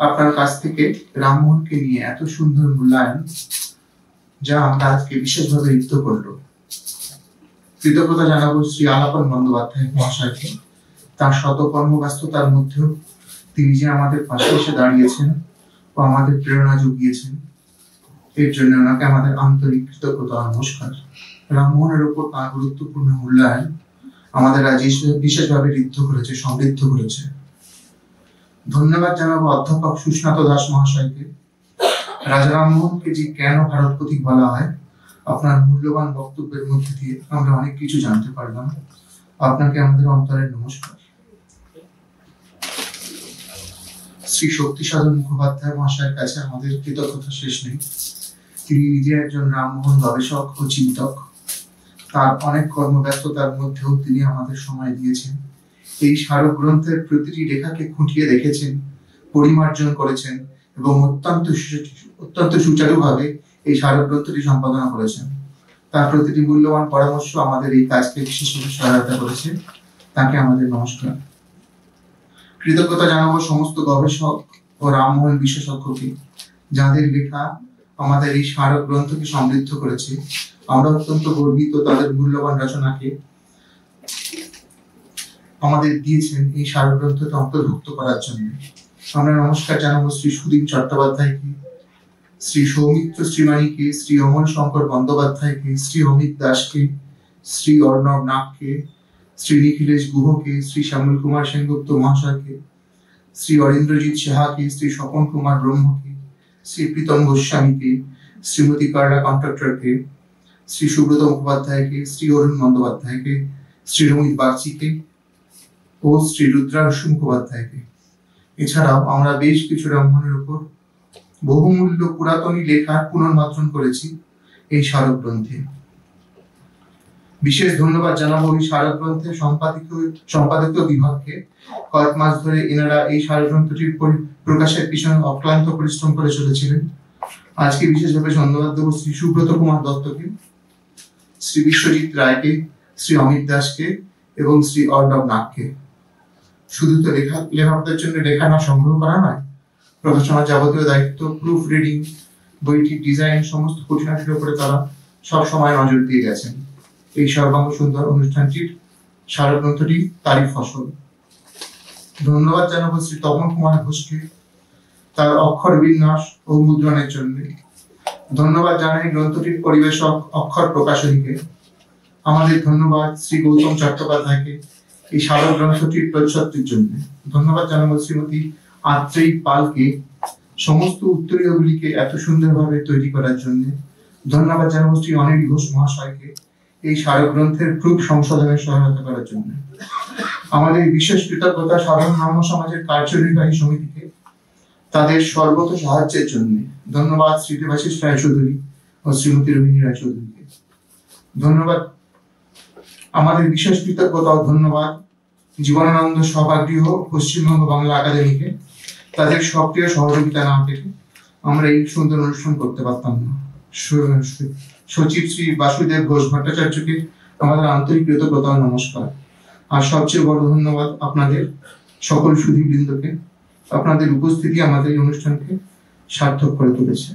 আপনার কাছ থেকে রামমোহনকে নিয়ে এত সুন্দর মূল্যায়ন, যা আমরা আজকে বিশেষভাবে ঋদ্ধ করলো। কৃতজ্ঞতা জানাবো শ্রী আলাপন বন্দ্যোপাধ্যায় মহাশয়কে। তার শত কর্মব্যস্ততার মধ্যেও তিনি যে আমাদের পাশে এসে দাঁড়িয়েছেন ও আমাদের প্রেরণা জুগিয়েছেন, এর জন্য ওনাকে আমাদের আন্তরিক কৃতজ্ঞতা নমস্কার। রামমোহনের উপর তার গুরুত্বপূর্ণ মূল্যায়ন আমাদের আজ বিশেষভাবে ঋদ্ধ করেছে, সমৃদ্ধ করেছে। ধন্যবাদ জানাবো অধ্যাপক সুস্নাত দাস মহাশয়কে। রাজা রামমোহনকে যে কেন ভারত প্রতীক বলা হয়, আপনার মূল্যবান বক্তব্যের মধ্যে দিয়ে আমরা অনেক কিছু জানতে পারলাম। আপনাকে আমাদের অন্তরের নমস্কার। শ্রী শক্তিসাধন মুখোপাধ্যায় মহাশয়ের কাছে আমাদের কৃতজ্ঞতা শেষ নেই। তিনি নিজে একজন রামমোহন গবেষক ও চিন্তক। তার অনেক কর্মব্যস্ততার মধ্যেও তিনি আমাদের সময় দিয়েছেন। এই স্মারক গ্রন্থের প্রতিটি রেখাকে খুঁটিয়ে দেখেছেন, পরিমার্জন করেছেন এবং অত্যন্ত সুচারুভাবে এই স্মারক গ্রন্থটি সম্পাদনা করেছেন। তার প্রতিটি মূল্যবান পরামর্শ আমাদের এই কাজকে বিশেষভাবে সহায়তা করেছে। তাকে আমাদের নমস্কার। কৃতজ্ঞতা জানাবো সমস্ত গবেষক ও রামমোহন বিশেষজ্ঞকে, যাদের লেখা আমাদের এই স্মারক গ্রন্থকে সমৃদ্ধ করেছে। আমরা অত্যন্ত গর্বিত তাদের মূল্যবান রচনাকে আমাদের দিয়েছেন এই স্মারক গ্রন্থকে অন্তর্ভুক্ত করার জন্য। আমরা নমস্কার জানাবো শ্রী সুদীপ চট্টোপাধ্যায়কে, শ্রী সৌমিত্র শ্রীমাণীকে, শ্রী অমল শঙ্কর বন্দ্যোপাধ্যায়কে, শ্রী অমিত দাসকে, শ্রী অর্ণব নাগকে, শ্রী নিখিলেশ গুহকে, শ্রী শ্যামল কুমার সেনগুপ্ত মহাশয়কে, শ্রী অরিন্দ্রজিৎ সাহাকে, শ্রী স্বপন কুমার ব্রহ্মকে, শ্রী প্রীতম গোস্বামীকে, শ্রীমতী কারলা কন্ট্রাক্টরকে, শ্রী সুব্রত মুখোপাধ্যায়কে, শ্রী অরুণ বন্দ্যোপাধ্যায়কে, শ্রী রমিত বাগচিকে ও শ্রী রুদ্রাংশু মুখোপাধ্যায়কে। এছাড়াও আমরা বেশ কিছু রামমোহনের উপর বহুমূল্য পুরাতনী লেখার পুনর্মাত্রণ করেছি এই স্মারক গ্রন্থে। বিশেষ ধন্যবাদ জানাবো এই স্মারক গ্রন্থের সম্পাদকীয় বিভাগকে। কয়েক মাস ধরে এনারা এই স্মারক গ্রন্থটির প্রকাশের পিছনে অক্লান্ত পরিশ্রম করে চলেছিলেন। আজকে বিশেষভাবে ধন্যবাদ দেবো শ্রী সুব্রত কুমার দত্তকে, শ্রী বিশ্বজিৎ রায়কে, শ্রী অমিত দাসকে এবং শ্রী অর্ণব নাগকে। শুধু তো লেখকদের জন্য লেখা না সংগ্রহ করা নয়, প্রকাশনার যাবতীয় দায়িত্ব, প্রুফ রিডিং, বইটির ডিজাইন, সমস্ত খুঁটিনাটির উপরে তারা সব সময় নজর দিয়ে গেছেন। এই সর্বাঙ্গ সুন্দর অনুষ্ঠানটির স্মারক গ্রন্থটি তারই ফসল। ধন্যবাদ জানাবো শ্রী তপন কুমার ঘোষকে তার অক্ষর বিন্যাস ও মুদ্রণের জন্য। ধন্যবাদ জানাই গ্রন্থটির পরিবেশক অক্ষর প্রকাশনীকে। আমাদের ধন্যবাদ শ্রী গৌতম চট্টোপাধ্যায়কে এই স্মারক গ্রন্থটির প্রচ্ছদটির জন্য। ধন্যবাদ জানাবো শ্রীমতী আত্রেয়ী পালকে সমস্ত উত্তরীয়গুলিকে এত সুন্দরভাবে তৈরি করার জন্য। ধন্যবাদ জানাবো শ্রী অনিল ঘোষ মহাশয়কে এই স্মারক গ্রন্থের প্রুফ সংশোধনের সহায়তা করার জন্য। আমাদের বিশেষ কৃতজ্ঞতা সাধারণ ব্রাহ্ম সমাজের কার্যনির্বাহী সমিতিকে তাদের সর্বত সাহায্যের জন্য। ধন্যবাদ শ্রী দেবাশিস রায়চৌধুরী ও শ্রীমতী রোহিণী রায়চৌধুরীকে। ধন্যবাদ, আমাদের বিশেষ কৃতজ্ঞতা ও ধন্যবাদ জীবনানন্দ সভাগৃহ পশ্চিমবঙ্গ বাংলা একাডেমিকে। তাদের সক্রিয় সহযোগিতা না পেলে আমরা এই সুন্দর অনুষ্ঠান করতে পারতাম না। সচিব শ্রী বাসুদেব ঘোষ ভট্টাচার্যকে আমাদের আন্তরিক কৃতজ্ঞতা ও নমস্কার। আর সবচেয়ে বড় ধন্যবাদ আপনাদের সকল সুধীবৃন্দকে। আপনাদের উপস্থিতি আমাদের এই অনুষ্ঠানকে সার্থক করে তুলেছে।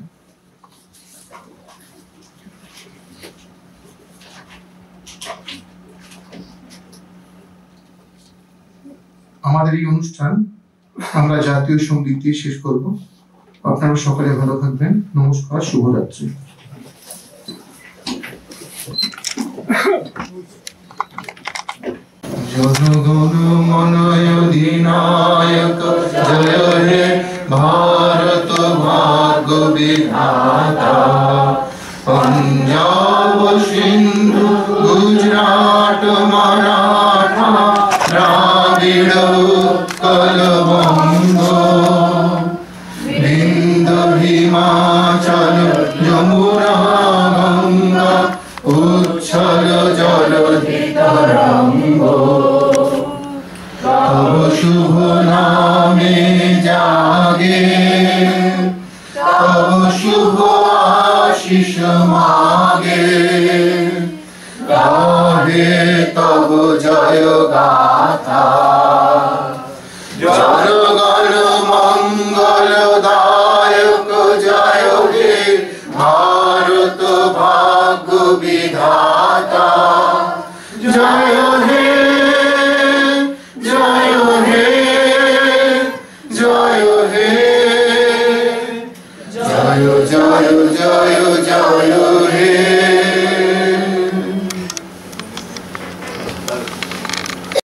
আমাদের এই অনুষ্ঠান আমরা জাতীয় সঙ্গীত দিয়ে শেষ করব। আপনারা সকলে ভালো থাকবেন। নমস্কার, শুভরাত্রি। জনগণ মন অধিনায়ক জয় হে ভারত ভাগ্য বিধাতা। পঞ্জাব সিন্ধু গুজরাট মারাঠা দ্রাবিড় উৎকল বঙ্গ বিন্ধ্য হিমাচল যমুনা গঙ্গা উচ্ছল জলধি তরঙ্গ। তব শুভ নামে জাগে তব শুভ আশিস মাগে। গাহে তব জয় গাথা জনগণ মঙ্গলদায়ক জয় হে ভারত ভাগ্য বিধাতা।